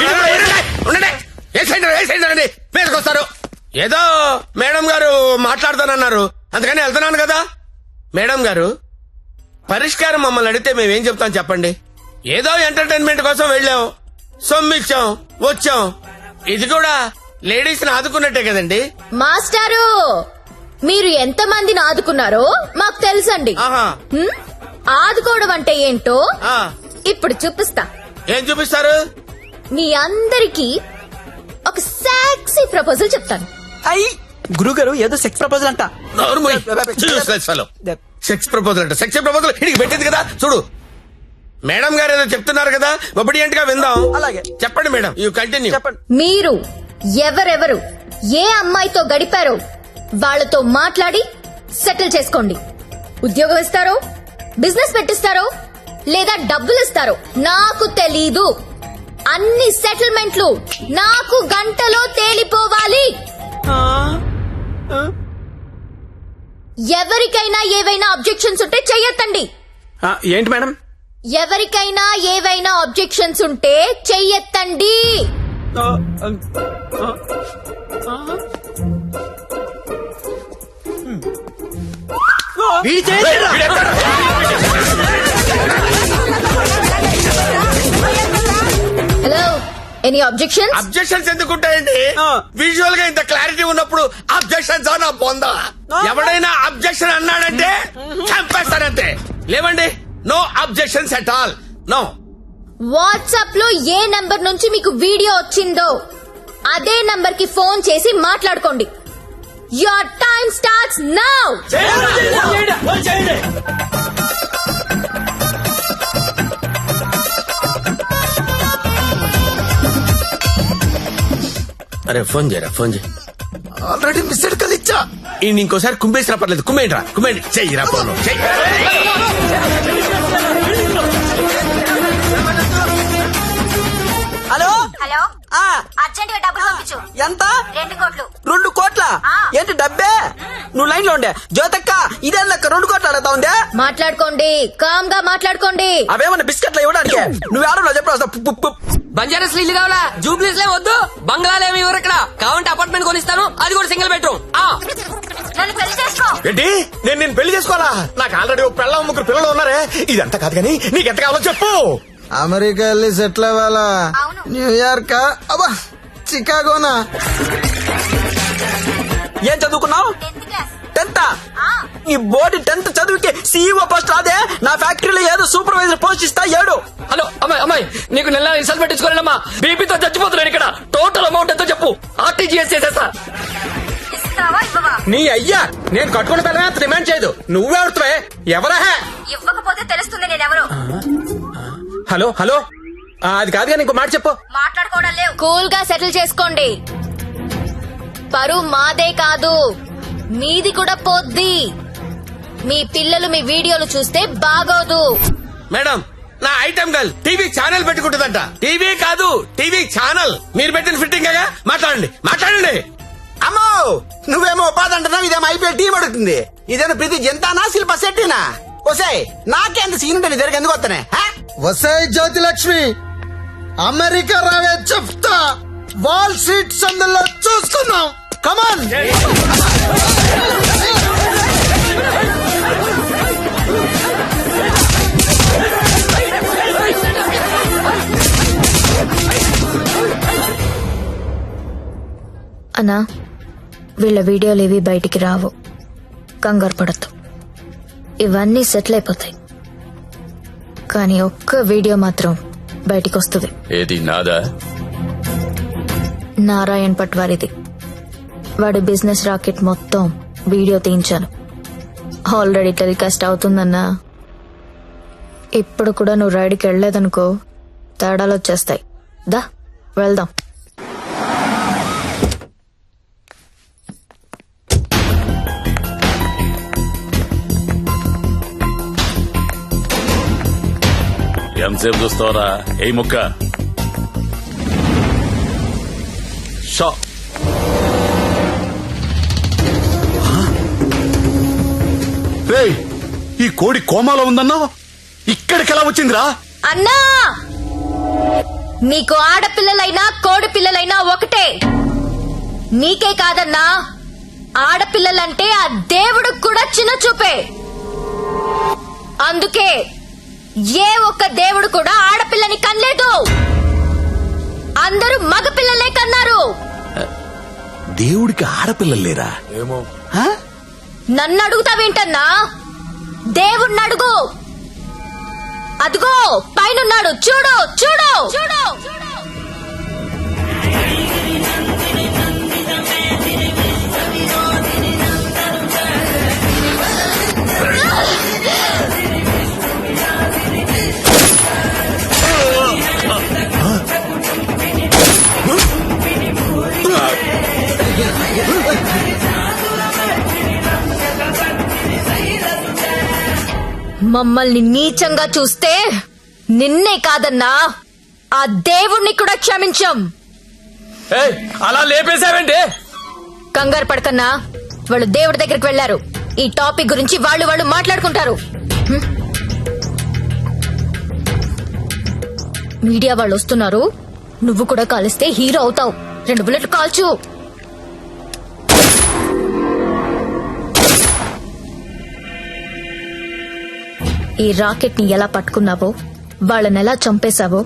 Speaker 6: మీదకొస్తారు. ఏదో మేడం గారు మాట్లాడతానన్నారు, అందుకని వెళ్తున్నాను కదా. మేడం గారు, పరిష్కారం మమ్మల్ని అడిగితే మేమేం చెప్తాం చెప్పండి? ఏదో ఎంటర్టైన్మెంట్ కోసం వెళ్ళాం, సొమ్మిచ్చాం, వచ్చాం. ఇది కూడా లేడీస్ ని ఆదుకున్నట్టే కదండి.
Speaker 2: మాస్టారు, మీరు ఎంత మందిని ఆదుకున్నారో మాకు తెలుసండి. ఆదుకోవడం అంటే ఏంటో ఇప్పుడు చూపిస్తా.
Speaker 6: ఏం చూపిస్తారు?
Speaker 2: మీ అందరికీ ఒక సెక్సీ ప్రపోజల్ చెప్తాను.
Speaker 3: గురుగారు ఏదో సెక్స్ ప్రపోజల్ అంట.
Speaker 6: సెక్స్ ప్రపోజల్ అంట. సెక్స్ ప్రపోజల్ ఇడికి పెట్టింది కదా చూడు. మేడం గారు ఏదో చెప్తున్నారు కదా, ఒబిడియంట్ గా విందాం. అలాగే చెప్పండి మేడం, యూ కంటిన్యూ. చెప్పండి.
Speaker 2: మీరు ఎవరెవరు ఏ అమ్మాయితో గడిపారో వాళ్ళతో మాట్లాడి సెటిల్ చేసుకోండి. ఉద్యోగం ఇస్తారో, బిజినెస్ పెట్టిస్తారో, లేదా డబ్బులు ఇస్తారో నాకు తెలీదు. అన్ని సెటిల్మెంట్లు నాకు గంటలో తేలిపోవాలి. ఎవరికైనా ఏవైనా అబ్జెక్షన్స్ ఉంటే చెయ్యొద్దండి.
Speaker 7: ఏంటి మేడం?
Speaker 2: ఎవరికైనా ఏవైనా అబ్జెక్షన్స్ ఉంటే చెయ్యొద్దండి. Hello, any objections?
Speaker 6: అబ్జెక్షన్స్ ఎందుకుంటాయండి? విజువల్ గా ఇంత క్లారిటీ ఉన్నప్పుడు అబ్జెక్షన్స్ నా పొందా. ఎవడైనా అబ్జెక్షన్ అన్నాడంటే చంపేస్తానంతే. లేవండి, no objections at all. No.
Speaker 2: WhatsApp లో ఏ నంబర్ నుంచి మీకు వీడియో వచ్చిందో అదే నంబర్ కి ఫోన్ చేసి మాట్లాడుకోండి. Your time starts now.
Speaker 6: అరే ఫోన్ చేయరా, ఫోన్ చేయి. ఆల్రెడీ మిస్డ్ కాల్ ఇచ్చా. ఇంకోసారి కుమ్మేసినా పర్లేదు. కుమ్మేంట్రా, కుమ్మేండి. చెయ్యిరా ఫోన్.
Speaker 5: హలో
Speaker 18: హలో, అర్జెంట్ గా డబ్బులు పంపించు.
Speaker 5: ఎంత?
Speaker 18: 2 కోట్లు.
Speaker 5: 2 కోట్ల? ఏంటి డబ్బే? నువ్వు లైన్ లో ఉండే జ్యోతక్క, ఇదే లెక్క 2 కోట్లు అడుగుతా ఉండే.
Speaker 2: మాట్లాడుకోండి, కామ్ గా మాట్లాడుకోండి.
Speaker 5: అవేమన్నా బిస్కెట్లు ఇవ్వడానికి నువ్వు ఆడలో చెప్పు. బంజారాస్ ఇల్లు కావాలా? జూబ్లీస్ లే వద్దు, బంగ్లాలేమి ఇవ్వరు ఇక్కడ. కావాలంటే అపార్ట్మెంట్ కొనిస్తాను, అది కూడా సింగిల్ బెడ్రూమ్.
Speaker 18: నన్ను పెళ్లి చేసుకో.
Speaker 3: ఏంటి, నేను పెళ్లి చేసుకోవాలా? నాకు ఆల్రెడీ 3 పిల్లలు ఉన్నారే. ఇదంతా కాదు కానీ నీకెంత కావాలో చెప్పు.
Speaker 20: అమెరికా వెళ్ళి సెటిల్ అవ్వాలా? న్యూయార్క్, అబ్బా చికాగోనా?
Speaker 5: ఏం చదువుకున్నావు? 10th. ఈ బోర్డు 10th చదువుకి సీఈఓ పోస్ట్ రాదే? నా ఫ్యాక్టరీలో ఏదో సూపర్వైజర్ పోస్ట్ ఇస్తా 7.
Speaker 17: హలో అమ్మాయి, నీకు నెల రిసల్ట్ పెట్టించుకోలేనమ్మా. బీపీతో చచ్చిపోతున్నాను ఇక్కడ. టోటల్ అమౌంట్ ఎంతో చెప్పు, ఆర్టీజీఎస్ చేసేస్తా.
Speaker 3: నీ అయ్యా, నేను కట్టుకున్న పిల్లమే అంత డిమాండ్ చేయదు. నువ్వే అడుగుతావే, ఎవరా?
Speaker 18: ఇవ్వకపోతే తెలుస్తుంది నేనెవరు.
Speaker 3: హలో, అది కాదు కానీ ఇంకో మాట చెప్పు.
Speaker 18: మాట్లాడుకోవడం లేవు.
Speaker 2: కూల్ గా సెటిల్ చేసుకోండి. పరువు మాదే కాదు, మీది కూడా పోద్ది. మీ పిల్లలు మీ వీడియోలు చూస్తే బాగోదు.
Speaker 6: మేడం, నా ఐటమ్ గర్ల్ టీవీ ఛానల్ పెట్టుకుంటుందంట. టీవీ కాదు, టీవీ ఛానల్. మీరు పెట్టిన ఫిట్టింగ్ గా మాట్లాడండి.
Speaker 20: అమ్మో, నువ్వేమో ఉపాధి అంటున్నావు, ఇదేమో ఐపీఎల్ టీం అడుగుతుంది. ఇదేమో ప్రతి జంతానా శిల్ప శెట్టినా? వసాయ్, నాకెంత సీన్ ఉంటే నీ దగ్గర ఎందుకు వస్తానే? వసాయ్ జ్యోతిలక్ష్మి, అమెరికా రావే చెప్తా. వాల్ స్ట్రీట్ సందులో చూసుకున్నాం. కమాన్.
Speaker 2: అన్నా, వీళ్ళ వీడియోలు ఏవి బయటికి రావు, కంగారు పడద్దు. ఇవన్నీ సెటిల్ అయిపోతాయి. కానీ ఒక్క వీడియో మాత్రం బయటికి వస్తుంది.
Speaker 17: ఏది నాదా?
Speaker 2: నారాయణ్ పట్వారిది. వాడి బిజినెస్ రాకెట్ మొత్తం వీడియో తీయించాను. ఆల్రెడీ టెలికాస్ట్ అవుతుందన్నా. ఇప్పుడు కూడా నువ్వు రైడ్కి వెళ్ళలేదనుకో, తేడాలు వచ్చేస్తాయి. దా వెళ్దాం.
Speaker 1: ఎంతసేపు చూస్తావరా? ఏ ముక్క షా. రేయ్, ఈ కోడి కోమాలో ఉందన్నావు, ఇక్కడికి ఎలా వచ్చిందిరా?
Speaker 2: అన్నా, నీకు ఆడపిల్లలైనా కోడి పిల్లలైనా ఒకటే. నీకే కాదన్నా, ఆడపిల్లలంటే ఆ దేవుడికి కూడా చిన్న చూపే. అందుకే ఏ ఒక్క దేవుడు కూడా ఆడపిల్లని కనలేదు. అందరూ మగ పిల్లలే కన్నారు.
Speaker 1: దేవుడికి ఆడపిల్లలు లేరా?
Speaker 3: ఏమో.
Speaker 2: నన్ను అడుగుతావేంటన్నా? దేవుణ్ణి అడుగు. అదిగో పైనున్నాడు, చూడు చూడు చూడు. మమ్మల్ని నీచంగా చూస్తే నిన్నే కాదన్నా, ఆ దేవుణ్ణి కూడా క్షమించం.
Speaker 17: అలా లేపేశావేంటి?
Speaker 2: కంగారు పడకన్నా, వాళ్ళు దేవుడి దగ్గరికి వెళ్లారు. ఈ టాపిక్ గురించి వాళ్ళు మాట్లాడుకుంటారు. మీడియా వాళ్ళు వస్తున్నారు. నువ్వు కూడా కాలిస్తే హీరో అవుతావు. 2 బుల్లెట్లు కాల్చు. ఈ రాకెట్ ని ఎలా పట్టుకున్నావో, వాళ్ళని ఎలా చంపేశావో,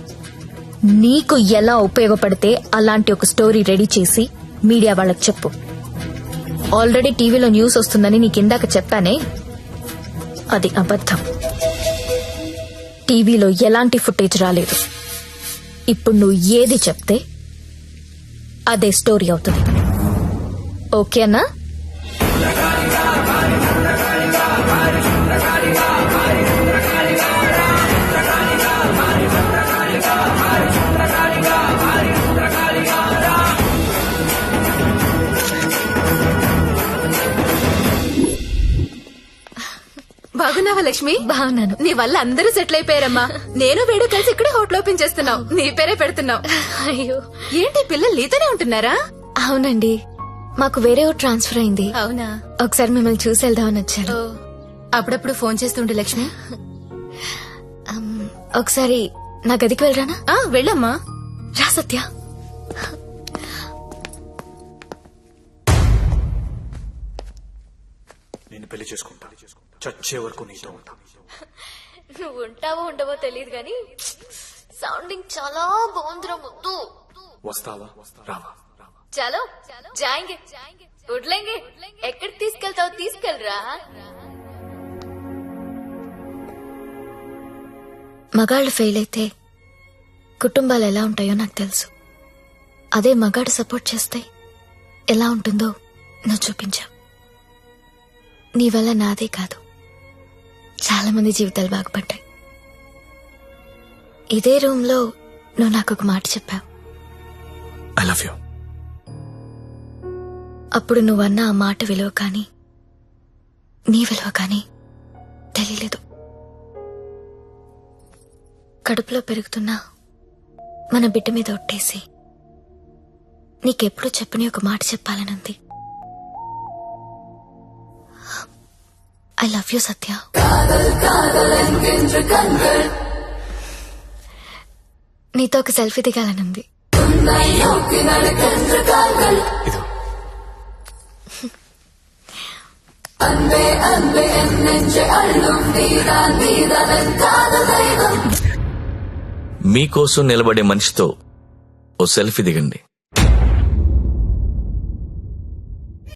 Speaker 2: నీకు ఎలా ఉపయోగపడితే అలాంటి ఒక స్టోరీ రెడీ చేసి మీడియా వాళ్ళకి చెప్పు. ఆల్రెడీ టీవీలో న్యూస్ వస్తుందని నీకిందాక చెప్పానే, అది అబద్ధం. టీవీలో ఎలాంటి ఫుటేజ్ రాలేదు. ఇప్పుడు నువ్వు ఏది చెప్తే అదే స్టోరీ అవుతుంది. ఓకేనా?
Speaker 9: బాగున్నావా లక్ష్మి?
Speaker 2: బాగున్నాను.
Speaker 9: నీ వల్ల అందరూ సెటిల్ అయిపోయారమ్మా. నేను వేడు కలిసి ఇక్కడే హోటల్ ఓపెన్ చేస్తున్నావు. నీ పేరే పెడుతున్నావు.
Speaker 2: అయ్యో,
Speaker 9: ఏంటి పిల్లలు నీతోనే ఉంటున్నారా?
Speaker 2: అవునండి, మాకు వేరే ఊరు ట్రాన్స్ఫర్ అయింది.
Speaker 9: అవునా?
Speaker 2: ఒకసారి మిమ్మల్ని చూసి వెళ్దామని వచ్చాను.
Speaker 9: అప్పుడప్పుడు ఫోన్ చేస్తుండే లక్ష్మి.
Speaker 2: ఒకసారి నా గదికి వెళ్ళరానా?
Speaker 9: వెళ్ళమ్మా.
Speaker 2: రా సత్య.
Speaker 3: నేను పెళ్లి చేసుకుంటా. చచ్చే వరకు నీతో ఉంటా.
Speaker 2: నువ్వు ఉంటావో ఉండవో తెలియదు గాని సౌండింగ్ చాలా బాగుందిరా ముద్దు.
Speaker 3: వస్తావా రావా?
Speaker 2: చలో జాయింగే వడ్లేంగే. ఎక్కడికి తీసుకెళ్తావు? తీసుకెళ్ళరా. మగాళ్ళు ఫెయిల్ అయితే కుటుంబాలు ఎలా ఉంటాయో నాకు తెలుసు. అదే మగాడు సపోర్ట్ చేస్తే ఎలా ఉంటుందో నువ్వు చూపించావు. నీ వల్ల నాదే కాదు, చాలా మంది జీవితాలు బాగుపడ్డాయి. ఇదే రూమ్ లో నువ్వు నాకు ఒక మాట చెప్పావు.
Speaker 3: I love you.
Speaker 2: అప్పుడు నువ్వన్న ఆ మాట విలువ కానీ నీ విలువ కానీ తెలియలేదు. కడుపులో పెరుగుతున్నా మన బిడ్డ మీద ఒట్టేసి నీకెప్పుడు చెప్పని ఒక మాట చెప్పాలనుంది. ఐ లవ్ యూ సత్య. నీతో ఒక సెల్ఫీ దిగాలనుంది.
Speaker 21: మీకోసం నిలబడే మనిషితో ఓ సెల్ఫీ దిగండి.